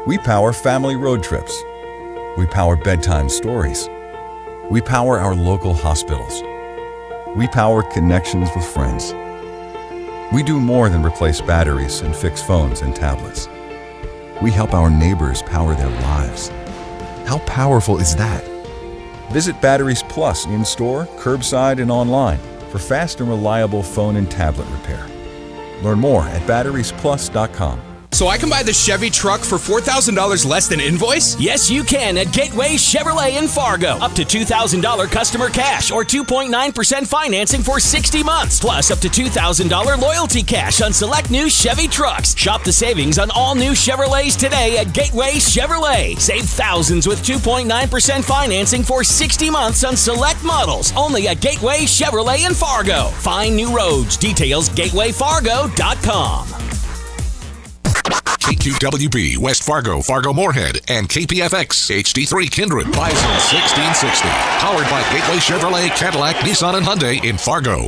We power family road trips. We power bedtime stories. We power our local hospitals. We power connections with friends. We do more than replace batteries and fix phones and tablets. We help our neighbors power their lives. How powerful is that? Visit Batteries Plus in-store, curbside, and online for fast and reliable phone and tablet repair. Learn more at batteriesplus.com. So I can buy the Chevy truck for $4,000 less than invoice? Yes, you can at Gateway Chevrolet in Fargo. Up to $2,000 customer cash or 2.9% financing for 60 months. Plus up to $2,000 loyalty cash on select new Chevy trucks. Shop the savings on all new Chevrolets today at Gateway Chevrolet. Save thousands with 2.9% financing for 60 months on select models. Only at Gateway Chevrolet in Fargo. Find new roads. Details gatewayfargo.com. KQWB, West Fargo, Fargo-Moorhead, and KPFX, HD3 Kindred, Bison 1660. Powered by Gateway Chevrolet, Cadillac, Nissan, and Hyundai in Fargo.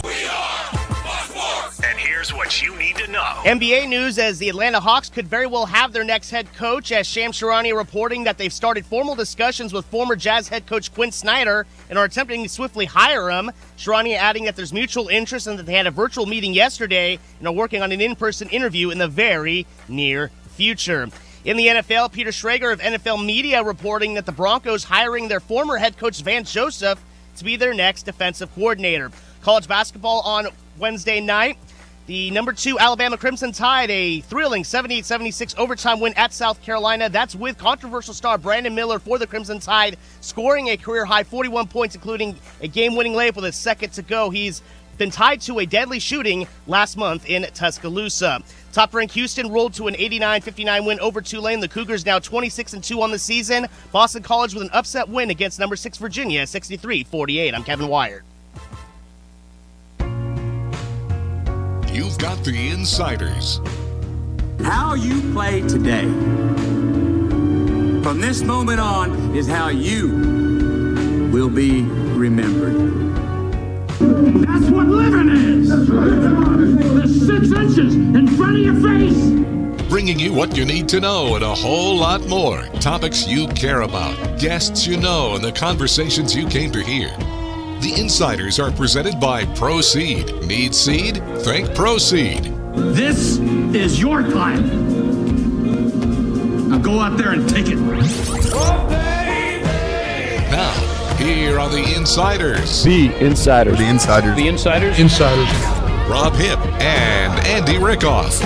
And here's what you need to know. NBA news as the Atlanta Hawks could very well have their next head coach, as Shams Charania reporting that they've started formal discussions with former Jazz head coach Quinn Snyder and are attempting to swiftly hire him. Charania adding that there's mutual interest and that they had a virtual meeting yesterday and are working on an in-person interview in the very near future. In the NFL, Peter Schrager of NFL Media reporting that the Broncos hiring their former head coach Vance Joseph to be their next defensive coordinator. College basketball on Wednesday night. The number 2 Alabama Crimson Tide, a thrilling 78-76 overtime win at South Carolina. That's with controversial star Brandon Miller for the Crimson Tide, scoring a career-high 41 points, including a game-winning layup with a second to go. He's been tied to a deadly shooting last month in Tuscaloosa. Top-ranked Houston rolled to an 89-59 win over Tulane. The Cougars now 26-2 on the season. Boston College with an upset win against number 6 Virginia, 63-48. I'm Kevin Wyatt. You've got the Insiders. How you play today, from this moment on, is how you will be remembered. That's what living is. The 6 inches in front of your face. Bringing you what you need to know and a whole lot more. Topics you care about, guests you know, and the conversations you came to hear. The Insiders are presented by Proceed. Need seed? Think Proceed. This is your time. Now go out there and take it. Now, here are the Insiders. The Insiders. The Insiders. The Insiders. Insiders. Rob Hipp and Andy Rickoff.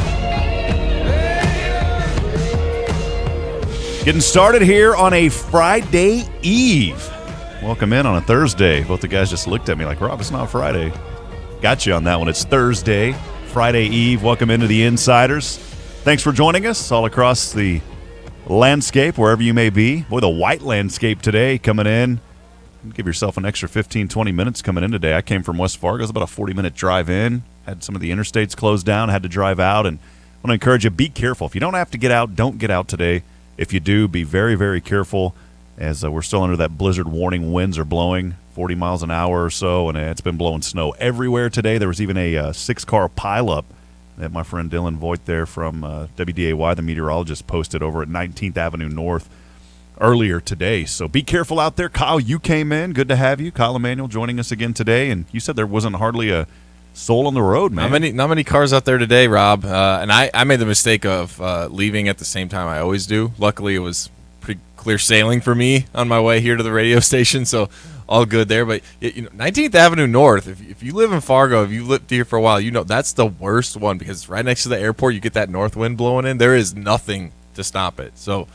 Getting started here on a Friday Eve. Welcome in on a Thursday. Both the guys just looked at me like, Rob, it's not Friday. Got you on that one. It's Thursday, Friday Eve. Welcome into the Insiders. Thanks for joining us all across the landscape, wherever you may be. Boy, the white landscape today coming in. Give yourself an extra 15, 20 minutes coming in today. I came from West Fargo. It was about a 40-minute drive in. Had some of the interstates closed down. Had to drive out. And I want to encourage you, be careful. If you don't have to get out, don't get out today. If you do, be very, very careful, as we're still under that blizzard warning. Winds are blowing 40 miles an hour or so, and it's been blowing snow everywhere today. There was even a 6-car pileup that my friend Dylan Voigt there from WDAY, the meteorologist, posted over at 19th Avenue North earlier today. So be careful out there. Kyle, you came in. Good to have you. Kyle Emanuel joining us again today, and you said there wasn't hardly a soul on the road, man. Not many cars out there today, Rob. And I made the mistake of leaving at the same time I always do. Luckily, it was pretty clear sailing for me on my way here to the radio station, so all good there. But 19th Avenue North, if you live in Fargo, if you lived here for a while, you know that's the worst one because it's right next to the airport. You get that north wind blowing in. There is nothing to stop it. So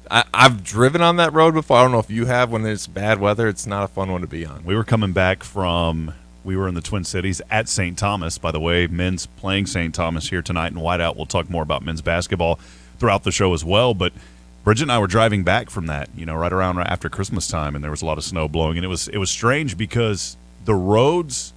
I've driven on that road before. I don't know if you have. When it's bad weather, it's not a fun one to be on. We were coming back we were in the Twin Cities at St. Thomas. By the way, men's playing St. Thomas here tonight in Whiteout. We'll talk more about men's basketball throughout the show as well, but Bridget and I were driving back from that, right around after Christmas time, and there was a lot of snow blowing. And it was strange because the roads,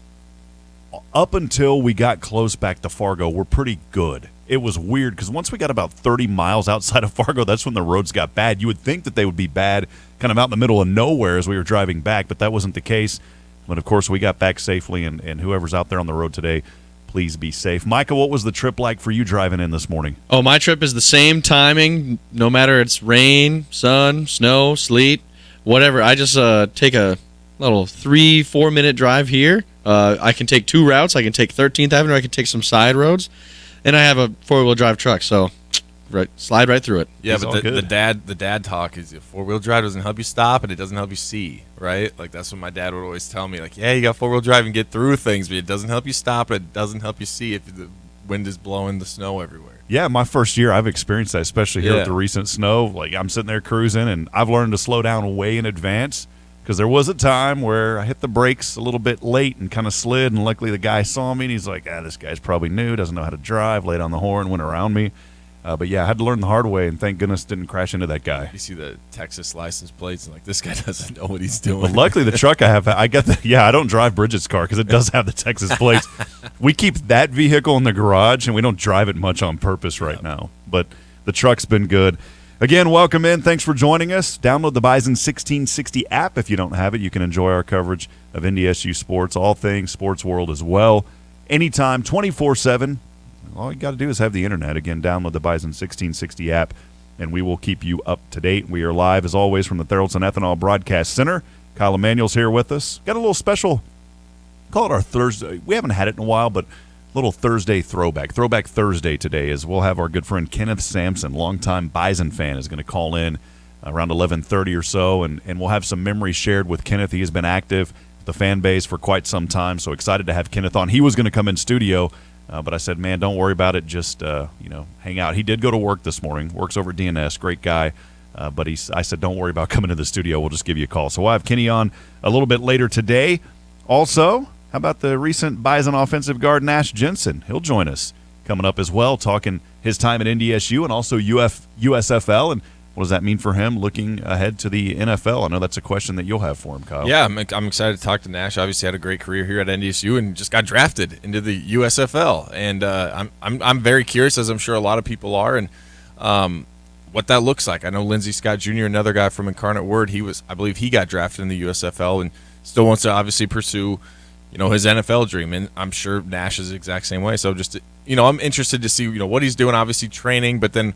up until we got close back to Fargo, were pretty good. It was weird because once we got about 30 miles outside of Fargo, that's when the roads got bad. You would think that they would be bad kind of out in the middle of nowhere as we were driving back, but that wasn't the case. But, of course, we got back safely, and whoever's out there on the road today, please be safe. Micah, what was the trip like for you driving in this morning? Oh, my trip is the same timing, no matter it's rain, sun, snow, sleet, whatever. I just take a little 3-4 minute drive here. I can take 2 routes. I can take 13th Avenue. I can take some side roads, and I have a 4-wheel drive truck, so slide right through it. Yeah, It's but the dad talk is 4-wheel drive doesn't help you stop and it doesn't help you see, right? Like that's what my dad would always tell me. Like, yeah, you got 4-wheel drive and get through things, but it doesn't help you stop. It doesn't help you see if the wind is blowing the snow everywhere. Yeah, my first year, I've experienced that, especially here with the recent snow. Like, I'm sitting there cruising, and I've learned to slow down way in advance because there was a time where I hit the brakes a little bit late and kind of slid, and luckily the guy saw me, and he's like, this guy's probably new, doesn't know how to drive, laid on the horn, went around me. But, yeah, I had to learn the hard way, and thank goodness didn't crash into that guy. You see the Texas license plates, and like, this guy doesn't know what he's doing. But luckily, the truck I don't drive Bridget's car because it does have the Texas plates. We keep that vehicle in the garage, and we don't drive it much on purpose right now. But the truck's been good. Again, welcome in. Thanks for joining us. Download the Bison 1660 app if you don't have it. You can enjoy our coverage of NDSU sports, all things sports world as well. Anytime, 24/7. All you got to do is have the internet. Again, download the Bison 1660 app, and we will keep you up to date. We are live, as always, from the Theraldson Ethanol Broadcast Center. Kyle Emanuel's here with us. Got a little special, call it our Thursday. We haven't had it in a while, but a little Thursday throwback. Throwback Thursday today is we'll have our good friend Kenneth Sampson, longtime Bison fan, is going to call in around 11:30 or so, and we'll have some memories shared with Kenneth. He has been active with the fan base for quite some time, so excited to have Kenneth on. He was going to come in studio, but I said, man, don't worry about it. Just, hang out. He did go to work this morning. Works over at DNS. Great guy. But I said, don't worry about coming to the studio. We'll just give you a call. So we'll have Kenny on a little bit later today. Also, how about the recent Bison offensive guard, Nash Jensen? He'll join us coming up as well, talking his time at NDSU and also USFL. And what does that mean for him looking ahead to the NFL? I know that's a question that you'll have for him, Kyle. Yeah, I'm excited to talk to Nash. Obviously had a great career here at NDSU and just got drafted into the USFL. And I'm very curious, as I'm sure a lot of people are, and what that looks like. I know Lindsey Scott Jr., another guy from Incarnate Word, I believe he got drafted in the USFL and still wants to obviously pursue, his NFL dream. And I'm sure Nash is the exact same way. So just, I'm interested to see, what he's doing, obviously training, but then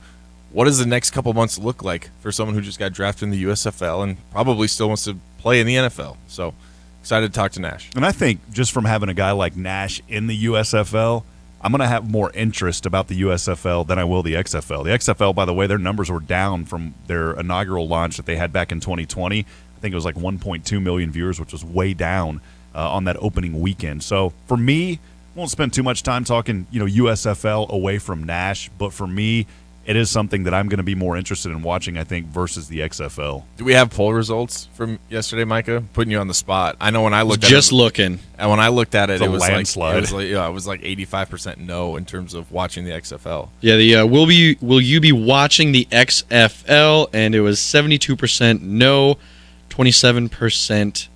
what does the next couple months look like for someone who just got drafted in the USFL and probably still wants to play in the NFL? So excited to talk to Nash. And I think just from having a guy like Nash in the USFL, I'm going to have more interest about the USFL than I will the XFL. The XFL, by the way, their numbers were down from their inaugural launch that they had back in 2020. I think it was like 1.2 million viewers, which was way down on that opening weekend. So for me, won't spend too much time talking, USFL away from Nash, but for me, it is something that I'm going to be more interested in watching, I think, versus the XFL. Do we have poll results from yesterday, Micah? Putting you on the spot. I know when I looked at it. Looking. And when I looked at it, it was landslide. It was like 85% no in terms of watching the XFL. Yeah, will you be watching the XFL? And it was 72% no, 27%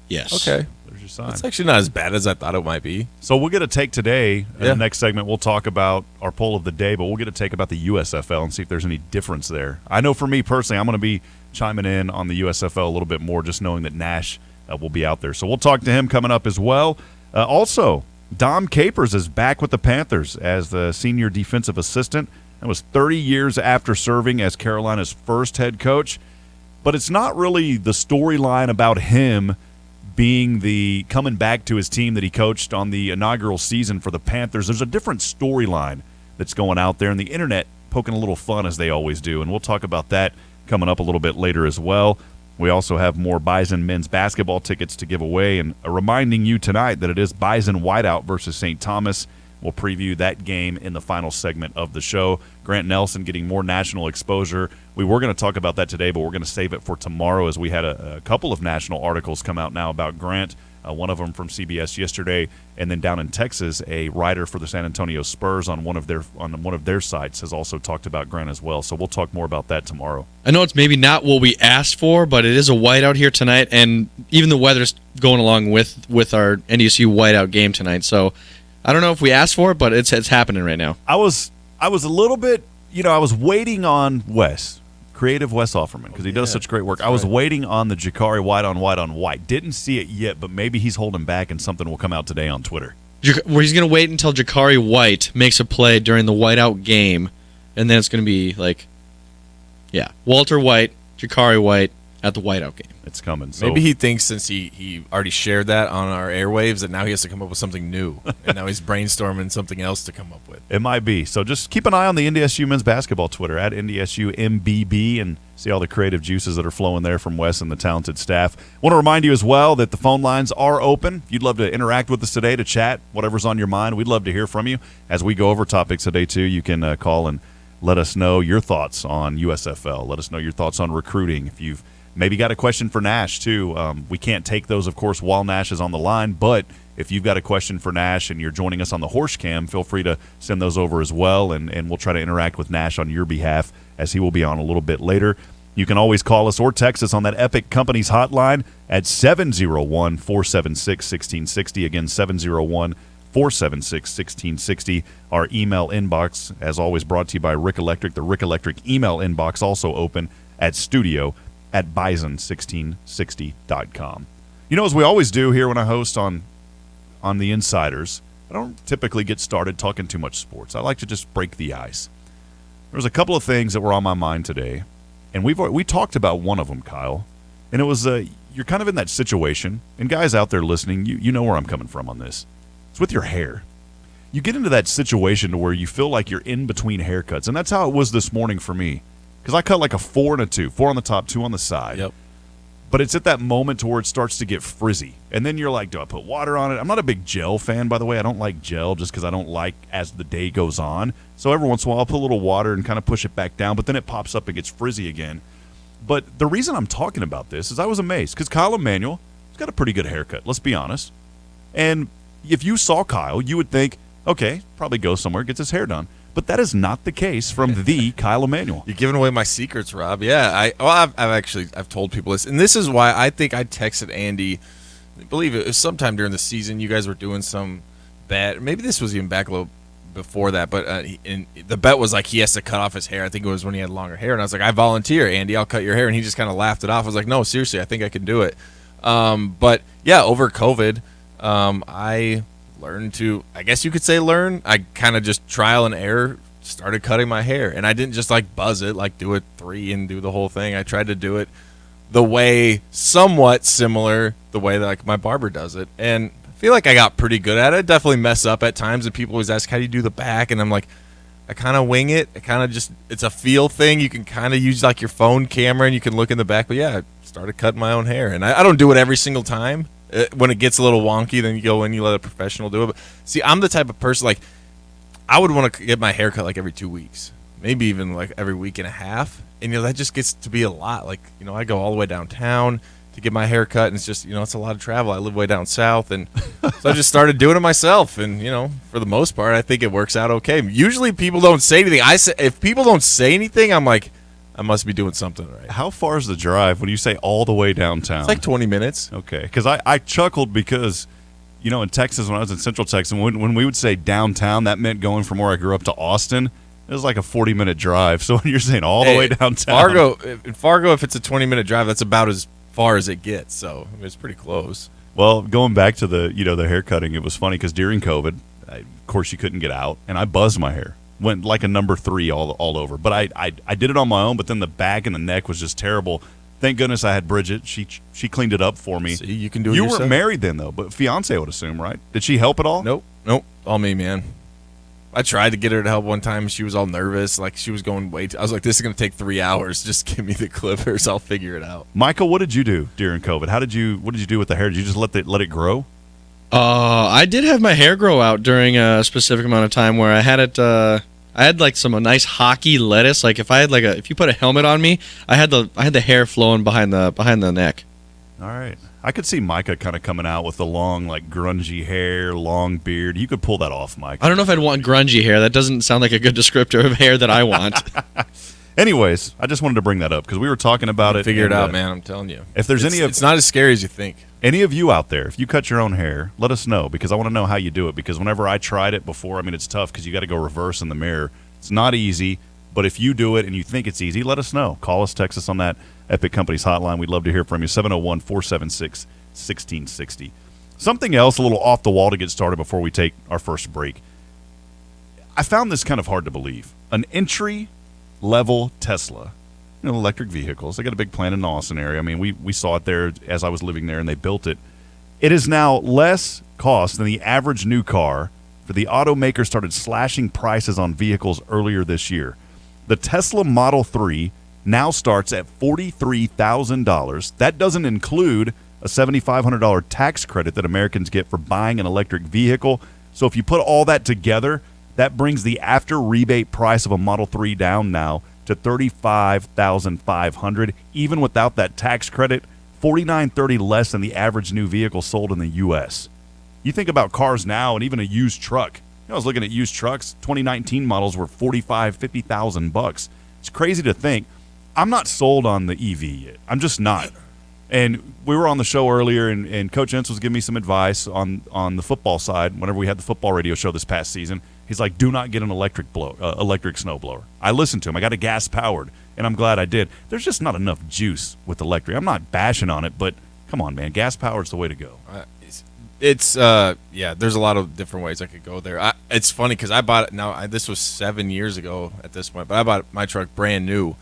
yes. Okay. Sign. It's actually not as bad as I thought it might be. So we'll get a take today. In the next segment, we'll talk about our poll of the day, but we'll get a take about the USFL and see if there's any difference there. I know for me personally, I'm going to be chiming in on the USFL a little bit more, just knowing that Nash will be out there. So we'll talk to him coming up as well. Also, Dom Capers is back with the Panthers as the senior defensive assistant. That was 30 years after serving as Carolina's first head coach. But it's not really the storyline about him being the coming back to his team that he coached on the inaugural season for the Panthers. There's a different storyline that's going out there, and the internet poking a little fun as they always do, and we'll talk about that coming up a little bit later as well. We also have more Bison men's basketball tickets to give away, and reminding you tonight that it is Bison Whiteout versus St. Thomas. We'll preview that game in the final segment of the show. Grant Nelson getting more national exposure. We were going to talk about that today, but we're going to save it for tomorrow as we had a couple of national articles come out now about Grant. One of them from CBS yesterday, and then down in Texas, a writer for the San Antonio Spurs on one of their sites has also talked about Grant as well. So we'll talk more about that tomorrow. I know it's maybe not what we asked for, but it is a whiteout here tonight, and even the weather's going along with our NDSU whiteout game tonight. So I don't know if we asked for it, but it's happening right now. I was a little bit, I was waiting on creative Wes Offerman, because he does such great work. I was waiting on the Jakari white on white on white. Didn't see it yet, but maybe he's holding back and something will come out today on Twitter. where he's going to wait until Jakari White makes a play during the whiteout game, and then it's going to be like, yeah, Walter White, Jakari White at the whiteout game. It's coming. So. Maybe he thinks since he already shared that on our airwaves that now he has to come up with something new, and now he's brainstorming something else to come up with. It might be. So just keep an eye on the NDSU men's basketball Twitter at NDSU MBB and see all the creative juices that are flowing there from Wes and the talented staff. Want to remind you as well that the phone lines are open. If you'd love to interact with us today to chat, whatever's on your mind, we'd love to hear from you. As we go over topics today, too, you can call and let us know your thoughts on USFL. Let us know your thoughts on recruiting. If you've maybe got a question for Nash, too. We can't take those, of course, while Nash is on the line, but if you've got a question for Nash and you're joining us on the Horse Cam, feel free to send those over as well, and we'll try to interact with Nash on your behalf as he will be on a little bit later. You can always call us or text us on that Epic Companies hotline at 701-476-1660. Again, 701-476-1660. Our email inbox, as always, brought to you by Rick Electric. The Rick Electric email inbox also open at studio@bison1660.com. You know, as we always do here when I host on the Insiders, I don't typically get started talking too much sports. I like to just break the ice. There was a couple of things that were on my mind today, and we talked about one of them, Kyle, and it was you're kind of in that situation, and guys out there listening, you know where I'm coming from on this. It's with your hair. You get into that situation to where you feel like you're in between haircuts, and that's how it was this morning for me. Because I cut like a 4 and a 2, 4 on the top, 2 on the side. Yep. But it's at that moment to where it starts to get frizzy. And then you're like, do I put water on it? I'm not a big gel fan, by the way. I don't like gel just because I don't like as the day goes on. So every once in a while I'll put a little water and kind of push it back down, but then it pops up and gets frizzy again. But the reason I'm talking about this is I was amazed because Kyle Emanuel has got a pretty good haircut, let's be honest. And if you saw Kyle, you would think, okay, probably goes somewhere, gets his hair done. But that is not the case from the Kyle Emanuel. You're giving away my secrets, Rob. Yeah, I've told people this, and this is why I think I texted Andy. I believe it was sometime during the season. You guys were doing some bet. Maybe this was even back a little before that, but the bet was like he has to cut off his hair. I think it was when he had longer hair, and I was like, I volunteer, Andy. I'll cut your hair, and he just kind of laughed it off. I was like, no, seriously, I think I can do it. But yeah, over COVID, I learned to, I guess you could say learn. I kind of just trial and error started cutting my hair, and I didn't just like buzz it, like do it 3 and do the whole thing. I tried to do it the way somewhat similar the way that like my barber does it, and I feel like I got pretty good at it. Definitely mess up at times, and people always ask how do you do the back, and I'm like, I kind of wing it. I kind of just, it's a feel thing. You can kind of use like your phone camera and you can look in the back, but yeah, I started cutting my own hair, and I don't do it every single time. When it gets a little wonky, then you go in, you let a professional do it. But see, I'm the type of person, like, I would want to get my hair cut like every 2 weeks, maybe even like every week and a half. And, you know, that just gets to be a lot. Like, you know, I go all the way downtown to get my hair cut, and it's just, you know, it's a lot of travel. I live way down south, and so I just started doing it myself. And, you know, for the most part, I think it works out okay. Usually people don't say anything. If people don't say anything, I'm like, I must be doing something right. How far is the drive when you say all the way downtown? It's like 20 minutes. Okay, because I chuckled because, you know, in Texas, when I was in Central Texas, when we would say downtown, that meant going from where I grew up to Austin. It was like a 40-minute drive. So when you're saying all the way downtown. In Fargo, if it's a 20-minute drive, that's about as far as it gets. So I mean, it's pretty close. Well, going back to the hair cutting, it was funny because during COVID, of course, you couldn't get out, and I buzzed my hair. Went like a number 3 all over. But I did it on my own, but then the back and the neck was just terrible. Thank goodness I had Bridget. She cleaned it up for me. See, you can do it You yourself. weren't married then, though, but fiance, I would assume, right? Did she help at all? Nope. All me, man. I tried to get her to help one time. She was all nervous. Like, she was going I was like, this is going to take 3 hours. Just give me the clippers. I'll figure it out. Michael, what did you do during COVID? What did you do with the hair? Did you just let it grow? I did have my hair grow out during a specific amount of time where I had it. I had like some nice hockey lettuce. Like if you put a helmet on me, I had the hair flowing behind the neck. All right, I could see Micah kind of coming out with the long, like grungy hair, long beard. You could pull that off, Mike. I don't know if I'd want grungy hair. That doesn't sound like a good descriptor of hair that I want. Anyways, I just wanted to bring that up because we were talking about it. Figure it out, man. I'm telling you. If there's it's not as scary as you think. Any of you out there, if you cut your own hair, let us know because I want to know how you do it. Because whenever I tried it before, I mean, it's tough because you got to go reverse in the mirror. It's not easy, but if you do it and you think it's easy, let us know. Call us, text us on that Epic Companies hotline. We'd love to hear from you. 701-476-1660. Something else a little off the wall to get started before we take our first break. I found this kind of hard to believe. An entry-level Tesla, electric vehicles. They got a big plant in the Austin area. I mean, we saw it there as I was living there, and they built it. It is now less cost than the average new car. For the automaker started slashing prices on vehicles earlier this year. The Tesla Model 3 now starts at $43,000. That doesn't include a $7,500 tax credit that Americans get for buying an electric vehicle. So if you put all that together, that brings the after rebate price of a Model 3 down now to $35,500. Even without that tax credit, $4,930 less than the average new vehicle sold in the U.S. You think about cars now and even a used truck. I was looking at used trucks. 2019 models were $45,000, $50,000. It's crazy to think. I'm not sold on the EV yet. I'm just not. And we were on the show earlier, and Coach Jensen was giving me some advice on the football side. Whenever we had the football radio show this past season, he's like, "Do not get an electric snowblower." I listened to him. I got a gas powered, and I'm glad I did. There's just not enough juice with electric. I'm not bashing on it, but come on, man, gas powered's the way to go. There's a lot of different ways I could go there. It's funny because I bought it now. This was 7 years ago at this point, but I bought my truck brand new,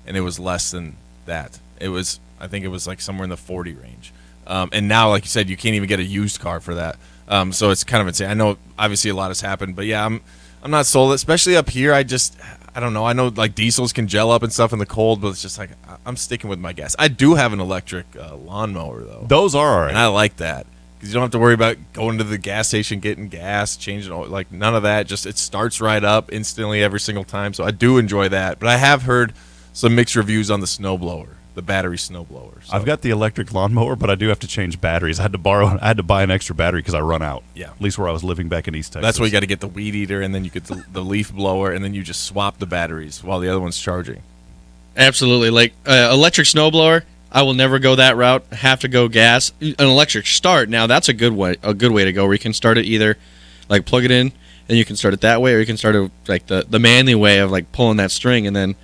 and it was less than that. I think it was like somewhere in the 40 range. And now, like you said, you can't even get a used car for that. So it's kind of insane. I know obviously a lot has happened, but yeah, I'm not sold, especially up here. I don't know. I know like diesels can gel up and stuff in the cold, but it's just like I'm sticking with my gas. I do have an electric lawnmower though. Those are all right. And I like that because you don't have to worry about going to the gas station, getting gas, changing oil, like none of that. Just it starts right up instantly every single time. So I do enjoy that. But I have heard some mixed reviews on the snowblower. The battery snowblower. So. I've got the electric lawnmower, but I do have to change batteries. I had to buy an extra battery because I run out. Yeah. At least where I was living back in East Texas. That's why you got to get the weed eater, and then you get the leaf blower, and then you just swap the batteries while the other one's charging. Absolutely. Like electric snowblower, I will never go that route. I have to go gas. An electric start, now that's a good way to go, where you can start it either like plug it in, and you can start it that way, or you can start it like the manly way of like pulling that string and then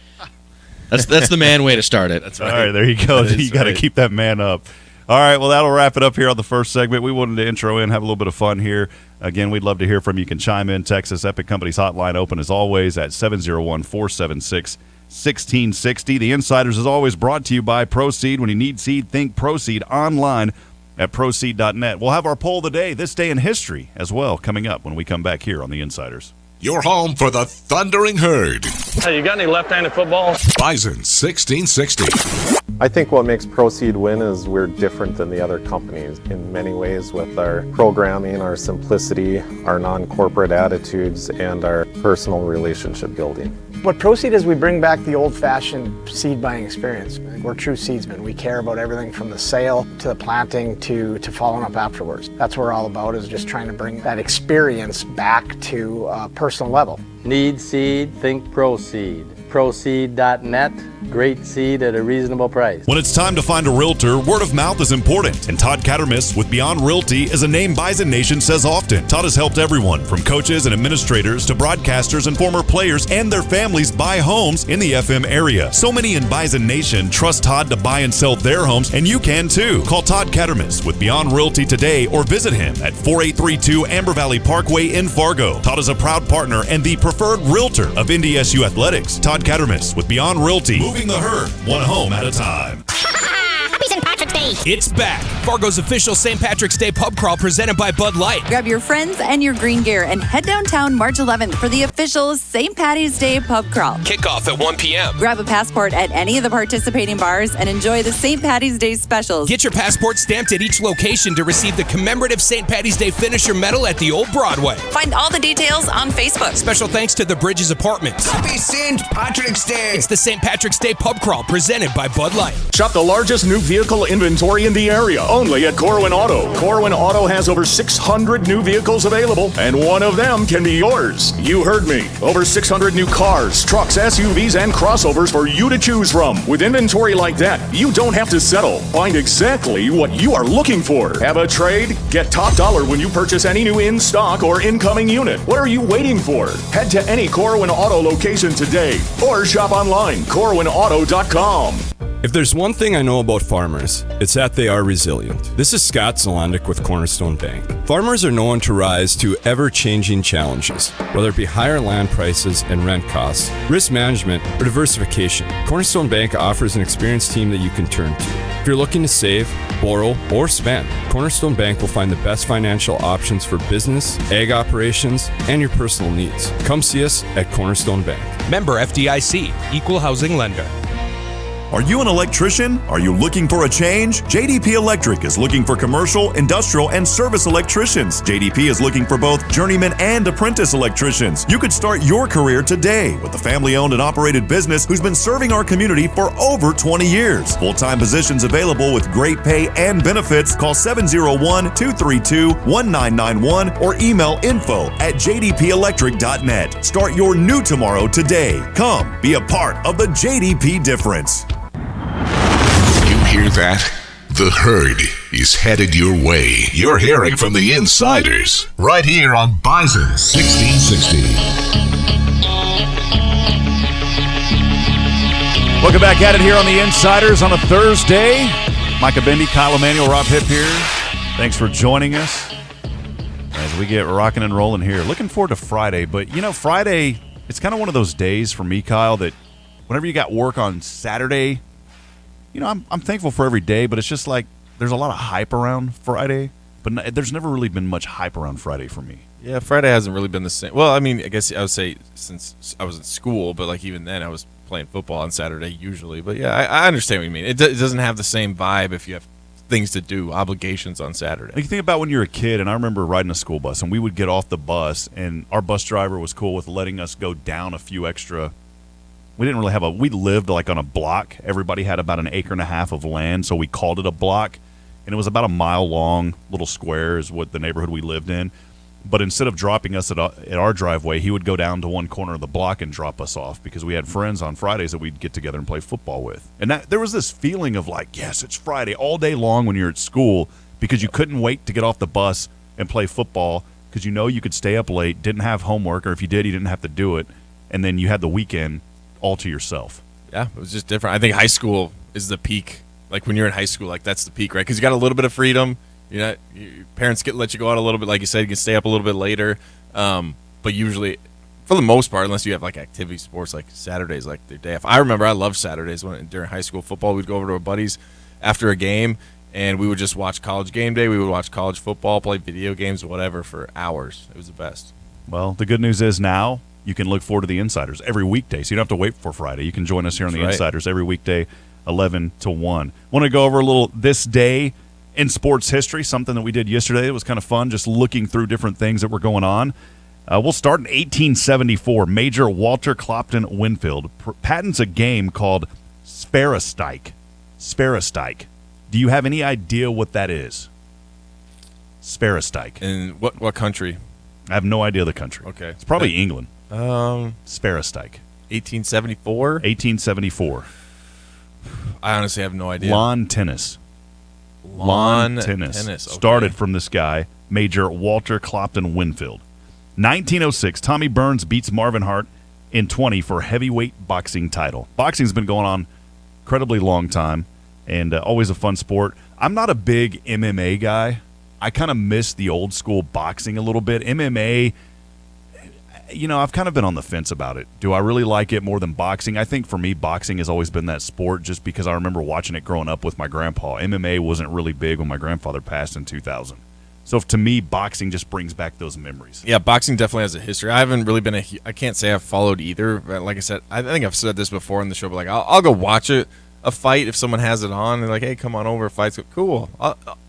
That's the man way to start it. That's right. All right, there you go. You got to keep that man up. All right, well, that'll wrap it up here on the first segment. We wanted to intro in, have a little bit of fun here. Again, we'd love to hear from you. You can chime in. Texas Epic Company's hotline open as always at 701-476-1660. The Insiders is always brought to you by Proceed. When you need seed, think Proceed online at proceed.net. We'll have our poll of the day, this day in history as well, coming up when we come back here on The Insiders. Your home for the Thundering Herd. Hey, you got any left-handed football? Bison 1660. I think what makes Proceed win is we're different than the other companies in many ways with our programming, our simplicity, our non-corporate attitudes, and our personal relationship building. What Proceed is, we bring back the old-fashioned seed buying experience. We're true seedsmen. We care about everything from the sale to the planting to following up afterwards. That's what we're all about, is just trying to bring that experience back to a personal level. Need seed? Think Proceed. Proceed.net. Great seed at a reasonable price. When it's time to find a realtor, word of mouth is important. And Todd Cattermas with Beyond Realty is a name Bison Nation says often. Todd has helped everyone from coaches and administrators to broadcasters and former players and their families buy homes in the FM area. So many in Bison Nation trust Todd to buy and sell their homes, and you can too. Call Todd Cattermas with Beyond Realty today or visit him at 4832 Amber Valley Parkway in Fargo. Todd is a proud partner and the preferred realtor of NDSU Athletics. Todd Cattermas with Beyond Realty. Moving the herd, one home at a time. Happy St. Patrick's Day! It's back. Fargo's official St. Patrick's Day pub crawl presented by Bud Light. Grab your friends and your green gear and head downtown March 11th for the official St. Patty's Day pub crawl. Kickoff at 1 p.m. Grab a passport at any of the participating bars and enjoy the St. Patty's Day specials. Get your passport stamped at each location to receive the commemorative St. Patty's Day finisher medal at the Old Broadway. Find all the details on Facebook. Special thanks to the Bridges Apartments. Happy St. Patrick's Day! It's the St. Patrick's Day pub crawl presented by Bud Light. Shop the largest new vehicle inventory in the area, only at Corwin Auto. Corwin Auto has over 600 new vehicles available, and one of them can be yours. You heard me. Over 600 new cars, trucks, SUVs, and crossovers for you to choose from. With inventory like that, you don't have to settle. Find exactly what you are looking for. Have a trade? Get top dollar when you purchase any new in-stock or incoming unit. What are you waiting for? Head to any Corwin Auto location today or shop online, corwinauto.com. If there's one thing I know about farmers, it's that they are resilient. This is Scott Zolandic with Cornerstone Bank. Farmers are known to rise to ever-changing challenges, whether it be higher land prices and rent costs, risk management, or diversification. Cornerstone Bank offers an experienced team that you can turn to. If you're looking to save, borrow, or spend, Cornerstone Bank will find the best financial options for business, ag operations, and your personal needs. Come see us at Cornerstone Bank. Member FDIC, Equal Housing Lender. Are you an electrician? Are you looking for a change? JDP Electric is looking for commercial, industrial, and service electricians. JDP is looking for both journeyman and apprentice electricians. You could start your career today with a family-owned and operated business who's been serving our community for over 20 years. Full-time positions available with great pay and benefits. Call 701-232-1991 or email info@jdpelectric.net. Start your new tomorrow today. Come be a part of the JDP difference. Hear that? The herd is headed your way. You're hearing from the insiders right here on Bison 1660. Welcome back at it here on the Insiders on a Thursday. Micah Bendy, Kyle Emanuel, Rob Hipp here. Thanks for joining us as we get rocking and rolling here. Looking forward to Friday, but Friday, it's kind of one of those days for me, Kyle, that whenever you got work on Saturday, I'm thankful for every day, but it's just like there's a lot of hype around Friday, but there's never really been much hype around Friday for me. Yeah, Friday hasn't really been the same. Well, I mean, I guess I would say since I was in school, but like even then I was playing football on Saturday usually. But yeah, I understand what you mean. It doesn't have the same vibe if you have things to do, obligations on Saturday. Like you think about when you're a kid, and I remember riding a school bus, and we would get off the bus, and our bus driver was cool with letting us go down a few extra. We didn't really we lived like on a block. Everybody had about 1.5 acres of land, so we called it a block. And it was about a mile long little square is what the neighborhood we lived in. But instead of dropping us at our driveway, he would go down to one corner of the block and drop us off because we had friends on Fridays that we'd get together and play football with. And there was this feeling of like, yes, it's Friday all day long when you're at school because you couldn't wait to get off the bus and play football because you could stay up late, didn't have homework, or if you did, you didn't have to do it. And then you had the weekend all to yourself. Yeah, it was just different. I think high school is the peak. Like when you're in high school, like that's the peak, right? Because you got a little bit of freedom. Your parents let you go out a little bit, like you said. You can stay up a little bit later, but usually, for the most part, unless you have like activity sports, like Saturdays, like their day off. I remember I loved Saturdays during high school football. We'd go over to our buddies after a game, and we would just watch College Game Day. We would watch college football, play video games, whatever, for hours. It was the best. Well, the good news is now you can look forward to the Insiders every weekday, so you don't have to wait for Friday. You can join us here on the Insiders every weekday, 11 to 1. Want to go over a little this day in sports history, something that we did yesterday. It was kind of fun, just looking through different things that were going on. We'll start in 1874. Major Walter Clopton Winfield patents a game called Sparrowstike. Sparrowstike. Do you have any idea what that is? Sparrowstike. In what country? I have no idea the country. Okay. It's probably England. Sparrowstike. 1874? 1874. I honestly have no idea. Lawn tennis. Lawn tennis. Okay. Started from this guy, Major Walter Clopton Winfield. 1906, Tommy Burns beats Marvin Hart in 20 for heavyweight boxing title. Boxing's been going on incredibly long time and always a fun sport. I'm not a big MMA guy. I kind of miss the old school boxing a little bit. MMA, I've kind of been on the fence about it. Do I really like it more than boxing? I think for me, boxing has always been that sport just because I remember watching it growing up with my grandpa. MMA wasn't really big when my grandfather passed in 2000. So to me, boxing just brings back those memories. Yeah, boxing definitely has a history. I haven't really been I can't say I've followed either. But like I said, I think I've said this before on the show, but like I'll go watch a fight if someone has it on. And like, hey, come on over, fight's cool.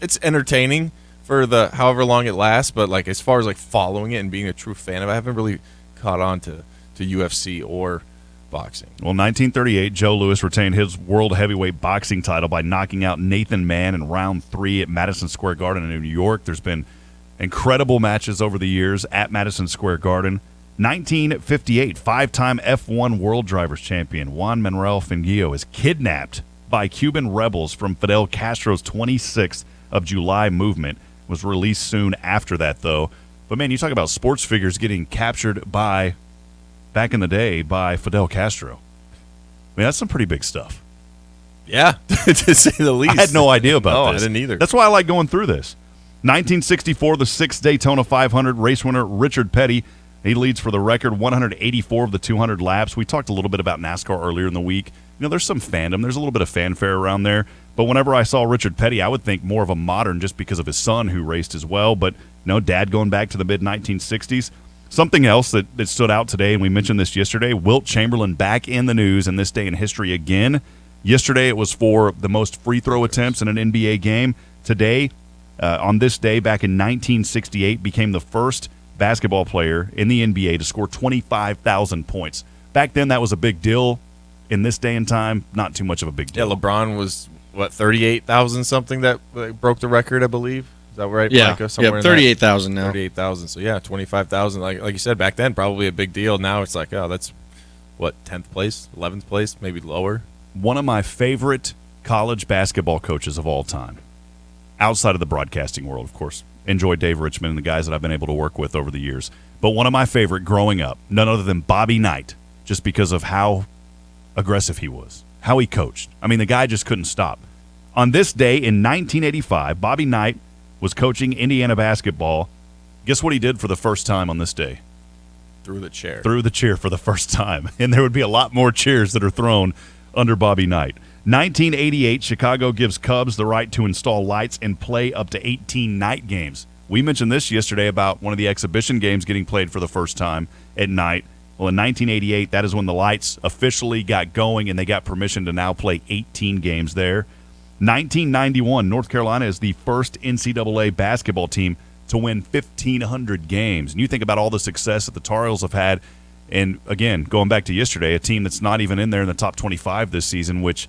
It's entertaining for the however long it lasts, but like as far as like following it and being a true fan of it, I haven't really caught on to UFC or boxing. Well, 1938, Joe Louis retained his world heavyweight boxing title by knocking out Nathan Mann in round 3 at Madison Square Garden in New York. There's been incredible matches over the years at Madison Square Garden. 1958, 5-time F1 World Drivers Champion Juan Manuel Fangio is kidnapped by Cuban rebels from Fidel Castro's 26th of July movement. Was released soon after that, though. But, man, you talk about sports figures getting captured back in the day, by Fidel Castro. I mean, that's some pretty big stuff. Yeah, to say the least. I had no idea about this. I didn't either. That's why I like going through this. 1964, the 6th Daytona 500 race winner Richard Petty. He leads for the record 184 of the 200 laps. We talked a little bit about NASCAR earlier in the week. There's some fandom. There's a little bit of fanfare around there. But whenever I saw Richard Petty, I would think more of a modern just because of his son who raced as well. But, Dad going back to the mid-1960s. Something else that stood out today, and we mentioned this yesterday, Wilt Chamberlain back in the news in this day in history again. Yesterday it was for the most free throw attempts in an NBA game. Today, on this day, back in 1968, became the first basketball player in the NBA to score 25,000 points. Back then, that was a big deal. In this day and time, not too much of a big deal. Yeah, LeBron was, 38,000 something that broke the record, I believe. Is that right, Yeah, Micah? Somewhere in 38,000 now. 38,000. So, 25,000. Like you said, back then, probably a big deal. Now it's like, that's, 10th place, 11th place, maybe lower. One of my favorite college basketball coaches of all time, outside of the broadcasting world, of course. Enjoy Dave Richmond and the guys that I've been able to work with over the years. But one of my favorite growing up, none other than Bobby Knight, just because of how aggressive he was, how he coached. I mean, the guy just couldn't stop. On this day in 1985, Bobby Knight was coaching Indiana basketball. Guess what he did for the first time on this day? Threw the chair. Threw the chair for the first time. And there would be a lot more chairs that are thrown under Bobby Knight. 1988, Chicago gives Cubs the right to install lights and play up to 18 night games. We mentioned this yesterday about one of the exhibition games getting played for the first time at night. Well, in 1988, that is when the lights officially got going and they got permission to now play 18 games there. 1991, North Carolina is the first NCAA basketball team to win 1,500 games. And you think about all the success that the Tar Heels have had. And, again, going back to yesterday, a team that's not even in there in the top 25 this season, which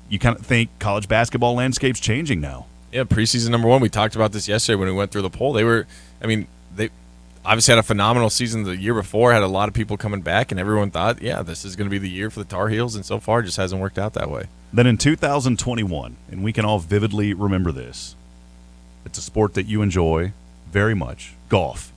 you kind of think college basketball landscape's changing now. Yeah, preseason number 1. We talked about this yesterday when we went through the poll. They obviously had a phenomenal season the year before, had a lot of people coming back, and everyone thought, this is going to be the year for the Tar Heels, and so far it just hasn't worked out that way. Then in 2021, and we can all vividly remember this, it's a sport that you enjoy very much, golf.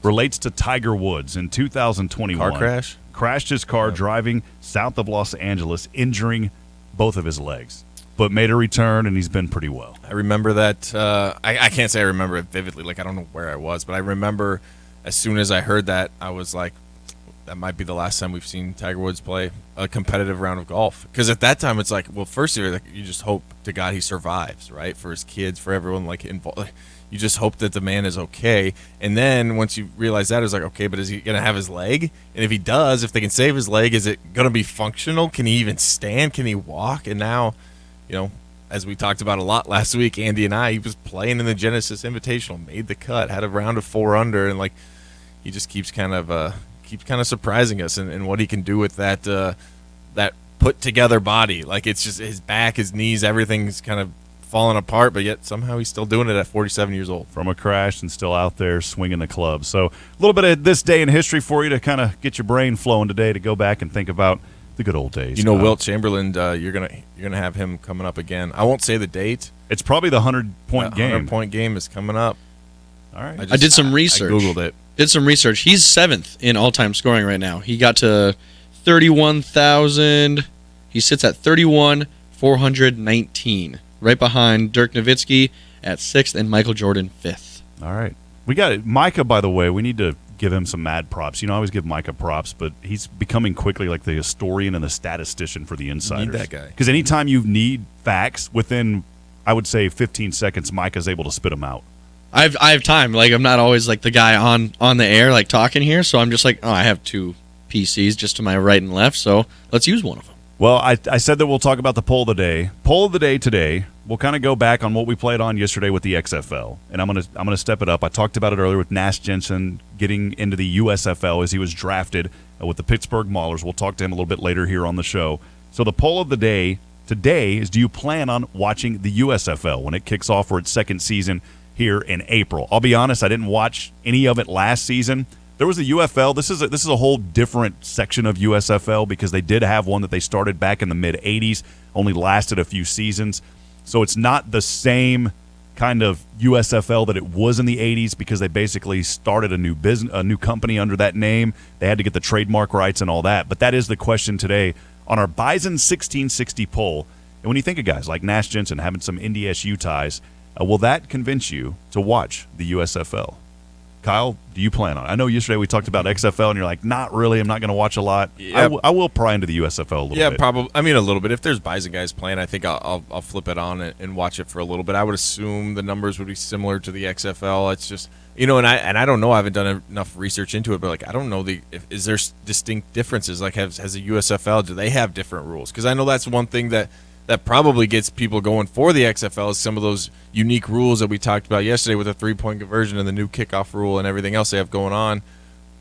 Relates to Tiger Woods in 2021. Car crash? Crashed his car driving south of Los Angeles, injuring both of his legs, but made a return, and he's been pretty well. I remember that. I can't say I remember it vividly. Like, I don't know where I was, but I remember as soon as I heard that, I was like, that might be the last time we've seen Tiger Woods play a competitive round of golf. Because at that time, it's like, well, first you just hope to God he survives, right? For his kids, for everyone involved. You just hope that the man is okay. And then once you realize that, it's like, okay, but is he going to have his leg? And if he does, if they can save his leg, is it going to be functional? Can he even stand? Can he walk? And now, as we talked about a lot last week, Andy and I, he was playing in the Genesis Invitational, made the cut, had a round of 4 under, and he just keeps kind of surprising us in what he can do with that put together body. Like, it's just his back, his knees, everything's kind of falling apart, but yet somehow he's still doing it at 47 years old. From a crash and still out there swinging the club. So a little bit of this day in history for you to kind of get your brain flowing today to go back and think about the good old days. Wilt Chamberlain, you're gonna have him coming up again. I won't say the date. It's probably the 100-point game. 100-point game is coming up. All right. I did some research. I Googled it. Did some research. He's 7th in all-time scoring right now. He got to 31,000. He sits at 31,419. Right behind Dirk Nowitzki at 6th and Michael Jordan 5th. All right. We got it. Micah, by the way, we need to give him some mad props. I always give Micah props, but he's becoming quickly like the historian and the statistician for the Insiders. You need that guy. Because anytime you need facts, within, I would say, 15 seconds, Micah's able to spit them out. I have time. Like, I'm not always like the guy on the air, like talking here, so I'm just like, I have 2 PCs just to my right and left, so let's use one of them. Well, I said that we'll talk about the poll of the day. Poll of the day today, we'll kind of go back on what we played on yesterday with the XFL, and I'm gonna step it up. I talked about it earlier with Nash Jensen getting into the USFL as he was drafted with the Pittsburgh Maulers. We'll talk to him a little bit later here on the show. So the poll of the day today is, do you plan on watching the USFL when it kicks off for its second season here in April? I'll be honest, I didn't watch any of it last season. There was the UFL. This is a whole different section of USFL because they did have one that they started back in the mid-'80s, only lasted a few seasons. So it's not the same kind of USFL that it was in the 80s because they basically started a new company under that name. They had to get the trademark rights and all that. But that is the question today on our Bison 1660 poll. And when you think of guys like Nash, Jensen having some NDSU ties, will that convince you to watch the USFL? Kyle, do you plan on it? I know yesterday we talked about XFL, and you're like, not really. I'm not going to watch a lot. Yeah. I will pry into the USFL a little bit. Yeah, probably. I mean, a little bit. If there's Bison guys playing, I think I'll flip it on and watch it for a little bit. I would assume the numbers would be similar to the XFL. It's just, and I don't know. I haven't done enough research into it, but like I don't know is there distinct differences? Like has the USFL, do they have different rules? Because I know that's one thing that probably gets people going for the XFL is some of those unique rules that we talked about yesterday with the 3-point conversion and the new kickoff rule and everything else they have going on.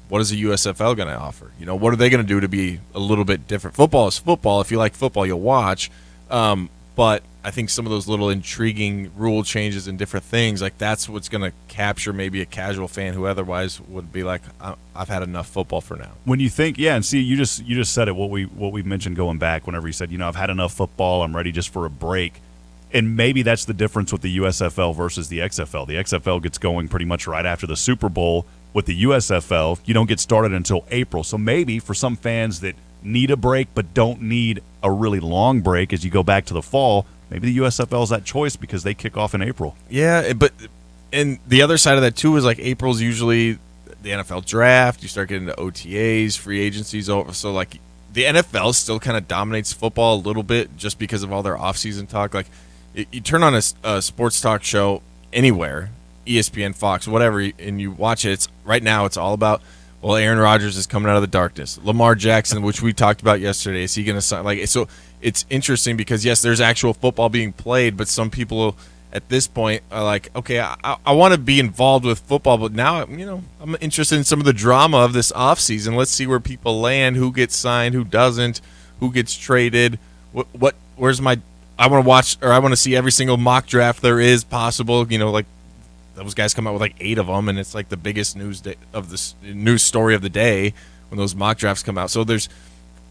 What is the USFL going to offer? What are they going to do to be a little bit different? Football is football. If you like football, you'll watch. But I think some of those little intriguing rule changes and different things, like that's what's going to capture maybe a casual fan who otherwise would be like, I've had enough football for now. When you think, and see, you just said it. What we mentioned going back, whenever you said, I've had enough football, I'm ready just for a break, and maybe that's the difference with the USFL versus the XFL. The XFL gets going pretty much right after the Super Bowl. With the USFL, you don't get started until April. So maybe for some fans that need a break but don't need a really long break as you go back to the fall, maybe the USFL is that choice because they kick off in April. Yeah, and the other side of that too is like April's usually the NFL draft. You start getting into OTAs, free agencies over. So like the NFL still kind of dominates football a little bit just because of all their offseason talk. Like you turn on a sports talk show anywhere, ESPN, Fox, whatever, and you watch it. Right now it's all about, well, Aaron Rodgers is coming out of the darkness. Lamar Jackson, which we talked about yesterday, is he going to sign? Like, so it's interesting because, yes, there's actual football being played, but some people at this point are like, okay, I want to be involved with football, but now, I'm interested in some of the drama of this offseason. Let's see where people land, who gets signed, who doesn't, who gets traded, where's my – I want to watch, or I want to see every single mock draft there is possible, like those guys come out with like 8 of them, and it's like the biggest news story of the day when those mock drafts come out. So there's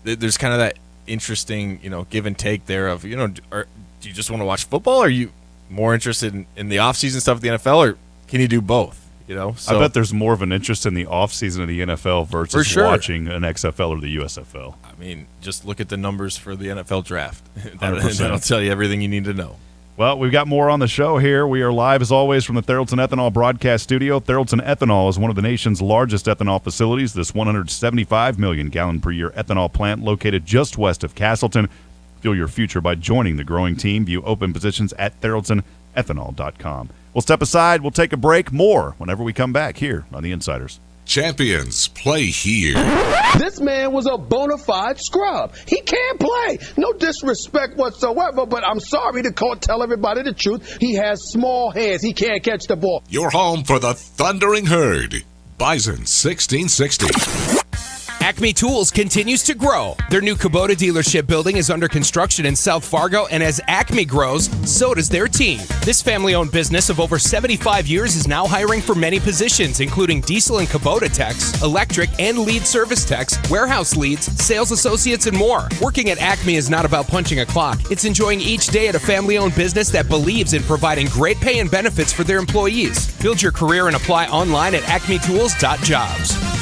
kind of that interesting, give and take there of, do you just want to watch football? Or are you more interested in the offseason stuff of the NFL, or can you do both? So, I bet there's more of an interest in the offseason of the NFL versus watching an XFL or the USFL. I mean, just look at the numbers for the NFL draft. That'll tell you everything you need to know. Well, we've got more on the show here. We are live, as always, from the Theraldson Ethanol broadcast studio. Theraldson Ethanol is one of the nation's largest ethanol facilities. This 175 million gallon per year ethanol plant located just west of Castleton. Fuel your future by joining the growing team. View open positions at theraldsonethanol.com. We'll step aside. We'll take a break. More whenever we come back here on The Insiders. Champions play here. This man was a bona fide scrub. He can't play. No disrespect whatsoever, but I'm sorry to tell everybody the truth. He has small hands. He can't catch the ball. You're home for the Thundering Herd. Bison 1660. Acme Tools continues to grow. Their new Kubota dealership building is under construction in South Fargo, and as Acme grows, so does their team. This family-owned business of over 75 years is now hiring for many positions, including diesel and Kubota techs, electric and lead service techs, warehouse leads, sales associates, and more. Working at Acme is not about punching a clock. It's enjoying each day at a family-owned business that believes in providing great pay and benefits for their employees. Build your career and apply online at acmetools.jobs.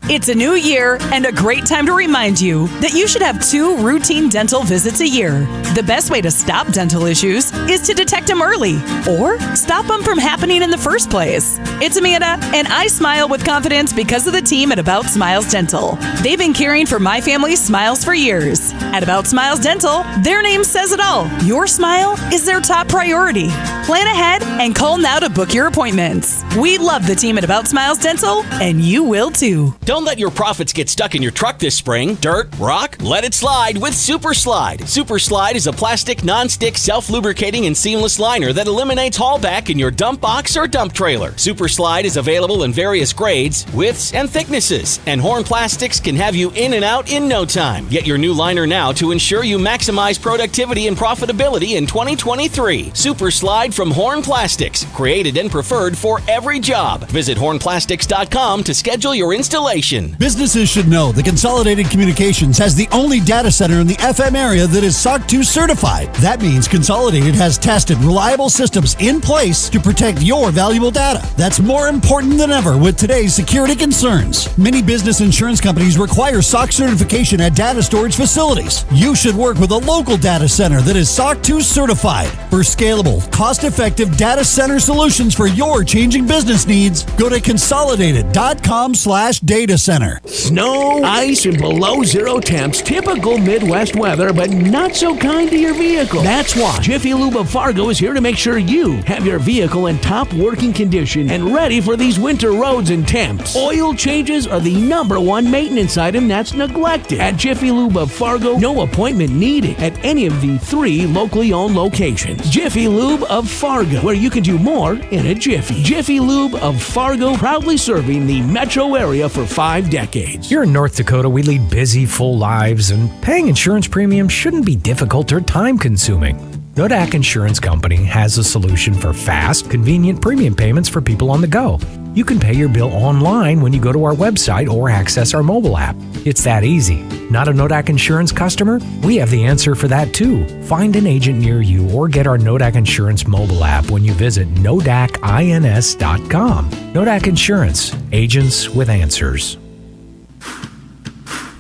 It's a new year and a great time to remind you that you should have 2 routine dental visits a year. The best way to stop dental issues is to detect them early or stop them from happening in the first place. It's Amanda, and I smile with confidence because of the team at About Smiles Dental. They've been caring for my family's smiles for years. At About Smiles Dental, their name says it all. Your smile is their top priority. Plan ahead and call now to book your appointments. We love the team at About Smiles Dental, and you will too. Don't let your profits get stuck in your truck this spring. Dirt, rock, let it slide with Super Slide. Super Slide is a plastic, non-stick, self-lubricating, and seamless liner that eliminates haulback in your dump box or dump trailer. Super Slide is available in various grades, widths, and thicknesses, and Horn Plastics can have you in and out in no time. Get your new liner now to ensure you maximize productivity and profitability in 2023. Super Slide from Horn Plastics, created and preferred for every job. Visit hornplastics.com to schedule your installation. Station. Businesses should know that Consolidated Communications has the only data center in the FM area that is SOC 2 certified. That means Consolidated has tested reliable systems in place to protect your valuable data. That's more important than ever with today's security concerns. Many business insurance companies require SOC certification at data storage facilities. You should work with a local data center that is SOC 2 certified. For scalable, cost-effective data center solutions for your changing business needs, go to consolidated.com/data center. Snow, ice, and below zero temps. Typical Midwest weather, but not so kind to your vehicle. That's why Jiffy Lube of Fargo is here to make sure you have your vehicle in top working condition and ready for these winter roads and temps. Oil changes are the #1 maintenance item that's neglected. At Jiffy Lube of Fargo, no appointment needed at any of the 3 locally owned locations. Jiffy Lube of Fargo, where you can do more in a jiffy. Jiffy Lube of Fargo, proudly serving the metro area for 5 decades. Here in North Dakota, we lead busy, full lives, and paying insurance premiums shouldn't be difficult or time-consuming. Nodak Insurance Company has a solution for fast, convenient premium payments for people on the go. You can pay your bill online when you go to our website or access our mobile app. It's that easy. Not a Nodak Insurance customer? We have the answer for that too. Find an agent near you or get our Nodak Insurance mobile app when you visit nodakins.com. Nodak Insurance, agents with answers.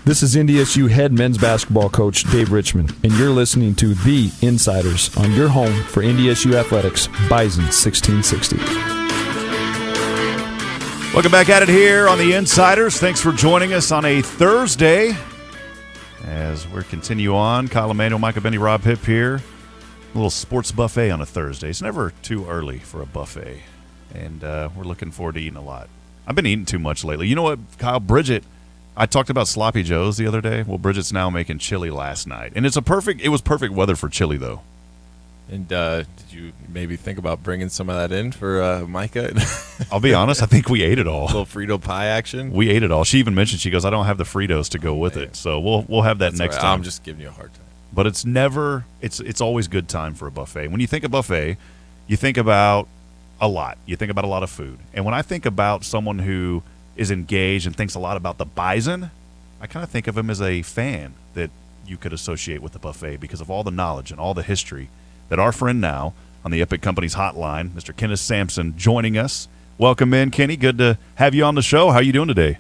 This is NDSU head men's basketball coach Dave Richmond, and you're listening to The Insiders on your home for NDSU athletics, Bison 1660. Welcome back at it here on The Insiders. Thanks for joining us on a Thursday as we continue on. Kyle Emanuel, Micah Benny, Rob Hipp here. A little sports buffet on a Thursday. It's never too early for a buffet, and we're looking forward to eating a lot. I've been eating too much lately. You know what, Kyle? Bridget, I talked about Sloppy Joe's the other day. Well, Bridget's now making chili last night, and it was perfect weather for chili, though. And did you maybe think about bringing some of that in for Micah? I'll be honest, I think we ate it all. A little Frito pie action? We ate it all. She even mentioned, she goes, I don't have the Fritos to go with it. So we'll have that next time. I'm just giving you a hard time. But it's always good time for a buffet. When you think of buffet, you think about a lot. You think about a lot of food. And when I think about someone who is engaged and thinks a lot about the Bison, I kind of think of him as a fan that you could associate with the buffet because of all the knowledge and all the history that our friend now on the Epic Companies hotline, Mr. Kenneth Sampson, joining us. Welcome in, Kenny. Good to have you on the show. How are you doing today?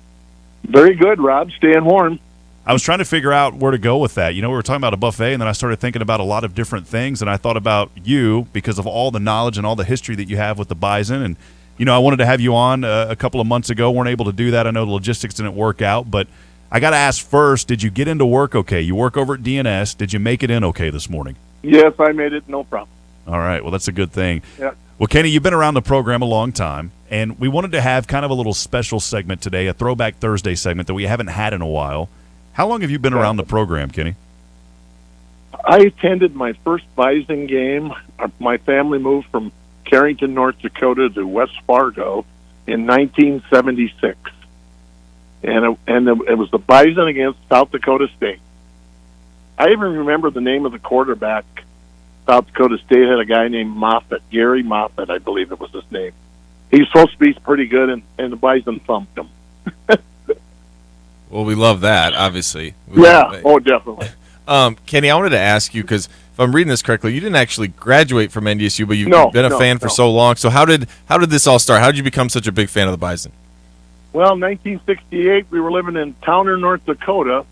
Very good, Rob. Staying warm. I was trying to figure out where to go with that. You know, we were talking about a buffet, and then I started thinking about a lot of different things, and I thought about you because of all the knowledge and all the history that you have with the Bison. And, you know, I wanted to have you on a couple of months ago. Weren't able to do that. I know the logistics didn't work out, but I got to ask first, did you get into work okay? You work over at DNS. Did you make it in okay this morning? Yes, I made it. No problem. All right. Well, that's a good thing. Yeah. Well, Kenny, you've been around the program a long time, and we wanted to have kind of a little special segment today, a Throwback Thursday segment that we haven't had in a while. How long have you been around the program, Kenny? I attended my first Bison game. My family moved from Carrington, North Dakota to West Fargo in 1976. And it was the Bison against South Dakota State. I even remember the name of the quarterback. South Dakota State had a guy named Moffitt, Gary Moffitt, I believe it was his name. He's supposed to be pretty good, and the Bison thumped him. Well, we love that, obviously. Definitely. Kenny, I wanted to ask you, because if I'm reading this correctly, you didn't actually graduate from NDSU, but you've been a fan for so long. So how did this all start? How did you become such a big fan of the Bison? Well, 1968, we were living in Towner, North Dakota,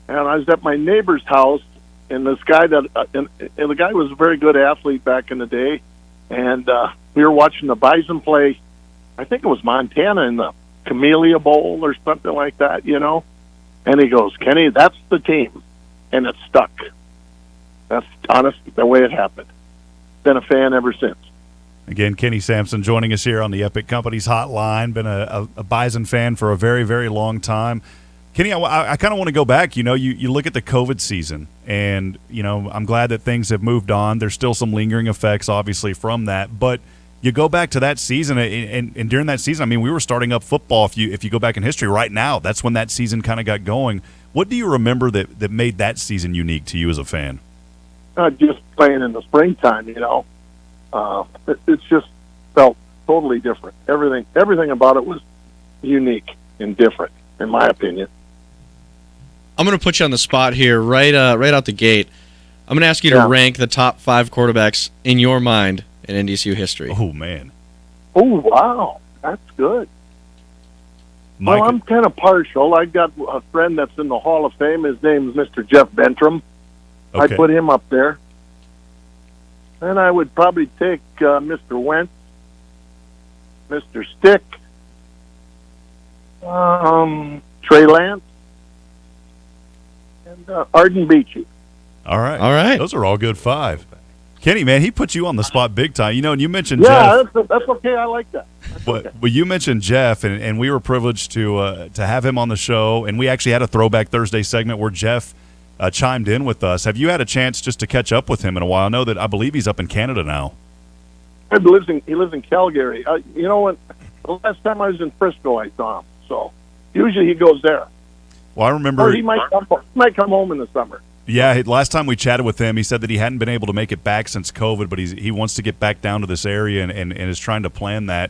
and I was at my neighbor's house, and this guy and the guy was a very good athlete back in the day, and we were watching the Bison play. I think it was Montana in the Camellia Bowl or something like that, you know. And he goes, Kenny, that's the team, and it stuck. That's honestly the way it happened. Been a fan ever since. Again, Kenny Sampson joining us here on the Epic Companies hotline. Been a Bison fan for a very, very long time. Kenny, I kind of want to go back. You know, you look at the COVID season, and, you know, I'm glad that things have moved on. There's still some lingering effects, obviously, from that. But you go back to that season, and during that season, I mean, we were starting up football. If you go back in history right now, that's when that season kind of got going. What do you remember that made that season unique to you as a fan? Just playing in the springtime, you know. It just felt totally different. Everything about it was unique and different. in my opinion. I'm going to put you on the spot here right out the gate. I'm going to ask you to rank the top 5 quarterbacks in your mind in NDSU history. Oh, man. Oh, wow. That's good. Well, I'm kind of partial. I got a friend that's in the Hall of Fame. His name is Mr. Jeff Bentram. Okay. I'd put him up there. And I would probably take Mr. Wentz, Mr. Stick, Trey Lance, and Arden Beachy. All right. Those are all good 5. Kenny, man, he put you on the spot big time. And you mentioned Jeff. Yeah, that's okay. I like that. But you mentioned Jeff, and we were privileged to have him on the show, and we actually had a Throwback Thursday segment where Jeff chimed in with us. Have you had a chance just to catch up with him in a while? I believe he's up in Canada now. He lives in Calgary. You know what? The last time I was in Frisco, I saw him. So usually he goes there. Well, I remember. Or he might come home in the summer. Yeah, last time we chatted with him, he said that he hadn't been able to make it back since COVID, but he wants to get back down to this area and is trying to plan that.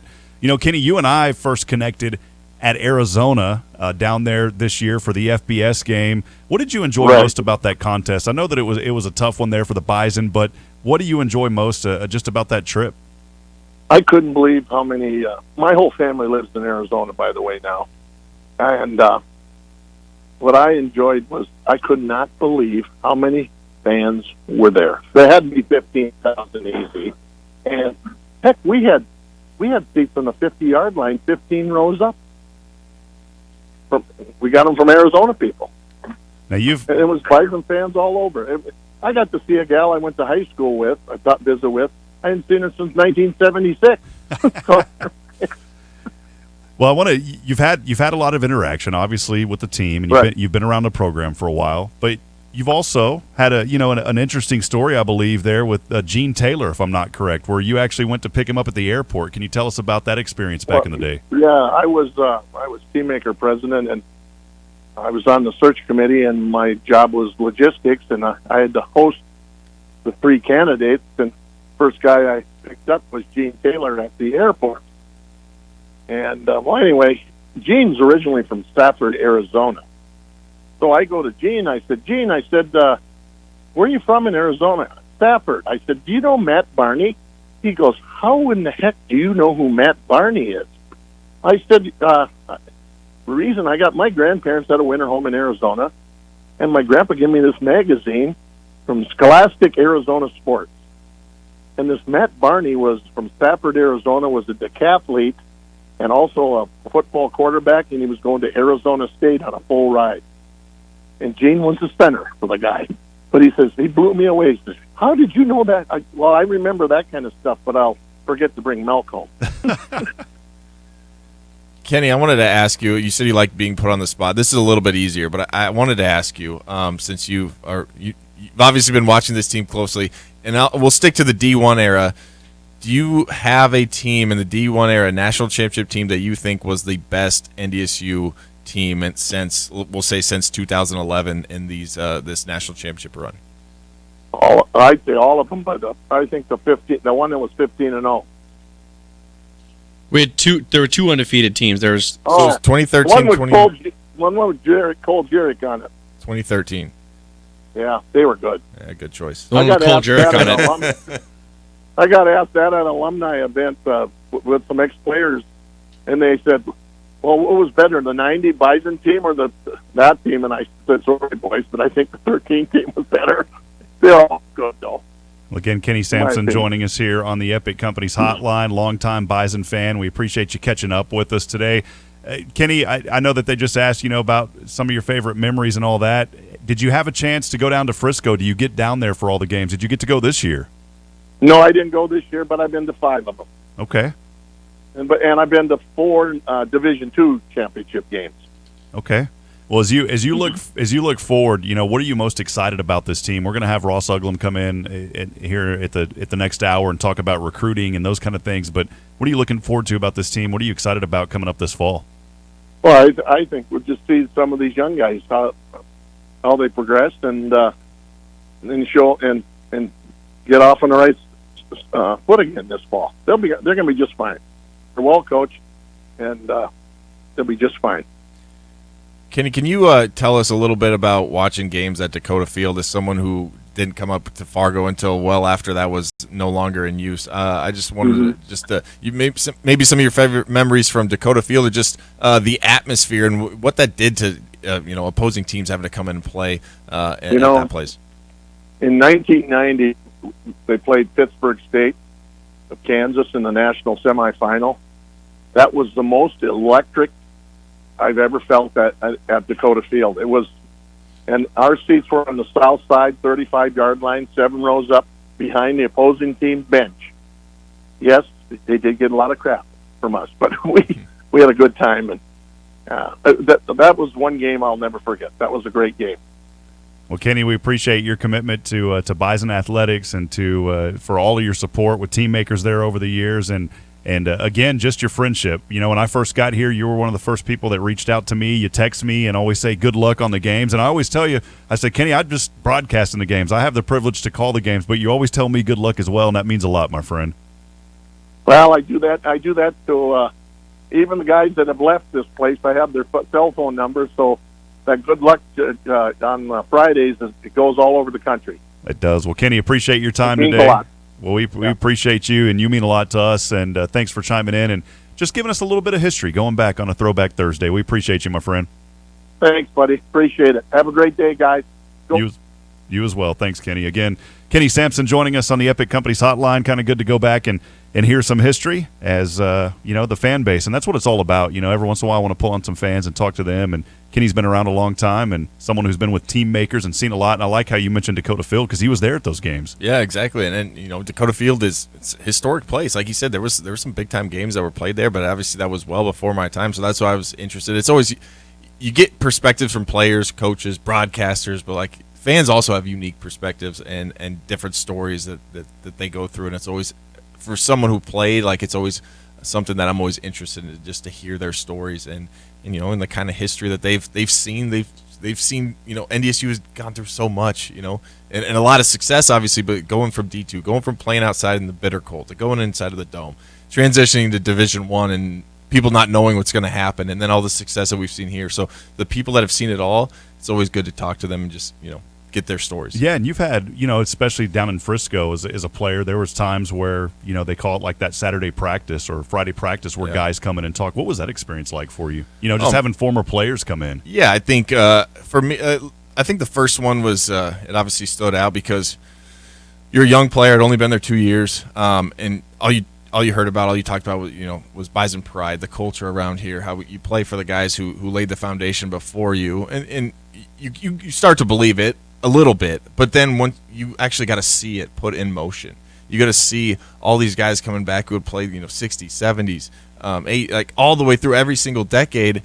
Kenny, you and I first connected at Arizona down there this year for the FBS game. What did you enjoy most about that contest? I know that it was a tough one there for the Bison, but what do you enjoy most just about that trip? I couldn't believe how many my whole family lives in Arizona, by the way, now. And what I enjoyed was I could not believe how many fans were there. There had to be 15,000 easy. And heck, we had seats from the 50-yard line, 15 rows up. We got them from Arizona people. Now and it was Bison fans all over. I got to see a gal I went to high school with, I thought visit with. I hadn't seen her since 1976. Well, you've had a lot of interaction, obviously, with the team, and you've been around the program for a while. But you've also had an interesting story, I believe, there with Gene Taylor, if I'm not correct, where you actually went to pick him up at the airport. Can you tell us about that experience back in the day? Yeah, I was teammaker president, and I was on the search committee, and my job was logistics, and I had to host the 3 candidates. And first guy I picked up was Gene Taylor at the airport. And, anyway, Gene's originally from Stafford, Arizona. So I go to Gene. I said, Gene, where are you from in Arizona? Stafford. I said, do you know Matt Barney? He goes, how in the heck do you know who Matt Barney is? I said, the reason I got my grandparents had a winter home in Arizona, and my grandpa gave me this magazine from Scholastic Arizona Sports. And this Matt Barney was from Stafford, Arizona, was a decathlete, and also a football quarterback, and he was going to Arizona State on a full ride. And Gene was the center for the guy. But he says, he blew me away. He says, how did you know that? I remember that kind of stuff, but I'll forget to bring milk home. Kenny, I wanted to ask you, you said you like being put on the spot. This is a little bit easier, but I wanted to ask you, since you've obviously been watching this team closely, and we'll stick to the D1 era. Do you have a team in the D1 era, national championship team, that you think was the best NDSU team since 2011 in this national championship run? I'd say all of them, but I think the one that was 15-0. We had there were 2 undefeated teams. There was 2013. One with Cole Jerick on it. 2013. Yeah, they were good. Yeah, good choice. The one with Cole Jerick on it. I got asked that at an alumni event with some ex-players, and they said, well, what was better, the 90 Bison team or that team? And I said, sorry, boys, but I think the 13 team was better. They're all good, though. Well, again, Kenny Sampson joining us here on the Epic Companies Hotline, longtime Bison fan. We appreciate you catching up with us today. Kenny, I know that they just asked, about some of your favorite memories and all that. Did you have a chance to go down to Frisco? Do you get down there for all the games? Did you get to go this year? No, I didn't go this year, but I've been to 5 of them. Okay. And I've been to 4 Division II championship games. Okay. Well, as you look forward, what are you most excited about this team? We're going to have Ross Uglum come in here at the next hour and talk about recruiting and those kind of things. But what are you looking forward to about this team? What are you excited about coming up this fall? Well, I think we'll just see some of these young guys how they progress and show and get off on the right foot again this fall. They're going to be just fine. They're well coached, and they'll be just fine. Kenny, can you tell us a little bit about watching games at Dakota Field as someone who didn't come up to Fargo until well after that was no longer in use? I just wanted you maybe some of your favorite memories from Dakota Field, or just the atmosphere and what that did to opposing teams having to come in and play at that place. In 1990, they played Pittsburgh State of Kansas in the national semifinal. That was the most electric I've ever felt at Dakota Field. It was, and our seats were on the south side, 35-yard line, 7 rows up behind the opposing team bench. Yes, they did get a lot of crap from us, but we had a good time, and that was one game I'll never forget. That was a great game. Well, Kenny, we appreciate your commitment to Bison Athletics and for all of your support with team makers there over the years, and again, just your friendship. When I first got here, you were one of the first people that reached out to me. You text me and always say good luck on the games. And I always tell you, I say, Kenny, I'm just broadcasting the games. I have the privilege to call the games, but you always tell me good luck as well, and that means a lot, my friend. Well, I do that to even the guys that have left this place. I have their cell phone numbers, so that good luck on Fridays, it goes all over the country. It does. Well, Kenny, appreciate your time today. It means a lot. Well, we appreciate you, and you mean a lot to us, and thanks for chiming in and just giving us a little bit of history going back on a Throwback Thursday. We appreciate you, my friend. Thanks, buddy. Appreciate it. Have a great day, guys. You as well. Thanks, Kenny. Again, Kenny Sampson joining us on the Epic Companies Hotline. Kind of good to go back and hear some history as, the fan base. And that's what it's all about. Every once in a while I want to pull on some fans and talk to them. And Kenny's been around a long time and someone who's been with team makers and seen a lot. And I like how you mentioned Dakota Field because he was there at those games. Yeah, exactly. And Dakota Field it's a historic place. Like you said, there were some big-time games that were played there, but obviously that was well before my time. So that's why I was interested. It's always – you get perspectives from players, coaches, broadcasters, but like fans also have unique perspectives and different stories that they go through. And it's always – for someone who played, like it's always something that I'm always interested in, just to hear their stories and in the kind of history that they've seen. They've seen, NDSU has gone through so much, and a lot of success, obviously, but going from D2, going from playing outside in the bitter cold to going inside of the dome, transitioning to Division I and people not knowing what's going to happen, and then all the success that we've seen here. So the people that have seen it all, it's always good to talk to them and just, get their stories. Yeah, and you've had, especially down in Frisco as a player, there was times where, they call it like that Saturday practice or Friday practice where guys come in and talk. What was that experience like for you? Just having former players come in. Yeah, I think for me, I think the first one was, it obviously stood out because you're a young player, had only been there 2 years, and all you heard about, all you talked about, was Bison pride, the culture around here, how you play for the guys who laid the foundation before you, and you start to believe it a little bit, but then once you actually got to see it put in motion, you got to see all these guys coming back who had played 60s, 70s, like all the way through every single decade.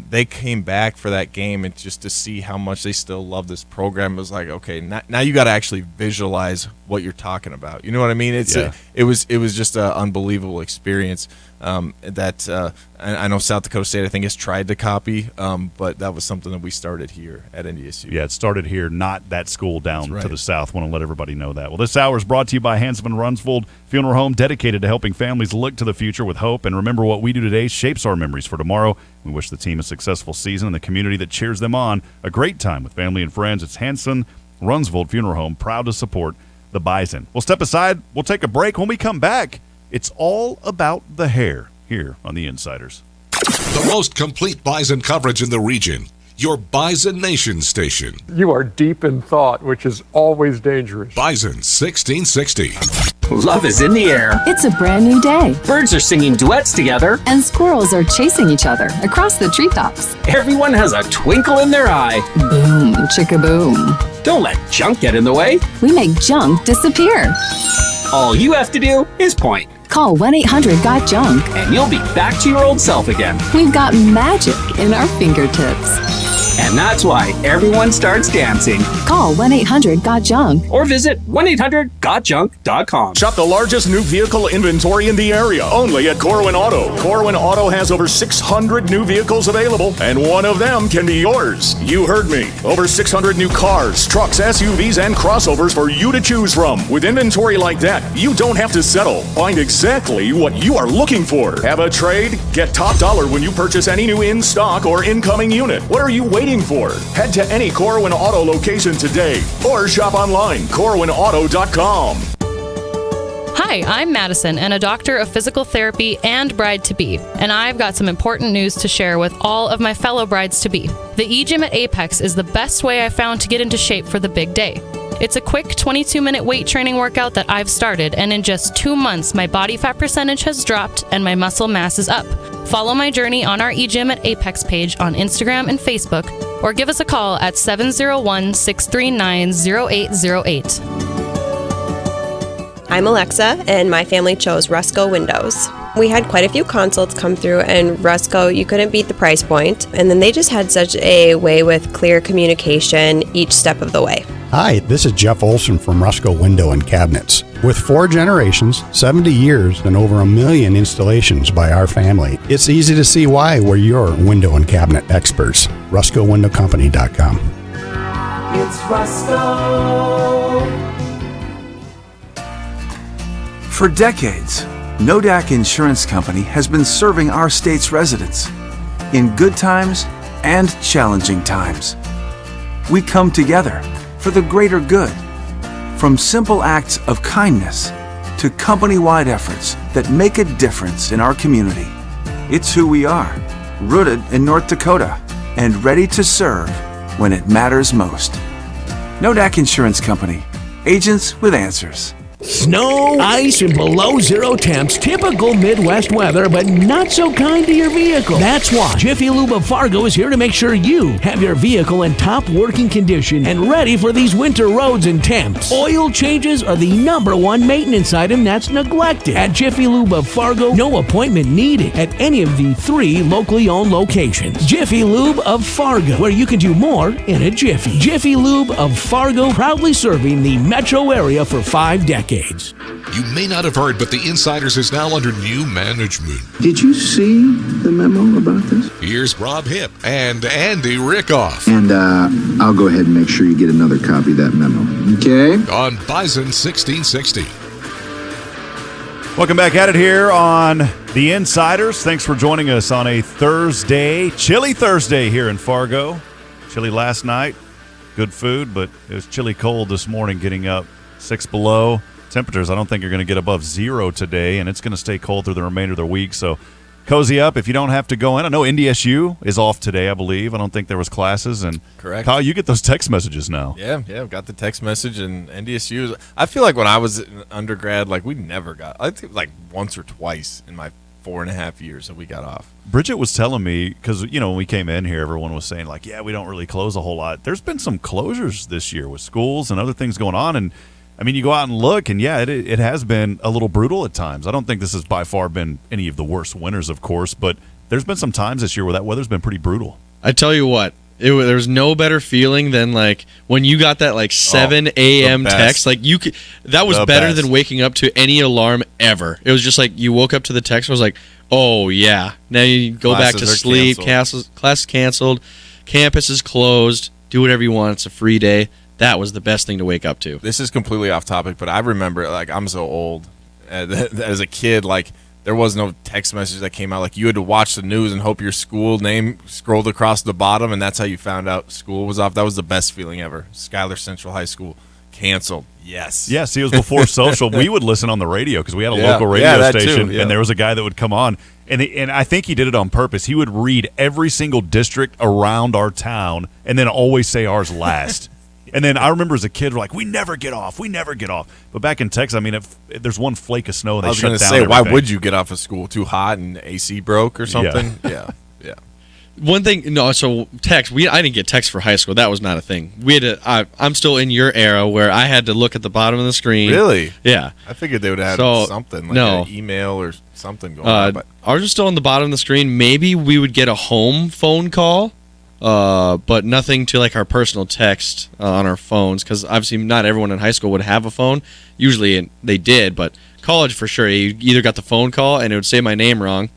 They came back for that game, and just to see how much they still love this program, it was like, okay, now you got to actually visualize what you're talking about. You know what I mean? It was just an unbelievable experience that I know South Dakota State, I think, has tried to copy, but that was something that we started here at NDSU. Yeah, it started here, not that school down to the south. Want to let everybody know that. Well, this hour is brought to you by Hansman Runsvold Funeral Home, dedicated to helping families look to the future with hope. And remember, what we do today shapes our memories for tomorrow. We wish the team a successful season and the community that cheers them on a great time with family and friends. It's Hansman Runsvold Funeral Home, proud to support the Bison. We'll step aside. We'll take a break. When we come back, it's all about the hair here on The Insiders. The most complete Bison coverage in the region. Your Bison Nation station. You are deep in thought, which is always dangerous. Bison 1660. Love is in the air. It's a brand new day. Birds are singing duets together. And squirrels are chasing each other across the treetops. Everyone has a twinkle in their eye. Boom, chicka-boom. Don't let junk get in the way. We make junk disappear. All you have to do is point. Call 1-800-GOT-JUNK. And you'll be back to your old self again. We've got magic in our fingertips. And that's why everyone starts dancing. Call 1-800-GOT-JUNK or visit 1-800-GOTJUNK.com. Shop the largest new vehicle inventory in the area, only at Corwin Auto. Corwin Auto has over 600 new vehicles available, and one of them can be yours. You heard me. Over 600 new cars, trucks, SUVs, and crossovers for you to choose from. With inventory like that, you don't have to settle. Find exactly what you are looking for. Have a trade? Get top dollar when you purchase any new in-stock or incoming unit. What are you waiting for? Head to any Corwin Auto location today or shop online, corwinauto.com. Hi, I'm Madison, and a doctor of physical therapy and bride-to-be, and I've got some important news to share with all of my fellow brides-to-be. The e-gym at Apex is the best way I found to get into shape for the big day. It's a quick 22-minute weight training workout that I've started, and in just 2 months, my body fat percentage has dropped and my muscle mass is up. Follow my journey on our eGym at Apex page on Instagram and Facebook, or give us a call at 701-639-0808. I'm Alexa, and my family chose Rusco Windows. We had quite a few consults come through, and Rusco, you couldn't beat the price point. And then they just had such a way with clear communication each step of the way. Hi, this is Jeff Olson from Rusco Window and Cabinets. With 4 generations, 70 years, and over 1 million installations by our family, it's easy to see why we're your window and cabinet experts. RuscoWindowCompany.com. It's Rusco. For decades, Nodak Insurance Company has been serving our state's residents in good times and challenging times. We come together for the greater good, from simple acts of kindness to company-wide efforts that make a difference in our community. It's who we are, rooted in North Dakota and ready to serve when it matters most. Nodak Insurance Company, agents with answers. Snow, ice, and below zero temps. Typical Midwest weather, but not so kind to your vehicle. That's why Jiffy Lube of Fargo is here to make sure you have your vehicle in top working condition and ready for these winter roads and temps. Oil changes are the #1 maintenance item that's neglected. At Jiffy Lube of Fargo, no appointment needed at any of the 3 locally owned locations. Jiffy Lube of Fargo, where you can do more in a jiffy. Jiffy Lube of Fargo, proudly serving the metro area for 5 decades. You may not have heard, but the Insiders is now under new management. Did you see the memo about this? Here's Rob Hipp and Andy Rickoff. And I'll go ahead and make sure you get another copy of that memo. Okay? On Bison 1660. Welcome back at it here on the Insiders. Thanks for joining us on a Thursday, chilly Thursday here in Fargo. Chilly last night, good food, but it was chilly cold this morning getting up 6 below. Temperatures, I don't think, are going to get above 0 today, and it's going to stay cold through the remainder of the week. So cozy up if you don't have to go in. I know NDSU is off today, I believe. I don't think there was classes. And correct. Kyle, you get those text messages now. Yeah, I've got the text message, and NDSU. I feel like when I was in undergrad, like we never got. I think like once or twice in my 4.5 years that we got off. Bridget was telling me, because when we came in here, everyone was saying like, yeah, we don't really close a whole lot. There's been some closures this year with schools and other things going on, and I mean, you go out and look, and yeah, it has been a little brutal at times. I don't think this has by far been any of the worst winters, of course, but there's been some times this year where that weather's been pretty brutal. I tell you what, there's no better feeling than like when you got that like 7 a.m. text. Like that was better than waking up to any alarm ever. It was just like you woke up to the text and was like, oh yeah, now you go back to sleep. Class canceled, campus is closed. Do whatever you want. It's a free day. That was the best thing to wake up to. This is completely off topic, but I remember, like, I'm so old. As a kid, like, there was no text message that came out. Like, you had to watch the news and hope your school name scrolled across the bottom, and that's how you found out school was off. That was the best feeling ever. Schuyler Central High School canceled. Yes. Yeah, see, it was before social. We would listen on the radio because we had a local radio station, and there was a guy that would come on, and I think he did it on purpose. He would read every single district around our town and then always say ours last. And then I remember as a kid, we're like, we never get off. But back in Texas, I mean, if there's one flake of snow, they shut down everything. I was going to say, why would you get off of school? Too hot and AC broke or something? Yeah. One thing, so text. I didn't get text for high school. That was not a thing. We had to. I'm still in your era where I had to look at the bottom of the screen. Really? Yeah. I figured they would have had something like an email or something going on. But ours was still on the bottom of the screen. Maybe we would get a home phone call. but nothing to like our personal text on our phones, because obviously not everyone in high school would have a phone. Usually they did, but college for sure. You either got the phone call and it would say my name wrong.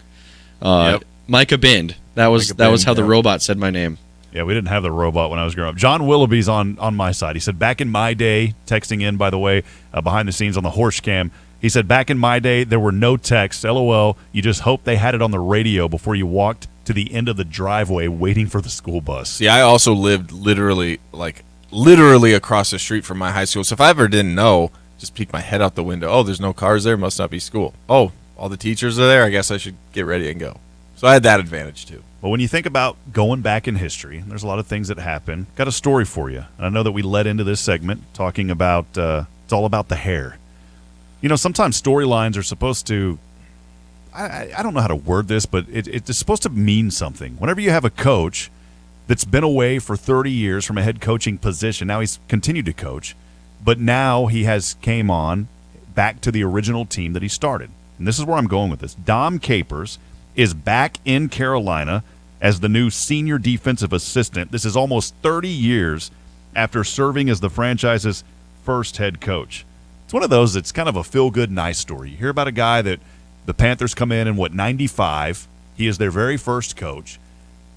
Micah Bind. That was how the robot said my name. Yeah, we didn't have the robot when I was growing up. John Willoughby's on my side. He said, back in my day, texting in, by the way, behind the scenes on the horse cam, he said, back in my day, there were no texts. LOL. You just hope they had it on the radio before you walked to the end of the driveway waiting for the school bus. See, I also lived literally across the street from my high school. So if I ever didn't know, just peek my head out the window. Oh, there's no cars there. Must not be school. Oh, all the teachers are there. I guess I should get ready and go. So I had that advantage too. But when you think about going back in history, there's a lot of things that happen. Got a story for you. And I know that we led into this segment talking about it's all about the hair. You know, sometimes storylines are supposed to, I don't know how to word this, but it's supposed to mean something. Whenever you have a coach that's been away for 30 years from a head coaching position, now he's continued to coach, but now he has came on back to the original team that he started. And this is where I'm going with this. Dom Capers is back in Carolina as the new senior defensive assistant. This is almost 30 years after serving as the franchise's first head coach. It's one of those that's kind of a feel-good, nice story. You hear about a guy that the Panthers come in 95. He is their very first coach.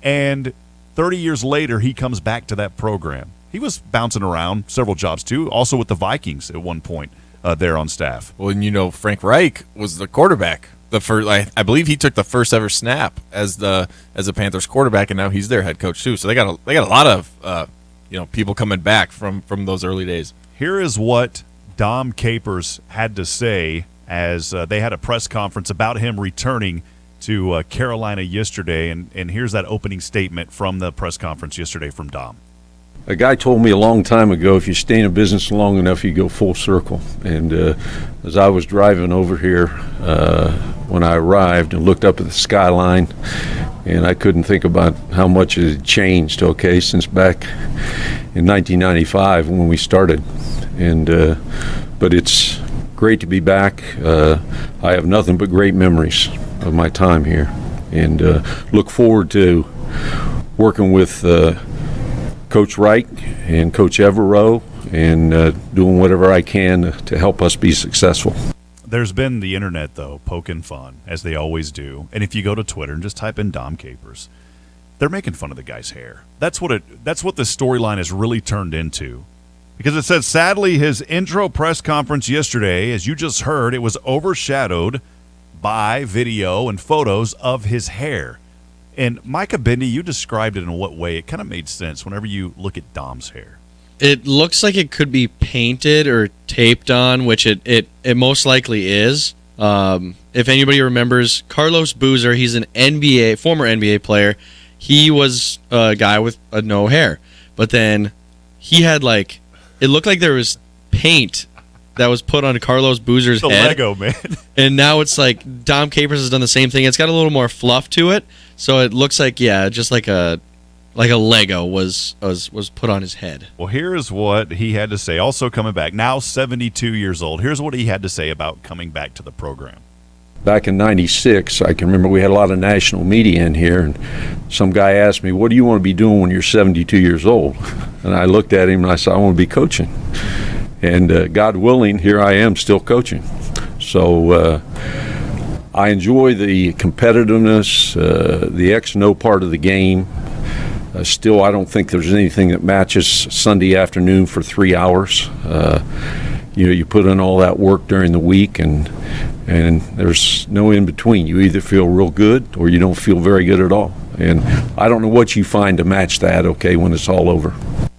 And 30 years later, he comes back to that program. He was bouncing around several jobs, too, also with the Vikings at one point there on staff. Well, and you know, Frank Reich was the quarterback. The first, I believe he took the first ever snap as the Panthers quarterback, and now he's their head coach, too. So they got a lot of people coming back from those early days. Here is what Dom Capers had to say as they had a press conference about him returning to Carolina yesterday. And here's that opening statement from the press conference yesterday from Dom. A guy told me a long time ago, if you stay in a business long enough, you go full circle. And as I was driving over here when I arrived and looked up at the skyline, and I couldn't think about how much it had changed, since back in 1995 when we started. And but it's great to be back. I have nothing but great memories of my time here, and look forward to working with Coach Reich and Coach Evero and doing whatever I can to help us be successful. There's been the internet, though, poking fun, as they always do. And if you go to Twitter and just type in Dom Capers, they're making fun of the guy's hair. That's what the storyline has really turned into. Because it says, sadly, his intro press conference yesterday, as you just heard, it was overshadowed by video and photos of his hair. And Micah Bendy, you described it in what way? It kind of made sense whenever you look at Dom's hair. It looks like it could be painted or taped on, which it most likely is. If anybody remembers, Carlos Boozer, he's an former NBA player. He was a guy with no hair. But then he had it looked like there was paint that was put on Carlos Boozer's head. Lego, man. And now it's like Dom Capers has done the same thing. It's got a little more fluff to it. So it looks like, just like a Lego was put on his head. Well, here's what he had to say. Also coming back, now 72 years old. Here's what he had to say about coming back to the program. Back in 96, I can remember we had a lot of national media in here, and some guy asked me, what do you want to be doing when you're 72 years old? And I looked at him and I said, I want to be coaching. And God willing, here I am still coaching. So I enjoy the competitiveness, the X-No part of the game. Still, I don't think there's anything that matches Sunday afternoon for 3 hours. You put in all that work during the week, and there's no in between. You either feel real good or you don't feel very good at all. And I don't know what you find to match that, when it's all over.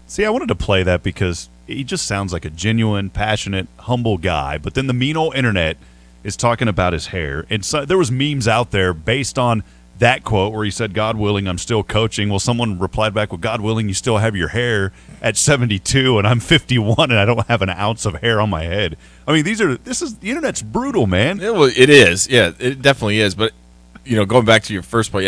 See, I wanted to play that because he just sounds like a genuine, passionate, humble guy. But then the mean old internet is talking about his hair. And so there was memes out there based on that quote where he said, God willing, I'm still coaching. Well, someone replied back, well, God willing, you still have your hair at 72 and I'm 51 and I don't have an ounce of hair on my head. I mean, the internet's brutal, man. Yeah, well, it is. Yeah, it definitely is. But, going back to your first point,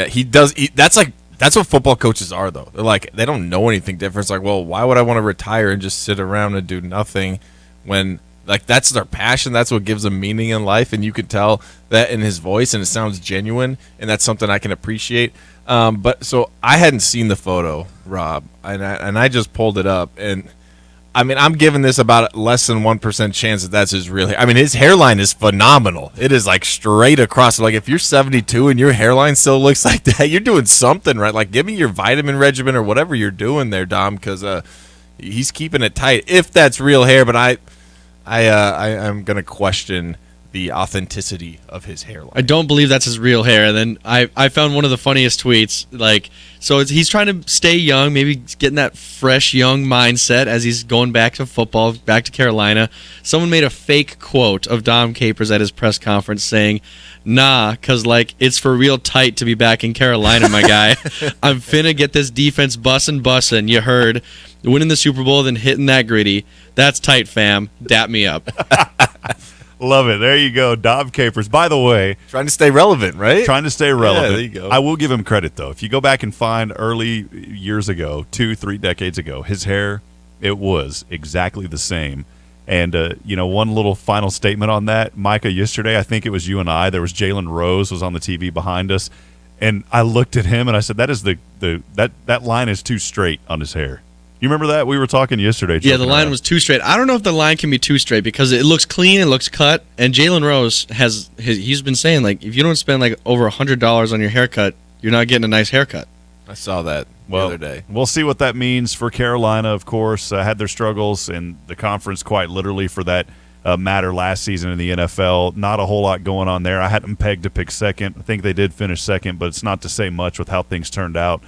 that's what football coaches are, though. They're they don't know anything different. It's like, well, why would I want to retire and just sit around and do nothing when that's their passion? That's what gives them meaning in life, and you can tell that in his voice, and it sounds genuine, and that's something I can appreciate. But so I hadn't seen the photo, Rob, and I just pulled it up, and I mean, I'm giving this about less than 1% chance that that's his real hair. I mean, his hairline is phenomenal. It is like straight across. Like if you're 72 and your hairline still looks like that, you're doing something right. Like give me your vitamin regimen or whatever you're doing there, Dom, because he's keeping it tight. If that's real hair, but I'm gonna question the authenticity of his hairline. I don't believe that's his real hair. And then I found one of the funniest tweets. Like, so he's trying to stay young, maybe getting that fresh young mindset as he's going back to football, back to Carolina. Someone made a fake quote of Dom Capers at his press conference saying, "Nah, cause like it's for real tight to be back in Carolina, my guy. I'm finna get this defense bussin'. You heard, winning the Super Bowl, then hitting that gritty. That's tight, fam. Dap me up." Love it. There you go. Dom Capers. By the way, trying to stay relevant, right? Trying to stay relevant. Yeah, there you go. I will give him credit, though. If you go back and find early years ago, 2-3 decades ago, his hair, it was exactly the same. And, one little final statement on that. Micah, yesterday, I think it was you and I, there was Jalen Rose was on the TV behind us. And I looked at him and I said, that is that line is too straight on his hair. You remember that? We were talking yesterday. Yeah, the line was too straight. I don't know if the line can be too straight because it looks clean, it looks cut, and Jalen Rose he's been saying, like, if you don't spend like over $100 on your haircut, you're not getting a nice haircut. I saw that the other day. We'll see what that means for Carolina, of course. Had their struggles in the conference quite literally for that matter last season in the NFL. Not a whole lot going on there. I had them pegged to pick second. I think they did finish second, but it's not to say much with how things turned out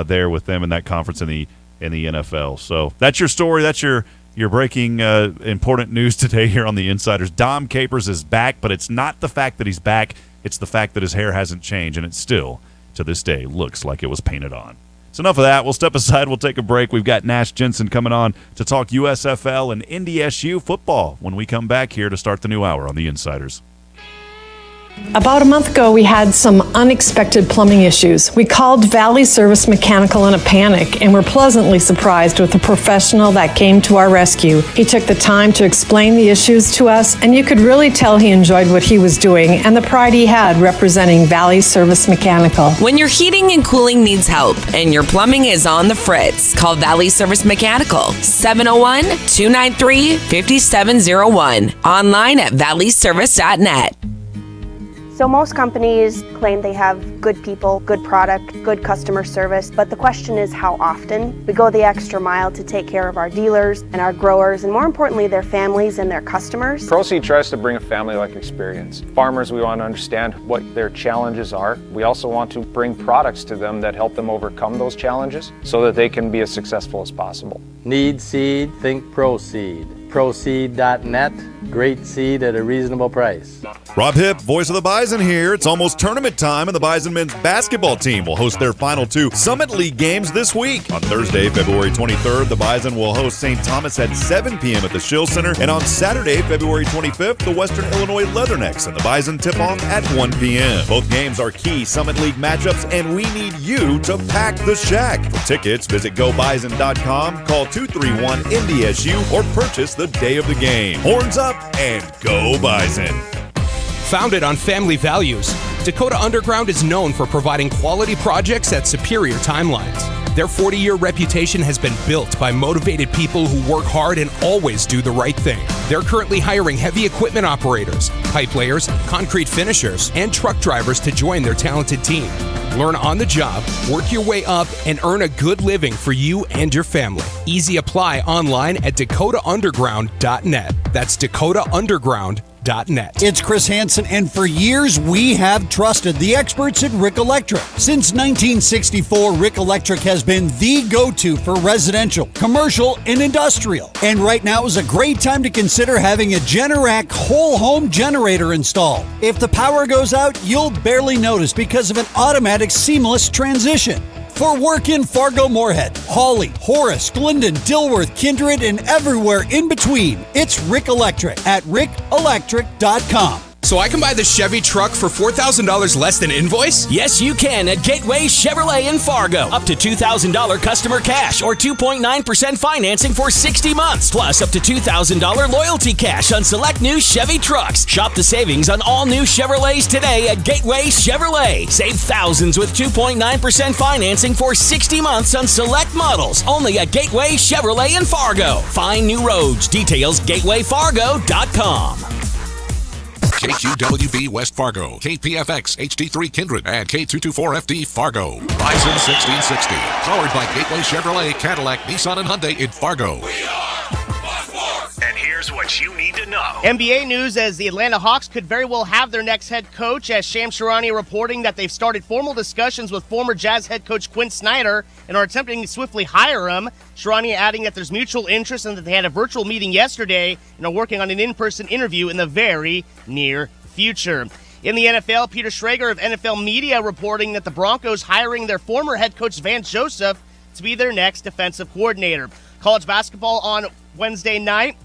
there with them in that conference in the NFL. So that's your story. That's your breaking important news today here on the Insiders. Dom Capers is back, but it's not the fact that he's back. It's the fact that his hair hasn't changed, and it still, to this day, looks like it was painted on. So enough of that. We'll step aside. We'll take a break. We've got Nash Jensen coming on to talk USFL and NDSU football when we come back here to start the new hour on the Insiders. About a month ago, we had some unexpected plumbing issues. We called Valley Service Mechanical in a panic and were pleasantly surprised with the professional that came to our rescue. He took the time to explain the issues to us, and you could really tell he enjoyed what he was doing and the pride he had representing Valley Service Mechanical. When your heating and cooling needs help and your plumbing is on the fritz, call Valley Service Mechanical, 701-293-5701. Online at valleyservice.net. So most companies claim they have good people, good product, good customer service, but the question is how often. We go the extra mile to take care of our dealers and our growers, and more importantly, their families and their customers. ProSeed tries to bring a family-like experience. Farmers, we want to understand what their challenges are. We also want to bring products to them that help them overcome those challenges so that they can be as successful as possible. Need seed? Think ProSeed. ProSeed.net. Great seed at a reasonable price. Rob Hipp, voice of the Bison here. It's almost tournament time, and the Bison men's basketball team will host their final 2 Summit League games this week. On Thursday, February 23rd, the Bison will host St. Thomas at 7 p.m. at the Schill Center, and on Saturday, February 25th, the Western Illinois Leathernecks and the Bison tip-off at 1 p.m. Both games are key Summit League matchups, and we need you to pack the shack. For tickets, visit gobison.com, call 231-NDSU, or purchase the day of the game. Horns up and go Bison. Founded on family values, Dakota Underground is known for providing quality projects at superior timelines. Their 40-year reputation has been built by motivated people who work hard and always do the right thing. They're currently hiring heavy equipment operators, pipe layers, concrete finishers, and truck drivers to join their talented team. Learn on the job, work your way up, and earn a good living for you and your family. Easy apply online at dakotaunderground.net. That's dakotaunderground.net. It's Chris Hansen, and for years we have trusted the experts at Rick Electric. Since 1964, Rick Electric has been the go-to for residential, commercial, and industrial. And right now is a great time to consider having a Generac whole home generator installed. If the power goes out, you'll barely notice because of an automatic seamless transition. For work in Fargo, Moorhead, Hawley, Horace, Glendon, Dilworth, Kindred, and everywhere in between, it's Rick Electric at rickelectric.com. So I can buy the Chevy truck for $4,000 less than invoice? Yes, you can at Gateway Chevrolet in Fargo. Up to $2,000 customer cash or 2.9% financing for 60 months. Plus up to $2,000 loyalty cash on select new Chevy trucks. Shop the savings on all new Chevrolets today at Gateway Chevrolet. Save thousands with 2.9% financing for 60 months on select models. Only at Gateway Chevrolet in Fargo. Find new roads. Details gatewayfargo.com. KQWB West Fargo, KPFX HD3 Kindred, and K224FD Fargo. Bison 1660, powered by Gateway Chevrolet, Cadillac, Nissan, and Hyundai in Fargo. And here's what you need to know. NBA news as the Atlanta Hawks could very well have their next head coach, as Shams Charania reporting that they've started formal discussions with former Jazz head coach Quinn Snyder and are attempting to swiftly hire him. Charania adding that there's mutual interest and that they had a virtual meeting yesterday and are working on an in-person interview in the very near future. In the NFL, Peter Schrager of NFL Media reporting that the Broncos hiring their former head coach Vance Joseph to be their next defensive coordinator. College basketball on Wednesday night.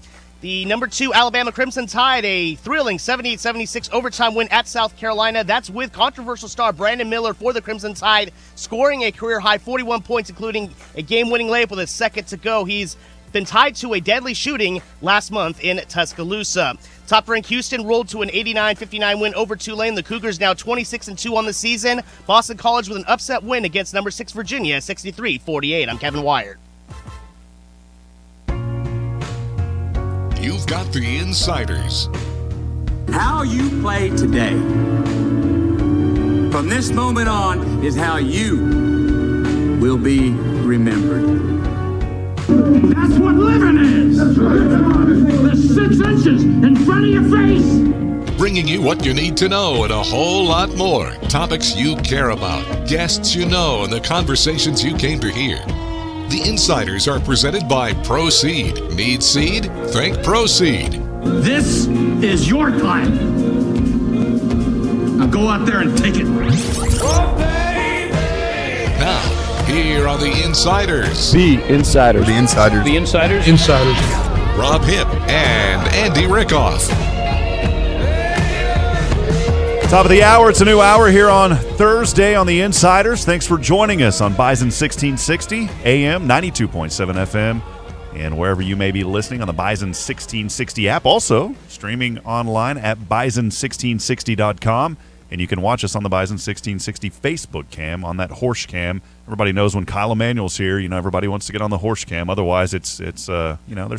The number 2 Alabama Crimson Tide, a thrilling 78-76 overtime win at South Carolina. That's with controversial star Brandon Miller for the Crimson Tide, scoring a career-high 41 points, including a game-winning layup with a second to go. He's been tied to a deadly shooting last month in Tuscaloosa. Top-ranked Houston rolled to an 89-59 win over Tulane. The Cougars now 26-2 on the season. Boston College with an upset win against number 6 Virginia, 63-48. I'm Kevin Wyatt. You've got the insiders. How you play today, from this moment on, is how you will be remembered. That's what living is. There's 6 inches in front of your face. Bringing you what you need to know and a whole lot more. Topics you care about, guests you know, and the conversations you came to hear. The Insiders are presented by Proceed. Need seed? Think Proceed. This is your time. Now go out there and take it. Now, here are the Insiders. The Insiders. The Insiders. The Insiders. Insiders. Rob Hipp and Andy Rickoff. Top of the hour. It's a new hour here on Thursday on the Insiders. Thanks for joining us on Bison 1660 AM, 92.7 FM, and wherever you may be listening on the Bison 1660 app. Also streaming online at bison1660.com. And you can watch us on the Bison 1660 Facebook cam, on that horse cam. Everybody knows when Kyle Emanuel's here, everybody wants to get on the horse cam. Otherwise, it's there's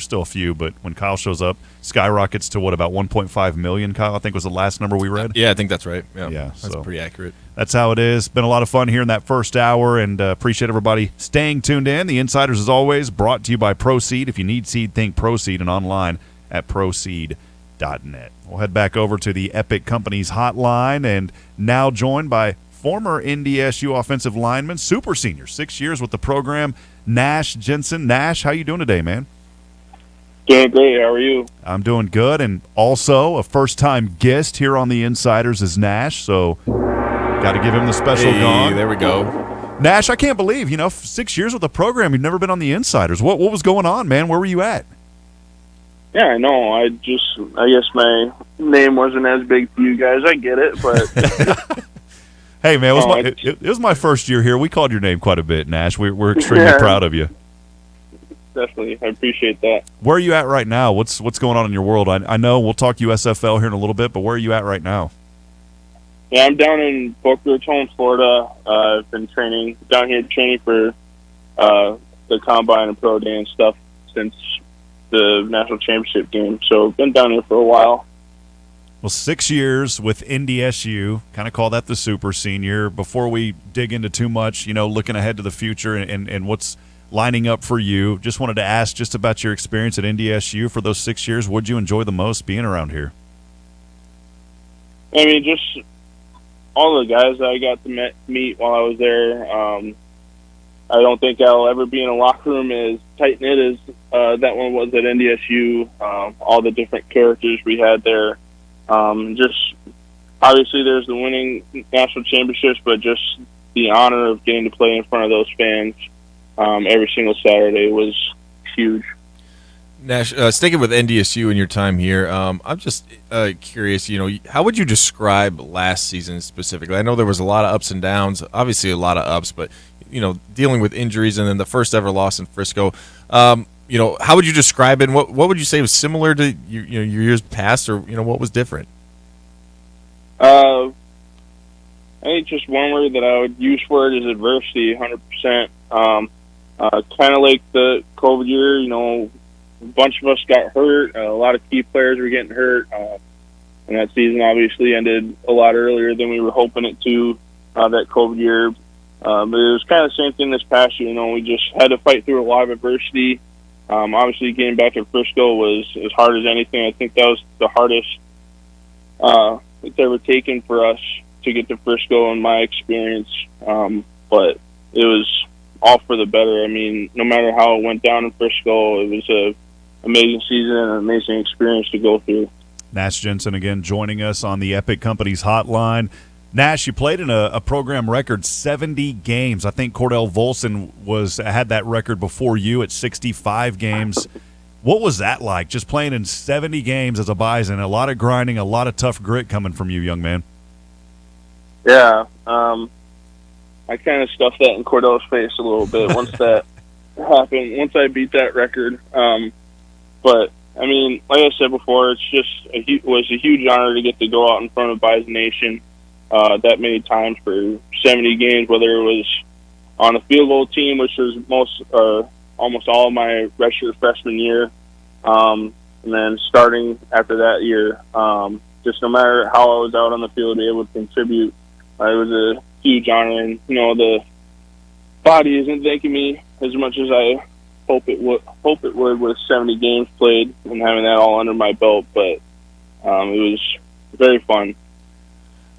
still a few. But when Kyle shows up, skyrockets to about 1.5 million, Kyle, I think was the last number we read. Yeah, I think that's right. Yeah, that's pretty accurate. That's how it is. Been a lot of fun here in that first hour, and appreciate everybody staying tuned in. The Insiders, as always, brought to you by Proceed. If you need seed, think Proceed, and online at Proceed.net. We'll head back over to the Epic Companies hotline, and now joined by former NDSU offensive lineman, super senior, 6 years with the program, Nash Jensen. Nash, how you doing today, man? Doing great. How are you? I'm doing good, and also a first-time guest here on the Insiders is Nash, so got to give him the special gong. There we go. Nash, I can't believe, 6 years with the program, you've never been on the Insiders. What was going on, man? Where were you at? Yeah, I know. I guess my name wasn't as big to you guys. I get it, but hey, man, it was my first year here. We called your name quite a bit, Nash. We're extremely proud of you. Definitely, I appreciate that. Where are you at right now? What's going on in your world? I know we'll talk USFL here in a little bit, but where are you at right now? Yeah, I'm down in Boca Raton, Florida. I've been training down here, for the combine and pro day and stuff since the national championship game. So been down here for a while. Well, 6 years with NDSU, kind of call that the super senior. Before we dig into too much, looking ahead to the future and what's lining up for you, just wanted to ask just about your experience at NDSU for those 6 years. What'd you enjoy the most being around here? I mean, just all the guys that I got to meet while I was there. I don't think I'll ever be in a locker room as tight-knit as that one was at NDSU. All the different characters we had there. Just obviously there's the winning national championships, but just the honor of getting to play in front of those fans every single Saturday was huge. Nash, sticking with NDSU in your time here, I'm just curious, how would you describe last season specifically? I know there was a lot of ups and downs, obviously a lot of ups, but, dealing with injuries and then the first ever loss in Frisco, how would you describe it? And what would you say was similar to your years past, or, what was different? I think just one word that I would use for it is adversity, 100%. Kind of like the COVID year, a bunch of us got hurt. A lot of key players were getting hurt. And that season obviously ended a lot earlier than we were hoping it to, that COVID year. But it was kind of the same thing this past year. We just had to fight through a lot of adversity. Obviously, getting back to Frisco was as hard as anything. I think that was the hardest it's ever taken for us to get to Frisco in my experience. But it was all for the better. I mean, no matter how it went down in Frisco, it was an amazing season and an amazing experience to go through. Nash Jensen again joining us on the Epic Companies hotline. Nash, you played in a program record 70 games. I think Cordell Volson had that record before you at 65 games. What was that like, just playing in 70 games as a Bison? A lot of grinding, a lot of tough grit coming from you, young man. Yeah, I kind of stuffed that in Cordell's face a little bit once that happened, once I beat that record. But, I mean, like I said before, it was a huge honor to get to go out in front of Bison Nation that many times for 70 games, whether it was on a field goal team, which was almost all of my redshirt freshman year, and then starting after that year. Just no matter how I was out on the field, to be able to contribute, it was a huge honor. And, the body isn't thanking me as much as I hope it would with 70 games played and having that all under my belt, but it was very fun.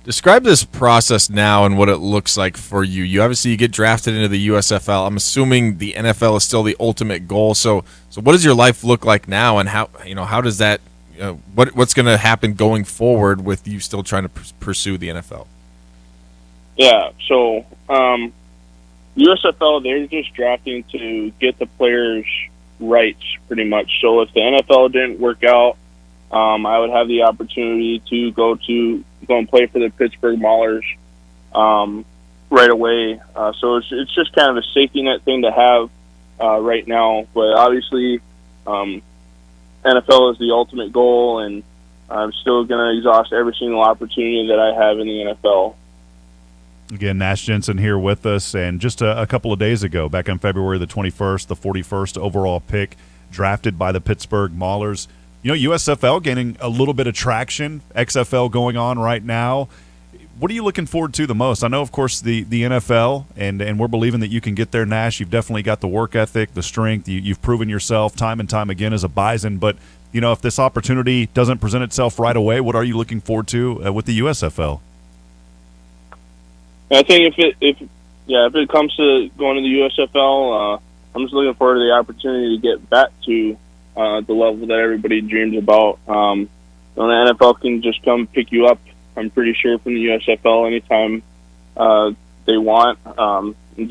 Describe this process now and what it looks like for you. You get drafted into the USFL. I'm assuming the NFL is still the ultimate goal. So what does your life look like now, and how does that what's going to happen going forward with you still trying to pursue the NFL? Yeah, so USFL, they're just drafting to get the players' rights pretty much. So if the NFL didn't work out, I would have the opportunity to go and play for the Pittsburgh Maulers right away. So it's just kind of a safety net thing to have right now. But obviously, NFL is the ultimate goal, and I'm still going to exhaust every single opportunity that I have in the NFL. Again, Nash Jensen here with us, and just a couple of days ago, back on February the 21st, the 41st overall pick, drafted by the Pittsburgh Maulers. USFL gaining a little bit of traction, XFL going on right now. What are you looking forward to the most? I know, of course, the NFL, and we're believing that you can get there, Nash. You've definitely got the work ethic, the strength. You've proven yourself time and time again as a Bison. But, if this opportunity doesn't present itself right away, what are you looking forward to with the USFL? I think if it comes to going to the USFL, I'm just looking forward to the opportunity to get back to the level that everybody dreams about. The NFL can just come pick you up, I'm pretty sure, from the USFL anytime they want. It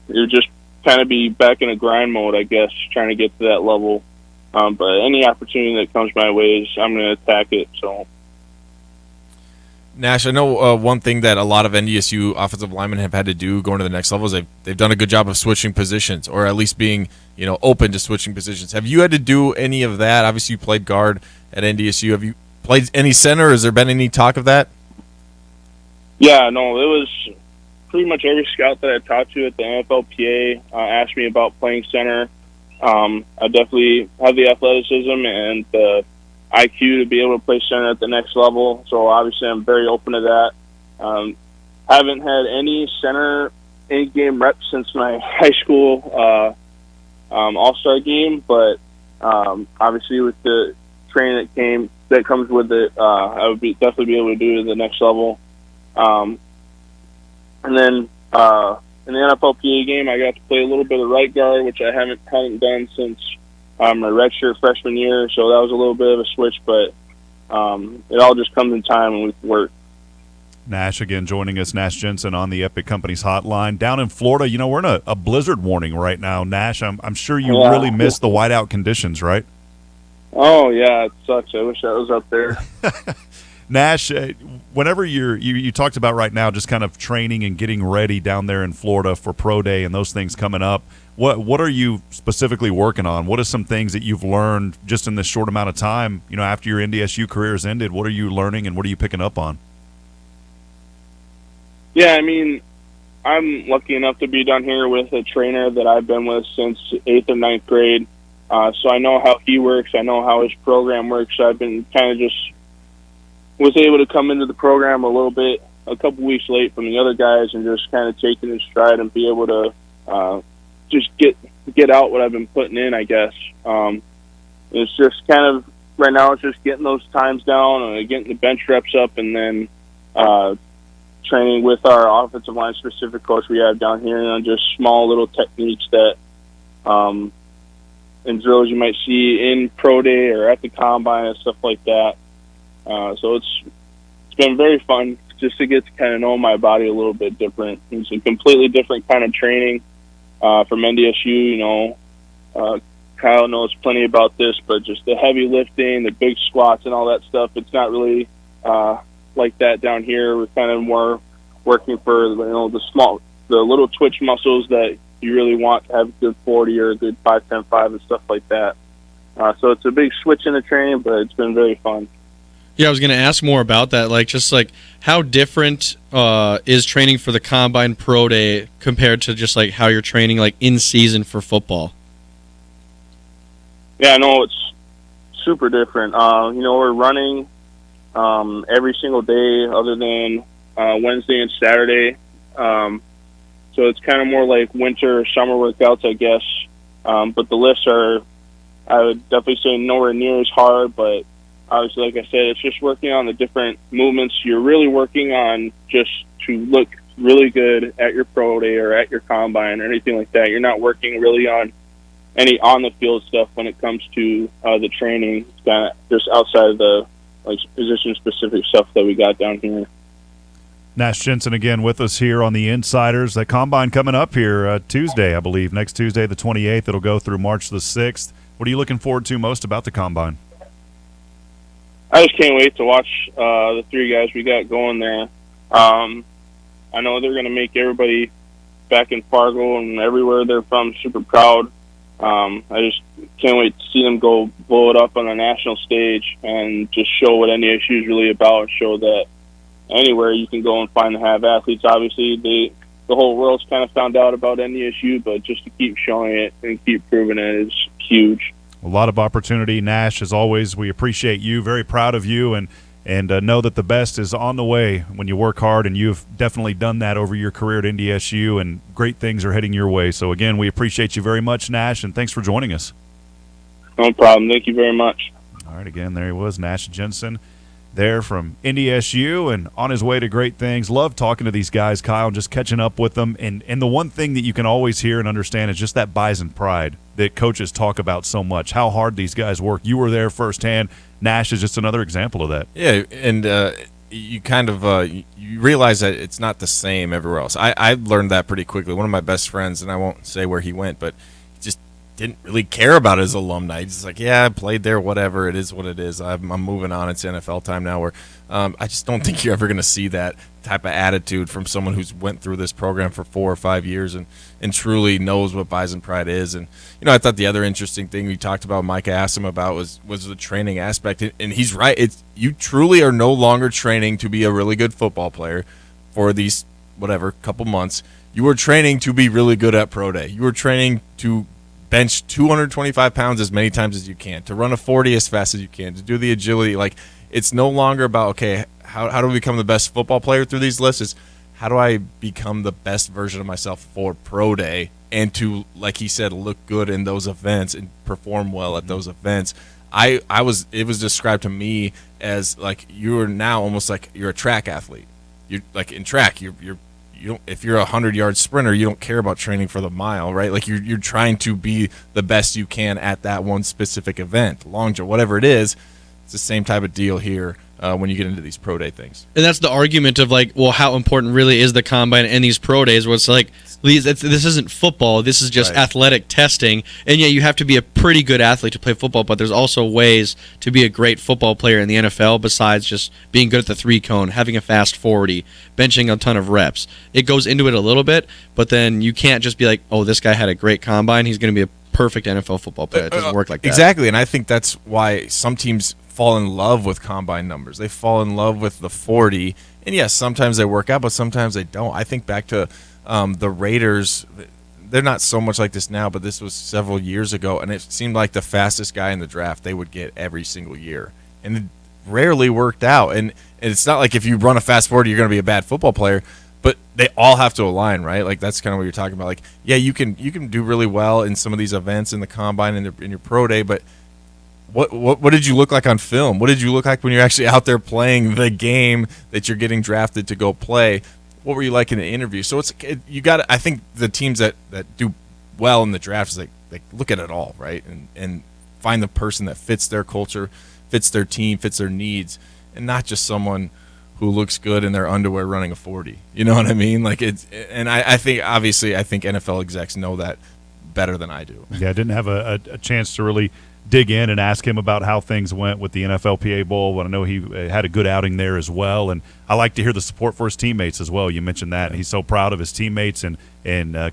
would just kind of be back in a grind mode, I guess, trying to get to that level. But any opportunity that comes my way, I'm going to attack it. So. Nash, I know one thing that a lot of NDSU offensive linemen have had to do going to the next level is they've done a good job of switching positions, or at least being open to switching positions. Have you had to do any of that? Obviously, you played guard at NDSU. Have you played any center? Has there been any talk of that? Yeah, no, it was pretty much every scout that I talked to at the NFLPA asked me about playing center. I definitely have the athleticism and the IQ to be able to play center at the next level, so obviously I'm very open to that. Haven't had any center in-game reps since my high school all-star game, but obviously with the training that comes with it, I would definitely be able to do it at the next level. And then in the NFLPA game, I got to play a little bit of right guard, which I haven't done since my redshirt freshman year, so that was a little bit of a switch, but it all just comes in time and with work. Nash again joining us, Nash Jensen on the Epic Companies hotline. Down in Florida, we're in a blizzard warning right now, Nash. I'm sure you really miss the whiteout conditions, right? Oh, yeah, it sucks. I wish I was up there. Nash, whenever you talked about right now just kind of training and getting ready down there in Florida for Pro Day and those things coming up, what are you specifically working on? What are some things that you've learned just in this short amount of time, after your NDSU career has ended? What are you learning and what are you picking up on? Yeah, I mean, I'm lucky enough to be down here with a trainer that I've been with since 8th or 9th grade. So I know how he works. I know how his program works. I've been kind of just was able to come into the program a couple weeks late from the other guys and just kind of take it in stride and be able to just get out what I've been putting in, I guess. It's just kind of, right now it's just getting those times down and getting the bench reps up and then training with our offensive line specific coach we have down here on just small little techniques that and drills you might see in Pro Day or at the Combine and stuff like that. So it's been very fun just to get to kind of know my body a little bit different. It's a completely different kind of training from NDSU. Kyle knows plenty about this, but just the heavy lifting, the big squats and all that stuff, it's not really like that down here. We're kind of more working for the little twitch muscles that you really want to have a good 40 or a good 5-10-5 and stuff like that. So it's a big switch in the training, but it's been very fun. Yeah, I was going to ask more about that. Just how different is training for the Combine Pro Day compared to just how you're training in season for football? Yeah, no, it's super different. We're running every single day other than Wednesday and Saturday. So it's kind of more like winter or summer workouts, I guess. But the lifts are, I would definitely say, nowhere near as hard, but obviously, like I said, it's just working on the different movements. You're really working on just to look really good at your Pro Day or at your Combine or anything like that. You're not working really on any on-the-field stuff when it comes to the training. It's kind of just outside of the position-specific stuff that we got down here. Nash Jensen again with us here on the Insiders. The Combine coming up here Tuesday, I believe. Next Tuesday, the 28th. It'll go through March the 6th. What are you looking forward to most about the Combine? I just can't wait to watch the three guys we got going there. I know they're going to make everybody back in Fargo and everywhere they're from super proud. I just can't wait to see them go blow it up on the national stage and just show what NDSU is really about, show that anywhere you can go and find and have athletes. Obviously, the whole world's kind of found out about NDSU, but just to keep showing it and keep proving it is huge. A lot of opportunity, Nash. As always, we appreciate you. Very proud of you, and know that the best is on the way when you work hard, and you've definitely done that over your career at NDSU, and great things are heading your way. So, again, we appreciate you very much, Nash, and thanks for joining us. No problem. Thank you very much. All right, again, there he was, Nash Jensen, there from NDSU and on his way to great things. Love talking to these guys, Kyle, and just catching up with them. And the one thing that you can always hear and understand is just that Bison pride that coaches talk about so much, how hard these guys work. You were there firsthand. Nash is just another example of that. Yeah, and you kind of you realize that it's not the same everywhere else. I learned that pretty quickly. One of my best friends, and I won't say where he went, but he just didn't really care about his alumni. He's just like, yeah, I played there, whatever. It is what it is. I'm moving on. It's NFL time now. Where I just don't think you're ever going to see that type of attitude from someone who's went through this program for 4 or 5 years and truly knows what Bison pride is. And I thought the other interesting thing we talked about, Mike asked him about, was the training aspect, and he's right. You truly are no longer training to be a really good football player for these couple months. You are training to be really good at Pro Day. You are training to bench 225 pounds as many times as you can, to run a 40 as fast as you can, to do the agility. It's no longer about, okay, how do we become the best football player through these lists? It's how do I become the best version of myself for Pro Day and to, like he said, look good in those events and perform well at those events. It was described to me as you're now almost like you're a track athlete. You're in track, you don't, if you're a 100-yard sprinter, you don't care about training for the mile, right? You're trying to be the best you can at that one specific event, long jump, whatever it is. It's the same type of deal here when you get into these pro day things. And that's the argument of like, well, how important really is the combine and these pro days? Where it's like, this isn't football. This is just athletic testing. And yeah, you have to be a pretty good athlete to play football, but there's also ways to be a great football player in the NFL besides just being good at the 3-cone, having a fast 40, benching a ton of reps. It goes into it a little bit, but then you can't just be like, oh, this guy had a great combine. He's going to be a perfect NFL football player. It doesn't work like that. Exactly, and I think that's why some teams fall in love with combine numbers. They fall in love with the 40, and yes, sometimes they work out, but sometimes they don't. I think back to the Raiders. They're not so much like this now, but this was several years ago, and it seemed like the fastest guy in the draft they would get every single year, and it rarely worked out. And it's not like if you run a fast 40, you're going to be a bad football player. But they all have to align, right? Like that's kind of what you're talking about. Like, yeah, you can do really well in some of these events in the combine and in your pro day, but what did you look like on film? What did you look like when you're actually out there playing the game that you're getting drafted to go play? What were you like in the interview? So you got. I think the teams that do well in the drafts, they look at it all, right, and find the person that fits their culture, fits their team, fits their needs, and not just someone who looks good in their underwear running a 40. You know what I mean? Like I think NFL execs know that better than I do. Yeah, I didn't have a chance to really dig in and ask him about how things went with the NFLPA Bowl, but I know he had a good outing there as well. And I like to hear the support for his teammates as well. You mentioned that. He's so proud of his teammates and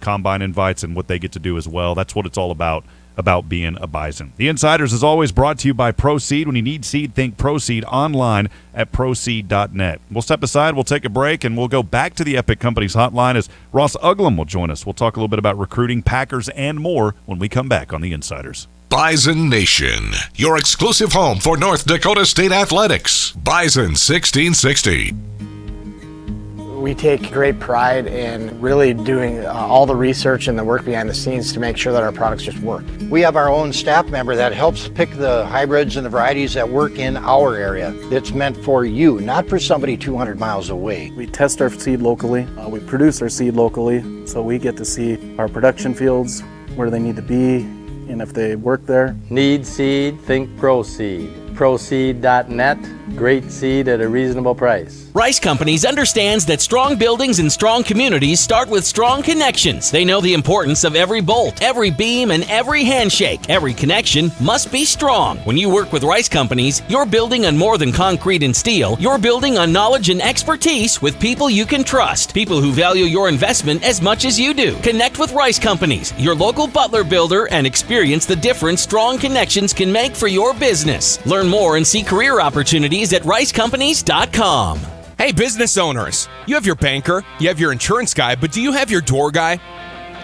combine invites and what they get to do as well. That's what it's all about being a Bison. The Insiders is always brought to you by ProSeed. When you need seed, think ProSeed online at proseed.net. We'll step aside, we'll take a break, and we'll go back to the Epic Companies hotline as Ross Uglum will join us. We'll talk a little bit about recruiting, Packers, and more when we come back on The Insiders. Bison Nation, your exclusive home for North Dakota State athletics. Bison 1660. We take great pride in really doing all the research and the work behind the scenes to make sure that our products just work. We have our own staff member that helps pick the hybrids and the varieties that work in our area. It's meant for you, not for somebody 200 miles away. We test our seed locally. We produce our seed locally, so we get to see our production fields, where they need to be, and if they work there. Need seed? Think ProSeed. ProSeed.net. Great seed at a reasonable price. Rice Companies understands that strong buildings and strong communities start with strong connections. They know the importance of every bolt, every beam, and every handshake. Every connection must be strong. When you work with Rice Companies, you're building on more than concrete and steel. You're building on knowledge and expertise with people you can trust. People who value your investment as much as you do. Connect with Rice Companies, your local Butler builder, and experience the difference strong connections can make for your business. Learn more and see career opportunities at ricecompanies.com. Hey, business owners, you have your banker, you have your insurance guy, but do you have your door guy?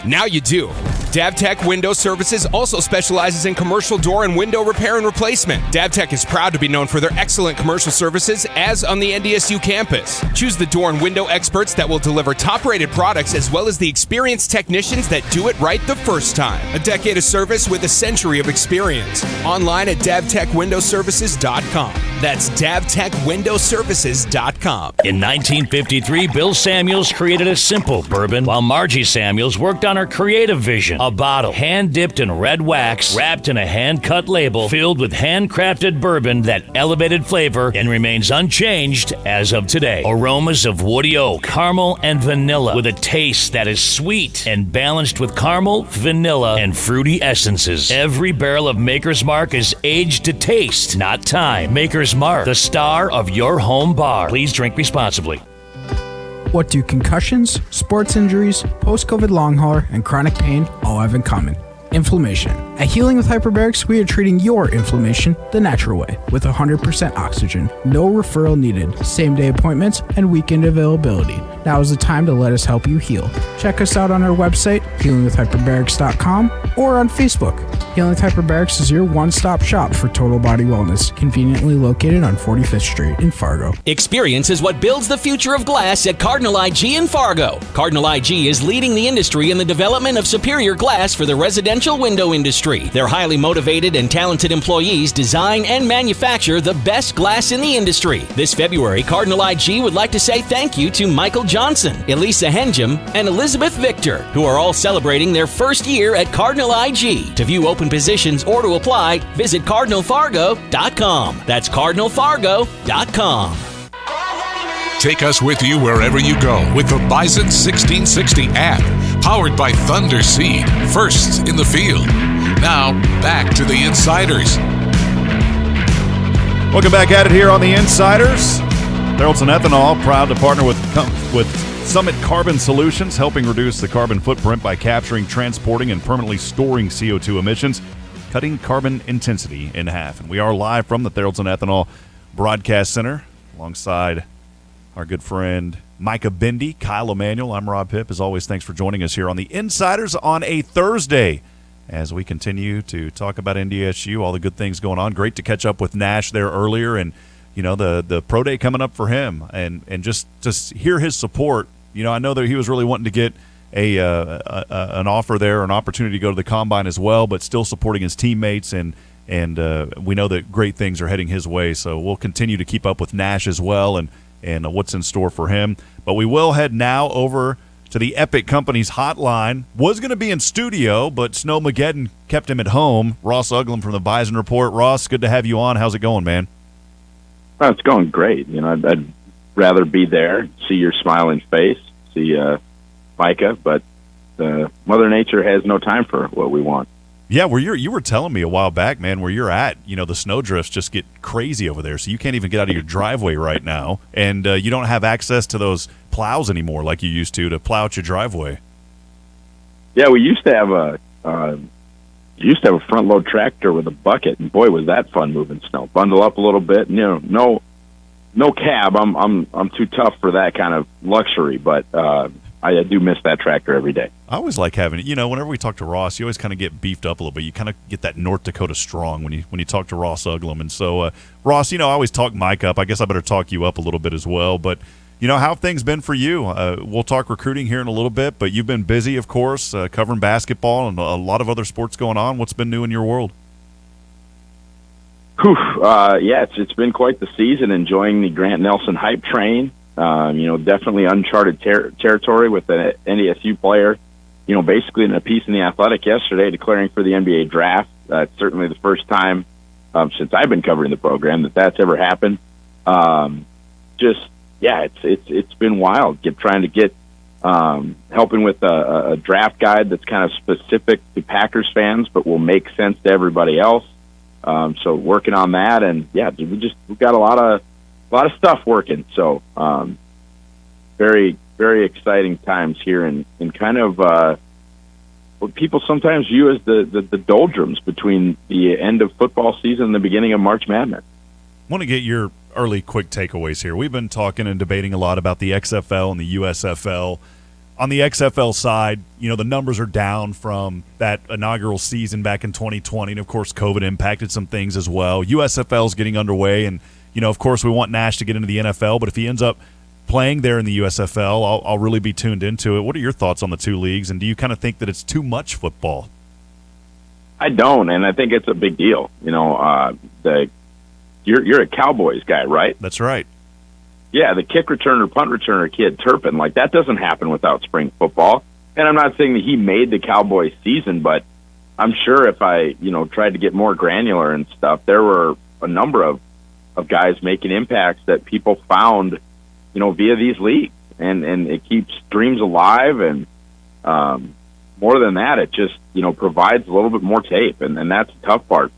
Now you do. DavTech Window Services also specializes in commercial door and window repair and replacement. DavTech is proud to be known for their excellent commercial services as on the NDSU campus. Choose the door and window experts that will deliver top-rated products as well as the experienced technicians that do it right the first time. A decade of service with a century of experience. Online at DavTechWindowServices.com. That's DavTechWindowServices.com. In 1953, Bill Samuels created a simple bourbon, while Margie Samuels worked on her creative vision. A bottle hand-dipped in red wax, wrapped in a hand-cut label, filled with handcrafted bourbon that elevated flavor and remains unchanged as of today. Aromas of woody oak, caramel, and vanilla, with a taste that is sweet and balanced with caramel, vanilla, and fruity essences. Every barrel of Maker's Mark is aged to taste, not time. Maker's Mark, the star of your home bar. Please drink responsibly. What do concussions, sports injuries, post-COVID long hauler, and chronic pain all have in common? Inflammation. At Healing with Hyperbarics, we are treating your inflammation the natural way with 100% oxygen, no referral needed, same-day appointments, and weekend availability. Now is the time to let us help you heal. Check us out on our website, healingwithhyperbarics.com, or on Facebook. Healing with Hyperbarics is your one-stop shop for total body wellness, conveniently located on 45th Street in Fargo. Experience is what builds the future of glass at Cardinal IG in Fargo. Cardinal IG is leading the industry in the development of superior glass for the residential window industry. industry. Their highly motivated and talented employees design and manufacture the best glass in the industry. This February, Cardinal IG would like to say thank you to Michael Johnson, Elisa Henjum, and Elizabeth Victor, who are all celebrating their first year at Cardinal IG. To view open positions or to apply, visit CardinalFargo.com. That's CardinalFargo.com. Take us with you wherever you go with the Bison 1660 app, powered by Thunder Seed, first in the field. Now, back to the Insiders. Welcome back at it here on the Insiders. Theraldson Ethanol, proud to partner with Summit Carbon Solutions, helping reduce the carbon footprint by capturing, transporting, and permanently storing CO2 emissions, cutting carbon intensity in half. And we are live from the Theraldson Ethanol Broadcast Center alongside our good friend Micah Bendy, Kyle Emanuel. I'm Rob Pipp. As always, thanks for joining us here on the Insiders on a Thursday as we continue to talk about NDSU, all the good things going on. Great to catch up with Nash there earlier, and you know the pro day coming up for him, and just hear his support. You know, I know that he was really wanting to get an offer there, an opportunity to go to the combine as well, but still supporting his teammates, and we know that great things are heading his way. So we'll continue to keep up with Nash as well, and what's in store for him. But we will head now over to the Epic Companies hotline. Was going to be in studio, but Snowmageddon kept him at home. Ross Uglum from the Bison Report. Ross, good to have you on. How's it going, man? Well, it's going great. You know, I'd rather be there, see your smiling face, see Micah, but Mother Nature has no time for what we want. Yeah, you were telling me a while back, man, where you're at, you know, the snow drifts just get crazy over there, so you can't even get out of your driveway right now, and you don't have access to those plows anymore like you used to plow out your driveway. Yeah, we used to have a front load tractor with a bucket, and boy, was that fun moving snow. Bundle up a little bit, you know, no cab. I'm too tough for that kind of luxury, but I do miss that tractor every day. I always like having it. You know, whenever we talk to Ross, you always kind of get beefed up a little bit. You kind of get that North Dakota strong when you talk to Ross Uglum. And so, Ross, you know, I always talk Mike up. I guess I better talk you up a little bit as well. But, you know, how have things been for you? We'll talk recruiting here in a little bit, but you've been busy, of course, covering basketball and a lot of other sports going on. What's been new in your world? Yeah, it's been quite the season, enjoying the Grant Nelson hype train. You know, definitely uncharted territory with an NDSU player, you know, basically in a piece in The Athletic yesterday declaring for the NBA draft. It's certainly the first time since I've been covering the program that's ever happened. It's been wild. Trying to get helping with a draft guide that's kind of specific to Packers fans, but will make sense to everybody else. So working on that, and yeah, we've got a lot of stuff working. So very, very exciting times here, and kind of what people sometimes view as the doldrums between the end of football season and the beginning of March Madness. I want to get your early quick takeaways here. We've been talking and debating a lot about the XFL and the USFL. On the XFL side, you know, the numbers are down from that inaugural season back in 2020, and of course COVID impacted some things as well. USFL is getting underway, and you know, of course, we want Nash to get into the NFL, but if he ends up playing there in the USFL, I'll really be tuned into it. What are your thoughts on the two leagues, and do you kind of think that it's too much football? I don't, and I think it's a big deal. You know, you're a Cowboys guy, right? That's right. Yeah, the kick returner, punt returner kid, Turpin, like that doesn't happen without spring football. And I'm not saying that he made the Cowboys season, but I'm sure if I, you know, tried to get more granular and stuff, there were a number of guys making impacts that people found, you know, via these leagues, and it keeps dreams alive, and more than that, it just, you know, provides a little bit more tape, and that's the tough part.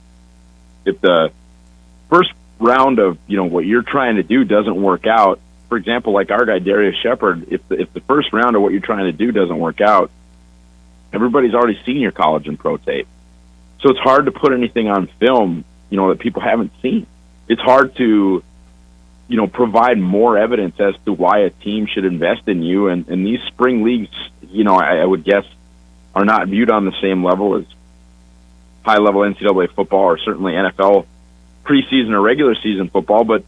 If the first round of, you know, what you're trying to do doesn't work out, for example, like our guy Darius Shepard, if the first round of what you're trying to do doesn't work out, everybody's already seen your college and pro tape, so it's hard to put anything on film, you know, that people haven't seen. It's hard to, you know, provide more evidence as to why a team should invest in you. And these spring leagues, you know, I would guess are not viewed on the same level as high-level NCAA football, or certainly NFL preseason or regular season football, but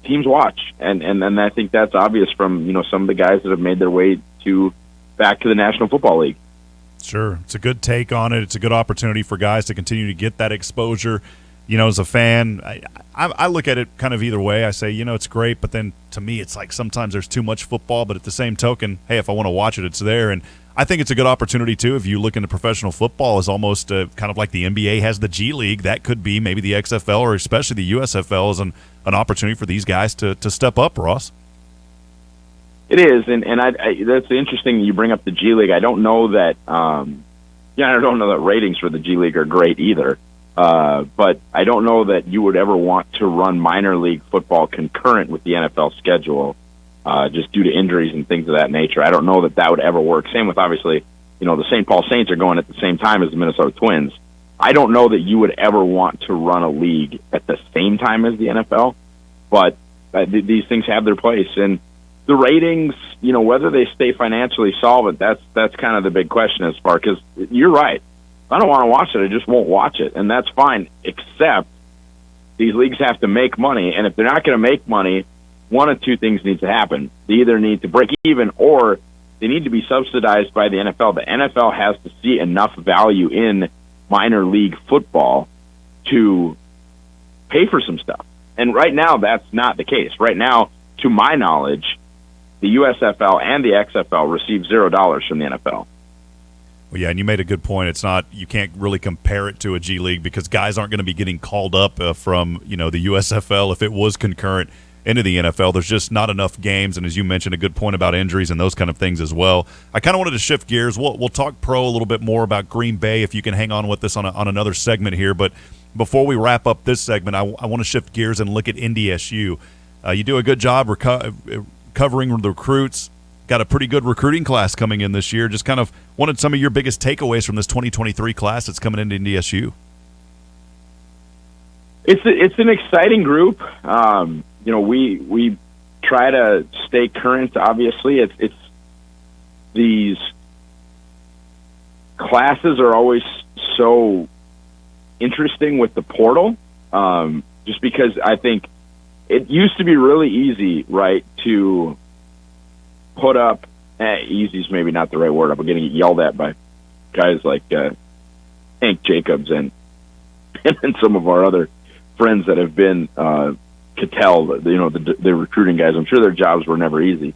teams watch. And I think that's obvious from, you know, some of the guys that have made their way back to the National Football League. Sure. It's a good take on it. It's a good opportunity for guys to continue to get that exposure. You know, as a fan, I look at it kind of either way. I say, you know, it's great, but then to me it's like sometimes there's too much football, but at the same token, hey, if I want to watch it, it's there. And I think it's a good opportunity, too, if you look into professional football as almost kind of like the NBA has the G League. That could be maybe the XFL or especially the USFL as an opportunity for these guys to step up, Ross. It is, and that's interesting you bring up the G League. I don't know that I don't know that ratings for the G League are great either. But I don't know that you would ever want to run minor league football concurrent with the NFL schedule, just due to injuries and things of that nature. I don't know that would ever work. Same with, obviously, the St. Paul Saints are going at the same time as the Minnesota Twins. I don't know that you would ever want to run a league at the same time as the NFL, but these things have their place. And the ratings, whether they stay financially solvent, that's kind of the big question as far, because you're right. If I don't want to watch it, I just won't watch it, and that's fine, except these leagues have to make money, and if they're not going to make money, one of two things needs to happen. They either need to break even or they need to be subsidized by the NFL. The NFL has to see enough value in minor league football to pay for some stuff. And right now, that's not the case. Right now, to my knowledge, the USFL and the XFL receive $0 from the NFL. Well, yeah, and you made a good point. It's not, you can't really compare it to a G League because guys aren't going to be getting called up from, the USFL if it was concurrent into the NFL. There's just not enough games, and as you mentioned, a good point about injuries and those kind of things as well. I kind of wanted to shift gears. We'll talk pro a little bit more about Green Bay if you can hang on with us on another segment here. But before we wrap up this segment, I want to shift gears and look at NDSU. You do a good job covering the recruits. Got a pretty good recruiting class coming in this year. Just kind of wanted some of your biggest takeaways from this 2023 class that's coming into NDSU. It's an exciting group. We try to stay current. Obviously, it's these classes are always so interesting with the portal. Just because I think it used to be really easy, right, to put up, easy is maybe not the right word. I'm getting yelled at by guys like Hank Jacobs and some of our other friends that have been Cattell, the recruiting guys. I'm sure their jobs were never easy.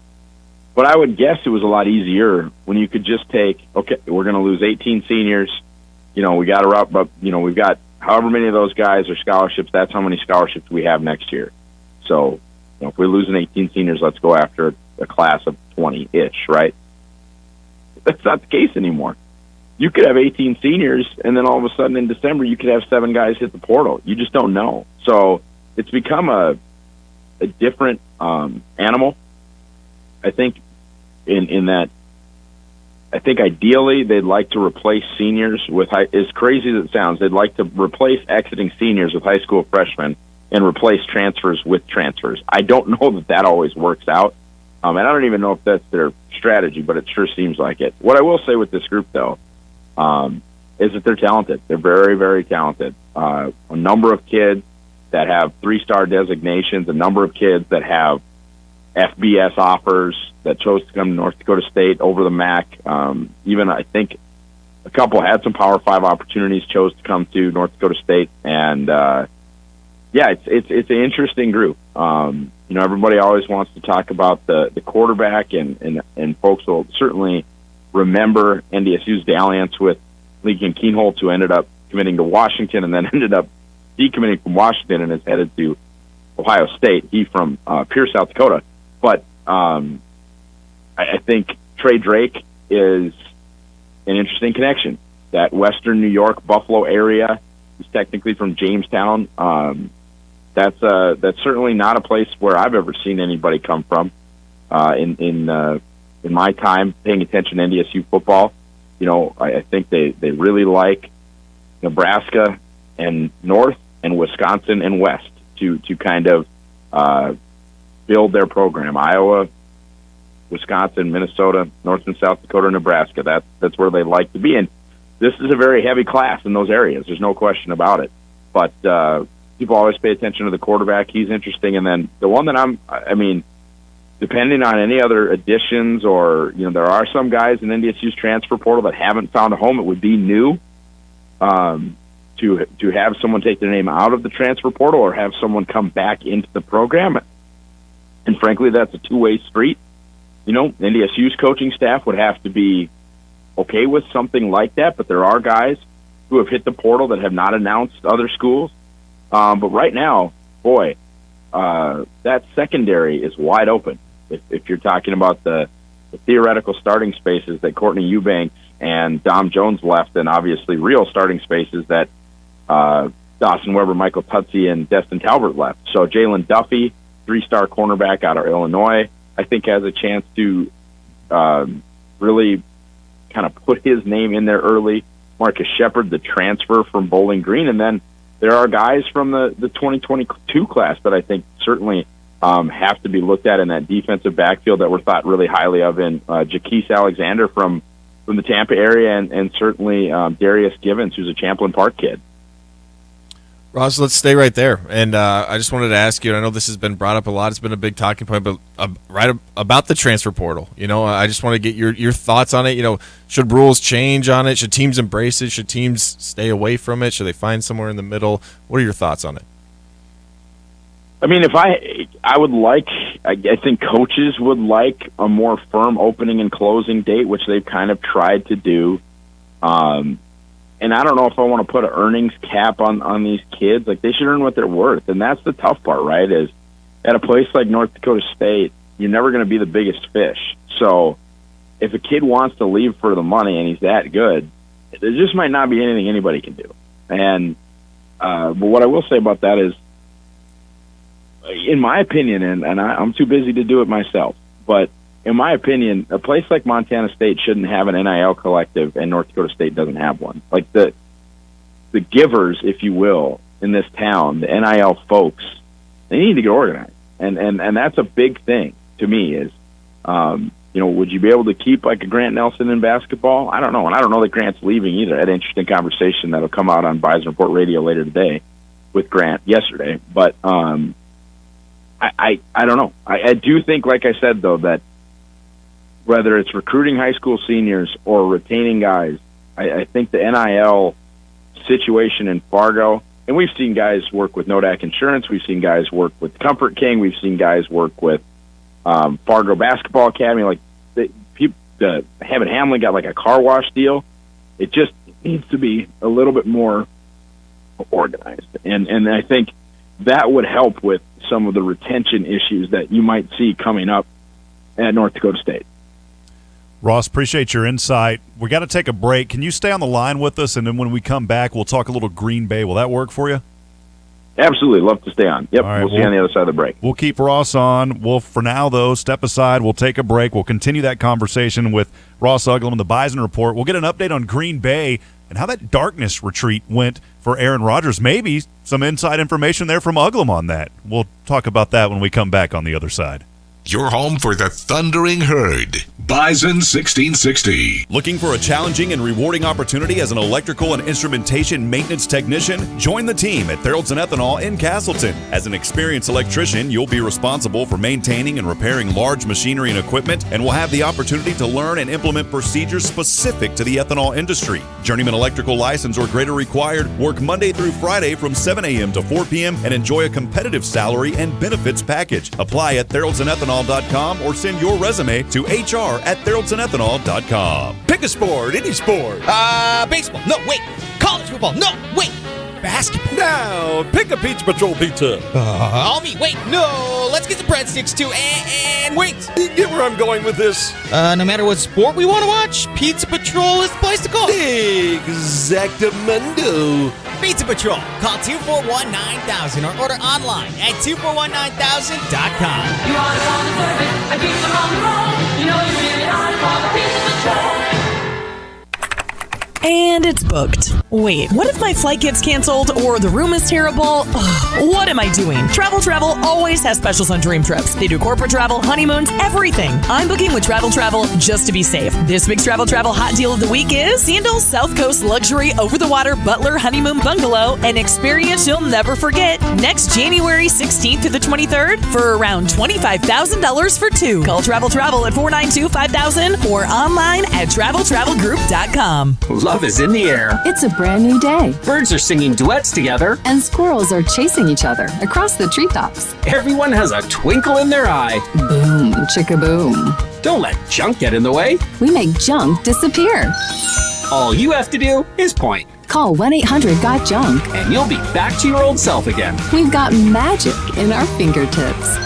But I would guess it was a lot easier when you could just take, okay, we're going to lose 18 seniors. We got to wrap up, we've got however many of those guys are scholarships. That's how many scholarships we have next year. So, if we're losing 18 seniors, let's go after a class of 20-ish, right? That's not the case anymore. You could have 18 seniors, and then all of a sudden in December, you could have 7 guys hit the portal. You just don't know. So it's become a different animal. I think in that, I think ideally they'd like to replace seniors with, as crazy as it sounds, they'd like to replace exiting seniors with high school freshmen and replace transfers with transfers. I don't know that always works out. And I don't even know if that's their strategy, but it sure seems like it. What I will say with this group, though, is that they're talented. They're very, very talented. A number of kids that have 3-star designations, a number of kids that have FBS offers that chose to come to North Dakota State over the MAC. Even I think a couple had some Power 5 opportunities, chose to come to North Dakota State. And, it's an interesting group. Everybody always wants to talk about the quarterback, and folks will certainly remember NDSU's dalliance with Lincoln Keenholz, who ended up committing to Washington and then ended up decommitting from Washington and is headed to Ohio State. He from Pierce, South Dakota. But I think Trey Drake is an interesting connection. That Western New York, Buffalo area. He's technically from Jamestown. That's certainly not a place where I've ever seen anybody come from. In my time paying attention to NDSU football, I think they really like Nebraska and North and Wisconsin and West to kind of build their program. Iowa, Wisconsin, Minnesota, North and South Dakota, Nebraska. That's where they like to be. And this is a very heavy class in those areas. There's no question about it. But people always pay attention to the quarterback. He's interesting. And then the one that depending on any other additions, or there are some guys in NDSU's transfer portal that haven't found a home. It would be new to have someone take their name out of the transfer portal or have someone come back into the program. And frankly, that's a two-way street. NDSU's coaching staff would have to be okay with something like that, but there are guys who have hit the portal that have not announced other schools. But right now, boy, that secondary is wide open. If you're talking about the theoretical starting spaces that Courtney Eubanks and Dom Jones left, and obviously real starting spaces that Dawson Weber, Michael Tutsi, and Destin Talbert left. So Jalen Duffy, 3-star cornerback out of Illinois, I think has a chance to really kind of put his name in there early. Marcus Shepard, the transfer from Bowling Green. And then there are guys from the 2022 class that I think certainly have to be looked at in that defensive backfield that were thought really highly of in Jaquise Alexander from the Tampa area, and certainly Darius Givens, who's a Champlain Park kid. Ross, let's stay right there. And I just wanted to ask you, and I know this has been brought up a lot, it's been a big talking point, but about the transfer portal. I just want to get your thoughts on it. Should rules change on it? Should teams embrace it? Should teams stay away from it? Should they find somewhere in the middle? What are your thoughts on it? I mean, I would like, I think coaches would like a more firm opening and closing date, which they've kind of tried to do. And I don't know if I want to put an earnings cap on these kids. Like, they should earn what they're worth. And that's the tough part, right, is at a place like North Dakota State, you're never going to be the biggest fish. So if a kid wants to leave for the money and he's that good, there just might not be anything anybody can do. And but what I will say about that is, in my opinion, and I'm too busy to do it myself, but in my opinion, a place like Montana State shouldn't have an NIL collective, and North Dakota State doesn't have one. Like the givers, if you will, in this town, the NIL folks, they need to get organized, and that's a big thing to me. Is would you be able to keep like a Grant Nelson in basketball? I don't know, and I don't know that Grant's leaving either. I had an interesting conversation that'll come out on Bison Report Radio later today with Grant yesterday, but I don't know. I do think, like I said, though, that whether it's recruiting high school seniors or retaining guys, I think the NIL situation in Fargo, and we've seen guys work with Nodak Insurance, we've seen guys work with Comfort King, we've seen guys work with Fargo Basketball Academy. Like, Heaven Hamlin got like a car wash deal. It just needs to be a little bit more organized, and I think that would help with some of the retention issues that you might see coming up at North Dakota State. Ross, appreciate your insight. We got to take a break. Can you stay on the line with us, and then when we come back, we'll talk a little Green Bay. Will that work for you? Absolutely. Love to stay on. Yep, right, we'll see you on the other side of the break. We'll keep Ross on. Well, for now, though, step aside. We'll take a break. We'll continue that conversation with Ross Uglum and the Bison Report. We'll get an update on Green Bay and how that darkness retreat went for Aaron Rodgers. Maybe some inside information there from Uglum on that. We'll talk about that when we come back on the other side. Your home for the Thundering Herd. Bison 1660. Looking for a challenging and rewarding opportunity as an electrical and instrumentation maintenance technician? Join the team at Theraldson Ethanol in Castleton. As an experienced electrician, you'll be responsible for maintaining and repairing large machinery and equipment, and will have the opportunity to learn and implement procedures specific to the ethanol industry. Journeyman electrical license or greater required. Work Monday through Friday from 7 a.m. to 4 p.m. and enjoy a competitive salary and benefits package. Apply at theraldsonethanol.com or send your resume to hr@theraldsonethanol.com. Pick a sport, any sport. Baseball. No, wait. College football. No, wait. Basketball. Now, pick a Pizza Patrol pizza. I'll meet. Wait, no. Let's get some breadsticks too, and wings. You get where I'm going with this? No matter what sport we want to watch, Pizza Patrol is the place to go. Exactamundo. Pizza Patrol. Call 241-9000 or order online at 2419000.com. You are on the service and keep them on the road. You know you really are for the Pizza Patrol. And it's booked. Wait, what if my flight gets canceled or the room is terrible? Ugh, what am I doing? Travel always has specials on dream trips. They do corporate travel, honeymoons, everything. I'm booking with Travel just to be safe. This week's Travel hot deal of the week is Sandals South Coast Luxury Over-the-Water Butler Honeymoon Bungalow, an experience you'll never forget. Next January 16th to the 23rd for around $25,000 for two. Call Travel at 492-5000 or online at travelgroup.com. Love is in the air. It's a brand new day. Birds are singing duets together. And squirrels are chasing each other across the treetops. Everyone has a twinkle in their eye. Boom, chicka-boom. Don't let junk get in the way. We make junk disappear. All you have to do is point. Call 1-800-GOT-JUNK. And you'll be back to your old self again. We've got magic in our fingertips.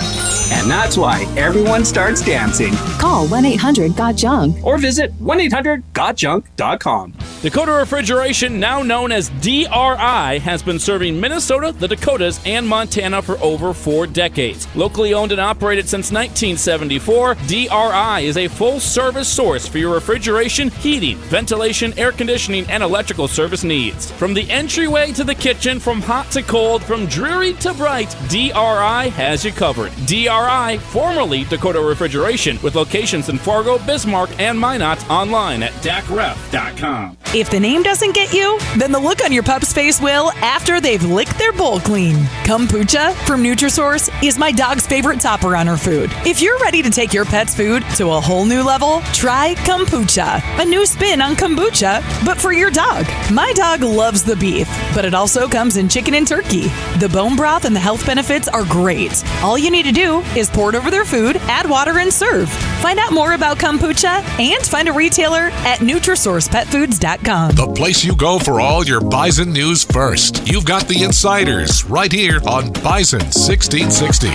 And that's why everyone starts dancing. Call 1-800-GOT-JUNK. Or visit 1-800-GOTJUNK.com. Dakota Refrigeration, now known as DRI, has been serving Minnesota, the Dakotas, and Montana for over 4 decades. Locally owned and operated since 1974, DRI is a full-service source for your refrigeration, heating, ventilation, air conditioning, and electrical service needs. From the entryway to the kitchen, from hot to cold, from dreary to bright, DRI has you covered. DRI, formerly Dakota Refrigeration, with locations in Fargo, Bismarck, and Minot, online at dacref.com. If the name doesn't get you, then the look on your pup's face will after they've licked their bowl clean. Kombucha from Nutrisource is my dog's favorite topper on her food. If you're ready to take your pet's food to a whole new level, try Kombucha, a new spin on kombucha, but for your dog. My dog loves the beef, but it also comes in chicken and turkey. The bone broth and the health benefits are great. All you need to do is pour it over their food, add water, and serve. Find out more about kombucha and find a retailer at NutrisourcePetFoods.com. The place you go for all your Bison news first. You've got the insiders right here on Bison 1660.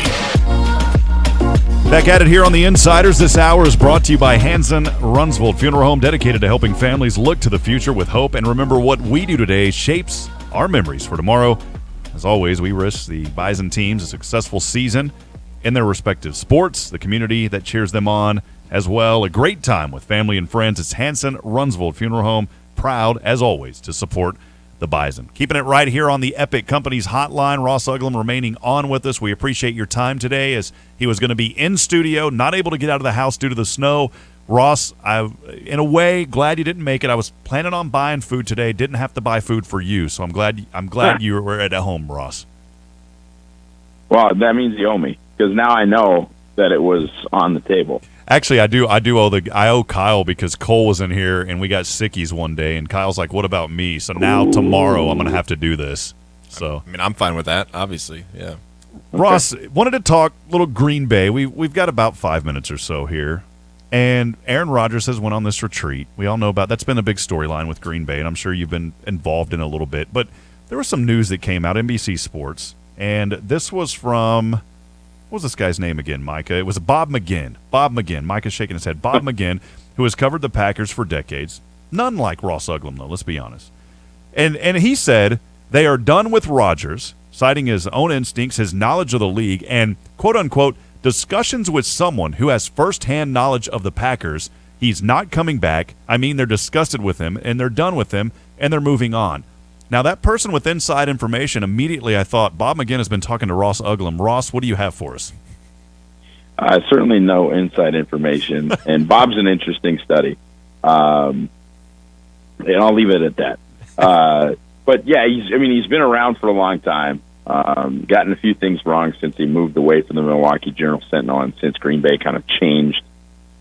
Back at it here on the Insiders. This hour is brought to you by Hansen Runsvold Funeral Home, dedicated to helping families look to the future with hope. And remember, what we do today shapes our memories for tomorrow. As always, we wish the Bison teams a successful season in their respective sports, the community that cheers them on as well. A great time with family and friends. It's Hansen Runsvold Funeral Home, proud, as always, to support the Bison. Keeping it right here on the Epic Companies hotline. Ross Uglum remaining on with us. We appreciate your time today, as he was going to be in studio, not able to get out of the house due to the snow. Ross, in a way, glad you didn't make it. I was planning on buying food today. Didn't have to buy food for you, so I'm glad you were at home, Ross. Well, that means you owe me, because now I know that it was on the table. Actually, I owe Kyle, because Cole was in here and we got sickies one day, and Kyle's like, "What about me?" So now tomorrow I'm going to have to do this. So I mean, I'm fine with that. Obviously, yeah. Ross, wanted to talk a little Green Bay. We've got about 5 minutes or so here, and Aaron Rodgers has went on this retreat. We all know about that's been a big storyline with Green Bay, and I'm sure you've been involved in it a little bit. But there was some news that came out, NBC Sports, and this was from. What was this guy's name again, Micah? It was Bob McGinn. Bob McGinn. Micah's shaking his head. Bob McGinn, who has covered the Packers for decades. None like Ross Uglum, though, let's be honest. And he said they are done with Rodgers, citing his own instincts, his knowledge of the league, and, quote-unquote, discussions with someone who has firsthand knowledge of the Packers. He's not coming back. I mean, they're disgusted with him, and they're done with him, and they're moving on. Now, that person with inside information, immediately I thought, Bob McGinn has been talking to Ross Uglum. Ross, what do you have for us? Certainly no inside information, and Bob's an interesting study. And I'll leave it at that. But, yeah, he's been around for a long time, gotten a few things wrong since he moved away from the Milwaukee Journal-Sentinel and since Green Bay kind of changed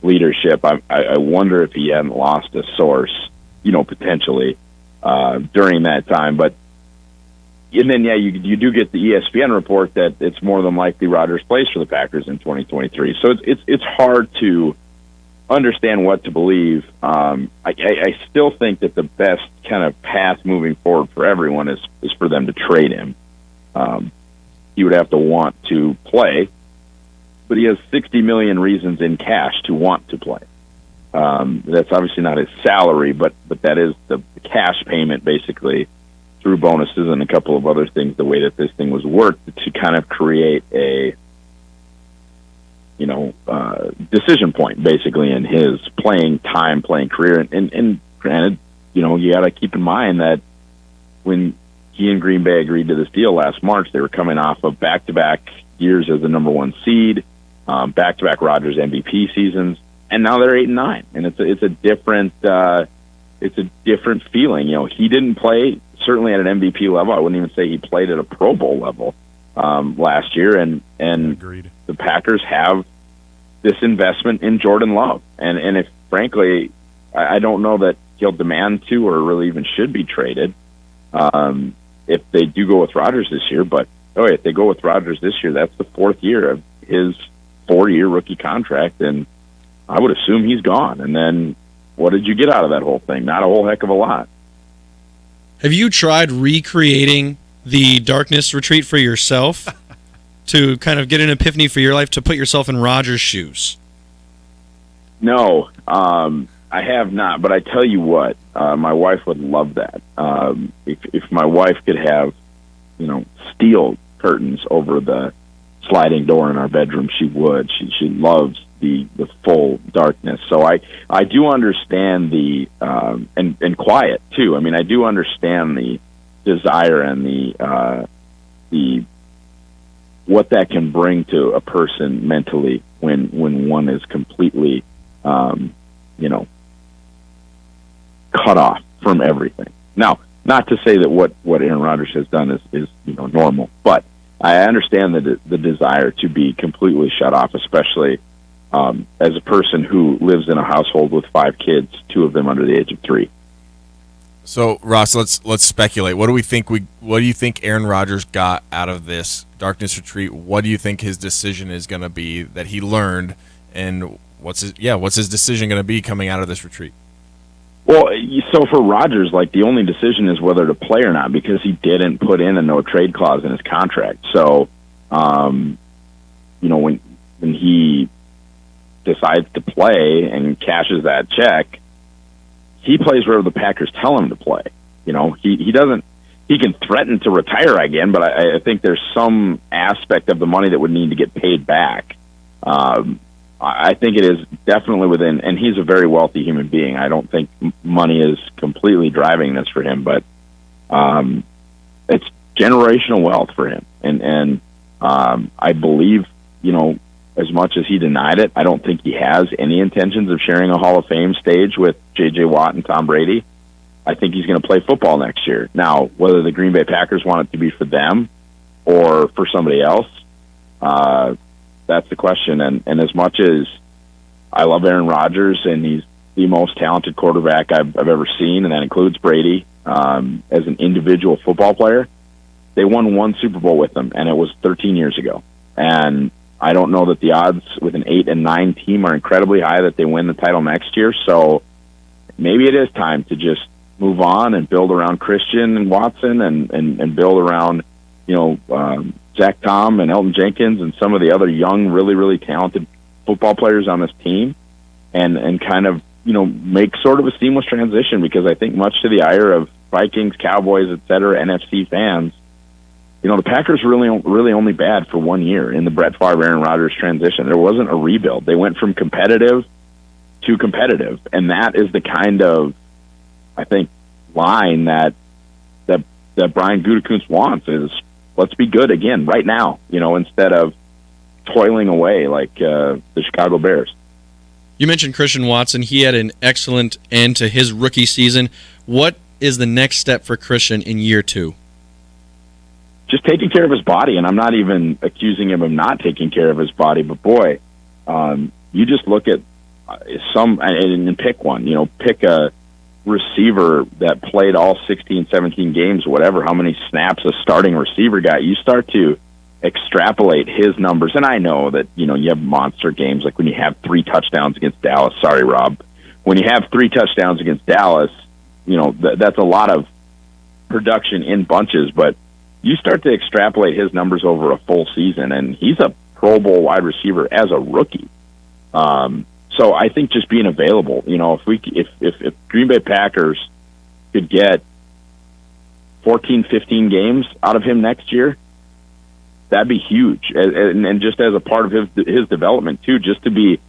leadership. I wonder if he hadn't lost a source, potentially. During that time, and then you do get the ESPN report that it's more than likely Rodgers plays for the Packers in 2023. So it's hard to understand what to believe. I still think that the best kind of path moving forward for everyone is for them to trade him. He would have to want to play, but he has 60 million reasons in cash to want to play. That's obviously not his salary, but that is the cash payment, basically, through bonuses and a couple of other things, the way that this thing was worked to kind of create a, decision point, basically, in his playing career. And granted, you got to keep in mind that when he and Green Bay agreed to this deal last March, they were coming off of back-to-back years as the number one seed, back-to-back Rodgers MVP seasons, and now they're 8-9, and it's a different feeling. He didn't play certainly at an MVP level. I wouldn't even say he played at a Pro Bowl level last year, and Agreed. The Packers have this investment in Jordan Love, and if frankly, I don't know that he'll demand to or really even should be traded if they do go with Rodgers this year. But if they go with Rodgers this year, that's the fourth year of his 4-year rookie contract, and I would assume he's gone. And then what did you get out of that whole thing? Not a whole heck of a lot. Have you tried recreating the darkness retreat for yourself to kind of get an epiphany for your life, to put yourself in Rodgers' shoes? No, I have not. But I tell you what, my wife would love that. If my wife could have, steel curtains over the sliding door in our bedroom, she would. She loves the full darkness. So I do understand the and quiet too. I mean, I do understand the desire and the what that can bring to a person mentally when one is completely cut off from everything. Now, not to say that what Aaron Rodgers has done is normal, but I understand the desire to be completely shut off, especially as a person who lives in a household with 5 kids, 2 of them under the age of 3. So, Ross, let's speculate. What do you think Aaron Rodgers got out of this darkness retreat? What do you think his decision is going to be that he learned, and what's his decision going to be coming out of this retreat? Well, so for Rodgers, the only decision is whether to play or not, because he didn't put in a no trade clause in his contract. So, when he decides to play and cashes that check, he plays wherever the Packers tell him to play. He doesn't. He can threaten to retire again, but I think there's some aspect of the money that would need to get paid back. I think it is definitely within, and he's a very wealthy human being. I don't think money is completely driving this for him, but it's generational wealth for him. And I believe, as much as he denied it, I don't think he has any intentions of sharing a Hall of Fame stage with J.J. Watt and Tom Brady. I think he's going to play football next year. Now, whether the Green Bay Packers want it to be for them or for somebody else, that's the question. And as much as I love Aaron Rodgers, and he's the most talented quarterback I've ever seen, and that includes Brady, as an individual football player, they won 1 Super Bowl with him, and it was 13 years ago. And I don't know that the odds with an 8-9 team are incredibly high that they win the title next year. So maybe it is time to just move on and build around Christian and Watson and build around, Zach Tom and Elton Jenkins and some of the other young, really, really talented football players on this team, and kind of, make sort of a seamless transition, because I think much to the ire of Vikings, Cowboys, et cetera, NFC fans, the Packers were really only bad for 1 year in the Brett Favre, Aaron Rodgers transition. There wasn't a rebuild. They went from competitive to competitive, and that is the kind of, I think, line that Brian Gutekunst wants is, let's be good again right now, instead of toiling away like the Chicago Bears. You mentioned Christian Watson. He had an excellent end to his rookie season. What is the next step for Christian in year 2? Just taking care of his body, and I'm not even accusing him of not taking care of his body, but boy, you just look at some and pick one. Pick a receiver that played all 16, 17 games, whatever, how many snaps a starting receiver got. You start to extrapolate his numbers, and I know that you have monster games, like when you have 3 touchdowns against Dallas. Sorry, Rob. When you have 3 touchdowns against Dallas, that's a lot of production in bunches, but you start to extrapolate his numbers over a full season, and he's a Pro Bowl wide receiver as a rookie. So I think just being available, if Green Bay Packers could get 14, 15 games out of him next year, that'd be huge. And just as a part of his development too, just to be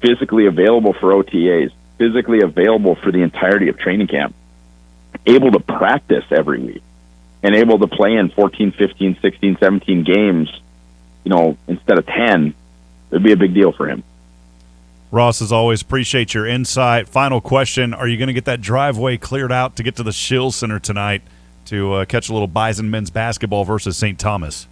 physically available for OTAs, physically available for the entirety of training camp. able to practice every week and able to play in 14, 15, 16, 17 games, instead of 10, it would be a big deal for him. Ross, as always, appreciate your insight. Final question, are you going to get that driveway cleared out to get to the Shill Center tonight to catch a little Bison men's basketball versus St. Thomas?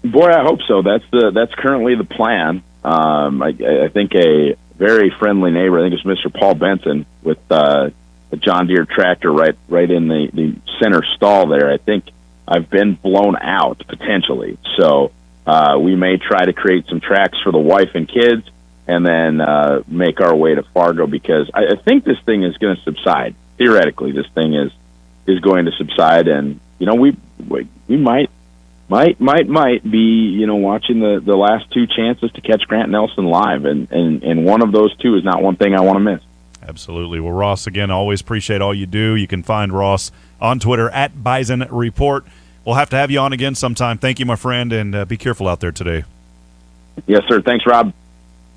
Boy, I hope so. That's currently the plan. I think a very friendly neighbor, I think it's Mr. Paul Benson, with a John Deere tractor right in the center stall there. I think I've been blown out, potentially. So we may try to create some tracks for the wife and kids, and then make our way to Fargo, because I think this thing is going to subside. Theoretically, this thing is going to subside, and we might be watching the last two chances to catch Grant Nelson live, and one of those two is not one thing I want to miss. Absolutely. Well, Ross, again, always appreciate all you do. You can find Ross on Twitter at Bison Report. We'll have to have you on again sometime. Thank you, my friend, and be careful out there today. Yes, sir. Thanks, Rob.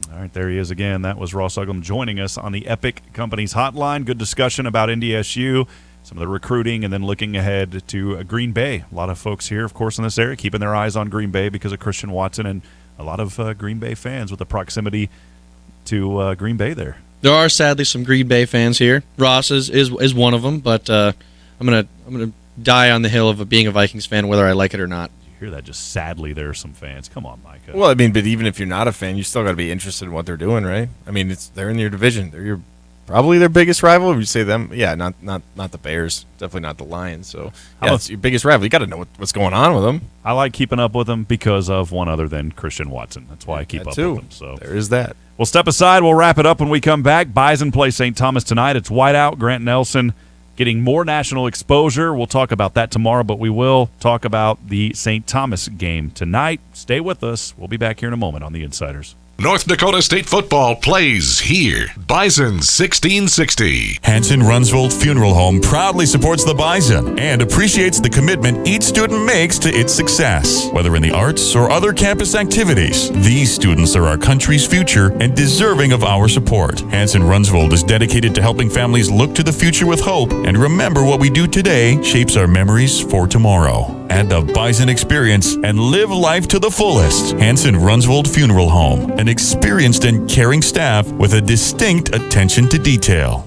All right, there he is again. That was Ross Uglum joining us on the Epic Companies Hotline. Good discussion about NDSU, some of the recruiting, and then looking ahead to Green Bay. A lot of folks here, of course, in this area, keeping their eyes on Green Bay because of Christian Watson, and a lot of Green Bay fans with the proximity to Green Bay there. There are sadly some Green Bay fans here. Ross is one of them, but I'm gonna die on the hill of being a Vikings fan, whether I like it or not. Hear that? Just sadly, there are some fans. Come on, Micah. Well, I mean, but even if you're not a fan, you still got to be interested in what they're doing, right? I mean, they're in your division. They're probably their biggest rival. Would you say them? Yeah, not the Bears. Definitely not the Lions. So yeah, it's your biggest rival. You got to know what's going on with them. I like keeping up with them because of one other than Christian Watson. That's why I keep up with them. So there is that. We'll step aside. We'll wrap it up when we come back. Bison play St. Thomas tonight. It's whiteout. Grant Nelson getting more national exposure. We'll talk about that tomorrow, but we will talk about the St. Thomas game tonight. Stay with us. We'll be back here in a moment on The Insiders. North Dakota State football plays here. Bison 1660. Hanson Runsvold Funeral Home proudly supports the Bison and appreciates the commitment each student makes to its success. Whether in the arts or other campus activities, these students are our country's future and deserving of our support. Hanson Runsvold is dedicated to helping families look to the future with hope and remember what we do today shapes our memories for tomorrow. Add the Bison experience and live life to the fullest. Hanson Runsvold Funeral Home, an experienced and caring staff with a distinct attention to detail.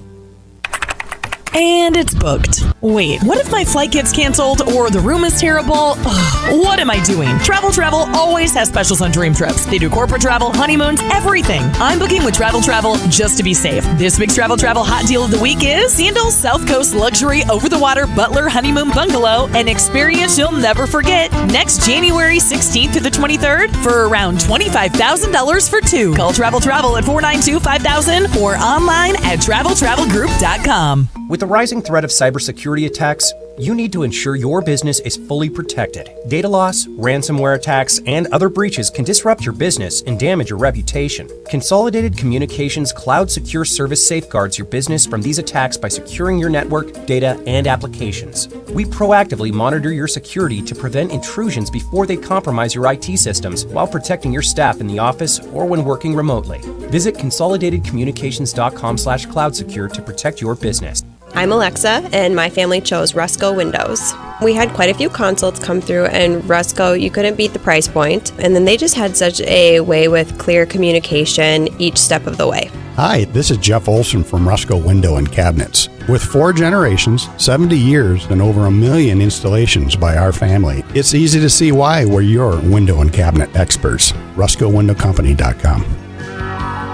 And it's booked. Wait, what if my flight gets canceled or the room is terrible? Ugh, what am I doing? Travel always has specials on dream trips. They do corporate travel, honeymoons, everything. I'm booking with Travel just to be safe. This week's Travel hot deal of the week is Sandals South Coast Luxury Over-the-Water Butler Honeymoon Bungalow, an experience you'll never forget. Next January 16th to the 23rd for around $25,000 for two. Call Travel at 492-5000 or online at travelgroup.com. With the rising threat of cybersecurity attacks, you need to ensure your business is fully protected. Data loss, ransomware attacks, and other breaches can disrupt your business and damage your reputation. Consolidated Communications Cloud Secure Service safeguards your business from these attacks by securing your network, data, and applications. We proactively monitor your security to prevent intrusions before they compromise your IT systems while protecting your staff in the office or when working remotely. Visit consolidatedcommunications.com/cloudsecure to protect your business. I'm Alexa, and my family chose Rusco Windows. We had quite a few consults come through, and Rusco, you couldn't beat the price point. And then they just had such a way with clear communication each step of the way. Hi, this is Jeff Olson from Rusco Window and Cabinets. With 4 generations, 70 years, and over 1 million installations by our family, it's easy to see why we're your window and cabinet experts. RuscoWindowCompany.com.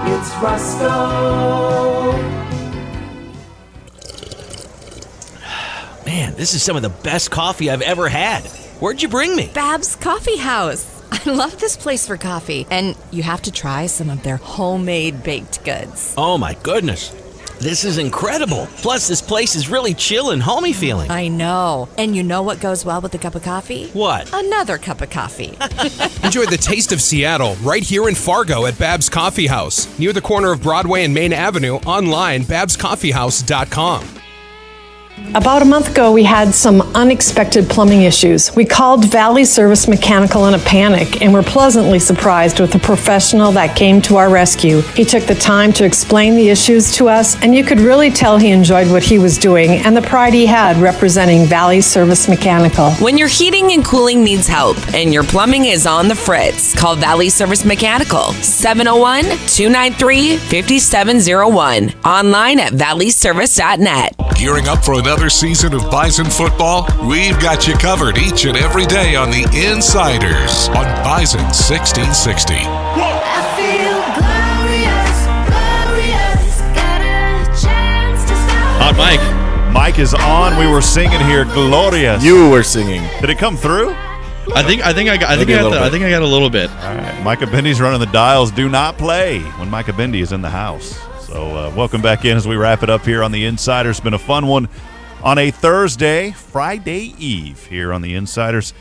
It's Rusco. Man, this is some of the best coffee I've ever had. Where'd you bring me? Bab's Coffee House. I love this place for coffee, and you have to try some of their homemade baked goods. Oh my goodness. This is incredible. Plus, this place is really chill and homey feeling. I know. And you know what goes well with a cup of coffee? What? Another cup of coffee. Enjoy the taste of Seattle right here in Fargo at Bab's Coffee House, near the corner of Broadway and Main Avenue, online babscoffeehouse.com. About a month ago, we had some unexpected plumbing issues. We called Valley Service Mechanical in a panic and were pleasantly surprised with the professional that came to our rescue. He took the time to explain the issues to us, and you could really tell he enjoyed what he was doing and the pride he had representing Valley Service Mechanical. When your heating and cooling needs help and your plumbing is on the fritz, call Valley Service Mechanical, 701-293-5701. Online at valleyservice.net. Gearing up for another season of Bison football? We've got you covered each and every day on the Insiders on Bison 1660. I feel glorious, glorious, got a chance to stop. Hot mic. Mike is on. We were singing here, glorious. You were singing. Did it come through? I think I got a little bit. All right. Micah Bendy's running the dials. Do not play when Micah Bendy is in the house. So welcome back in as we wrap it up here on the Insiders. It's been a fun one on a Thursday, Friday Eve here on the Insiders.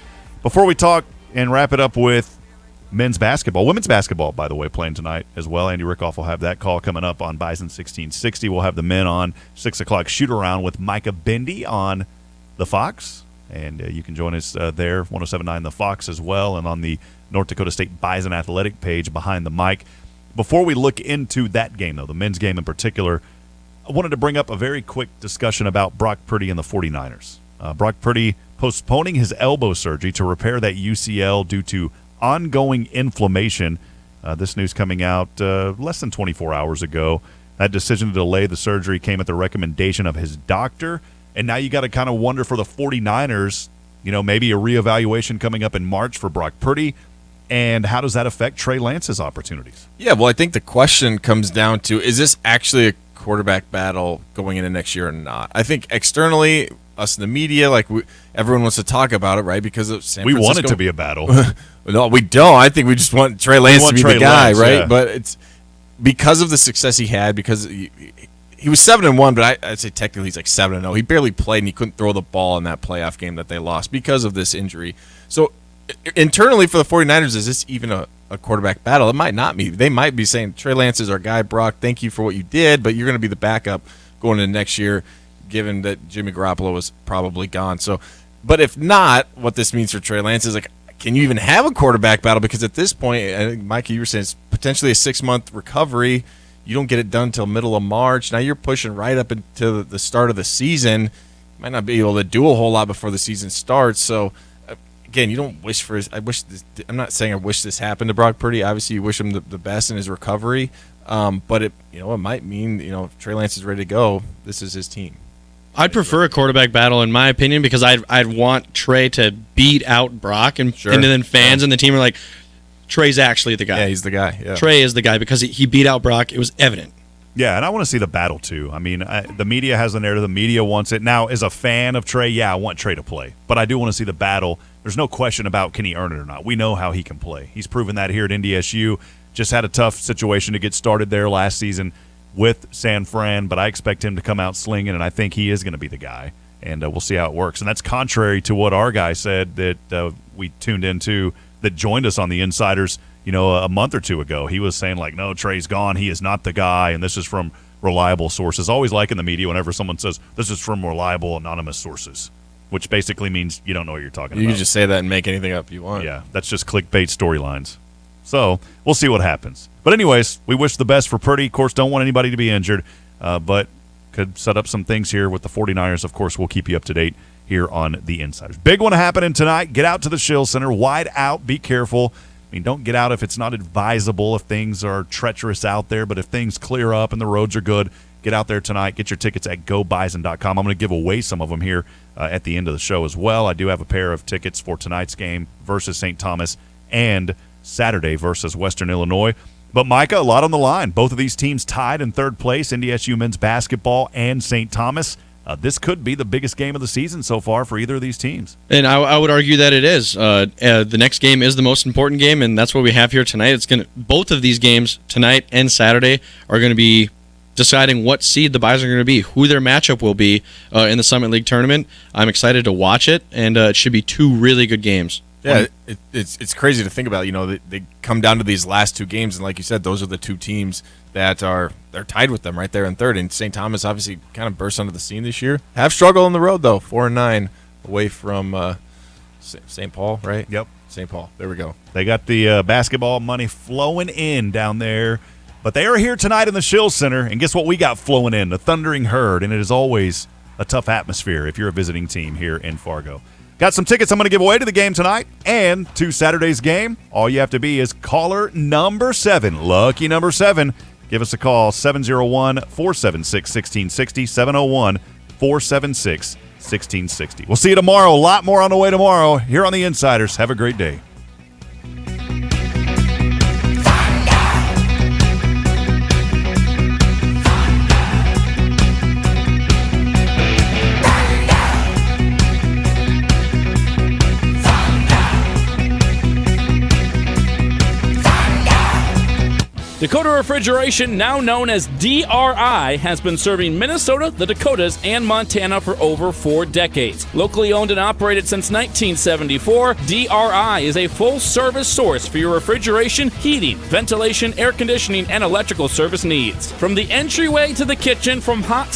Before we talk and wrap it up with men's basketball, women's basketball, by the way, playing tonight as well. Andy Rickoff will have that call coming up on Bison 1660. We'll have the men on 6 o'clock shoot-around with Micah Bendy on the Fox. And you can join us there, 107.9 The Fox as well, and on the North Dakota State Bison Athletic page behind the mic. Before we look into that game, though, the men's game in particular, I wanted to bring up a very quick discussion about Brock Purdy and the 49ers. Brock Purdy postponing his elbow surgery to repair that UCL due to ongoing inflammation. This news coming out less than 24 hours ago. That decision to delay the surgery came at the recommendation of his doctor. And now you got to kind of wonder for the 49ers, maybe a reevaluation coming up in March for Brock Purdy. And how does that affect Trey Lance's opportunities? Yeah, well, I think the question comes down to, is this actually a quarterback battle going into next year or not? I think externally, us in the media, everyone wants to talk about it, right? Because of San Francisco. We want it to be a battle. No, we don't. I think we just want Trey Lance to be the guy, right? Yeah. But it's because of the success he had, because he was 7-1, but I'd say technically he's like 7-0. He barely played, and he couldn't throw the ball in that playoff game that they lost because of this injury. So internally for the 49ers, is this even a quarterback battle? It might not be. They might be saying, Trey Lance is our guy, Brock, thank you for what you did, but you're going to be the backup going into next year, given that Jimmy Garoppolo was probably gone. So, but if not, what this means for Trey Lance is can you even have a quarterback battle? Because at this point, I think, Mikey, you were saying it's potentially a 6-month recovery. You don't get it done until middle of March. Now you're pushing right up into the start of the season. You might not be able to do a whole lot before the season starts. So, again, you don't wish for I'm not saying I wish this happened to Brock Purdy. Obviously, you wish him the best in his recovery. But it might mean, if Trey Lance is ready to go, this is his team. I'd prefer a quarterback battle, in my opinion, because I'd want Trey to beat out Brock, and then fans and the team are like, Trey's actually the guy. Yeah, he's the guy. Yeah. Trey is the guy because he beat out Brock. It was evident. Yeah, and I want to see the battle, too. I mean, the media has the narrative. The media wants it. Now, as a fan of Trey, I want Trey to play. But I do want to see the battle. There's no question about can he earn it or not. We know how he can play. He's proven that here at NDSU. Just had a tough situation to get started there last season with San Fran, but I expect him to come out slinging, and I think he is going to be the guy. And we'll see how it works. And that's contrary to what our guy said that we tuned into that joined us on the Insiders, a month or two ago. He was saying, no, Trey's gone. He is not the guy, and this is from reliable sources. Always like in the media whenever someone says, this is from reliable, anonymous sources, which basically means you don't know what you're talking about. You can just say that and make anything up you want. Yeah, that's just clickbait storylines. So we'll see what happens. But anyways, we wish the best for Purdy. Of course, don't want anybody to be injured, but could set up some things here with the 49ers. Of course, we'll keep you up to date here on the Insiders. Big one happening tonight. Get out to the Shield Center. Wide out. Be careful. I mean, don't get out if it's not advisable, if things are treacherous out there. But if things clear up and the roads are good, get out there tonight. Get your tickets at gobison.com. I'm going to give away some of them here at the end of the show as well. I do have a pair of tickets for tonight's game versus St. Thomas and Saturday versus Western Illinois. But, Micah, a lot on the line. Both of these teams tied in third place, NDSU men's basketball and St. Thomas. This could be the biggest game of the season so far for either of these teams. And I would argue that it is. The next game is the most important game, and that's what we have here tonight. Both of these games, tonight and Saturday, are going to be deciding what seed the Bison are going to be, who their matchup will be in the Summit League tournament. I'm excited to watch it, and it should be two really good games. Yeah, it's crazy to think about. You know, they come down to these last two games, and like you said, those are the two teams that they're tied with them right there in third. And St. Thomas obviously kind of burst onto the scene this year. Have struggled on the road though, 4-9 away from St. Paul, right? Yep, St. Paul. There we go. They got the basketball money flowing in down there, but they are here tonight in the Shill Center, and guess what we got flowing in? The Thundering Herd, and it is always a tough atmosphere if you're a visiting team here in Fargo. Got some tickets I'm going to give away to the game tonight and to Saturday's game. All you have to be is caller number 7, lucky number 7. Give us a call, 701-476-1660, 701-476-1660. We'll see you tomorrow. A lot more on the way tomorrow here on The Insiders. Have a great day. Dakota Refrigeration, now known as DRI, has been serving Minnesota, the Dakotas, and Montana for over 4 decades. Locally owned and operated since 1974, DRI is a full-service source for your refrigeration, heating, ventilation, air conditioning, and electrical service needs. From the entryway to the kitchen, from hot to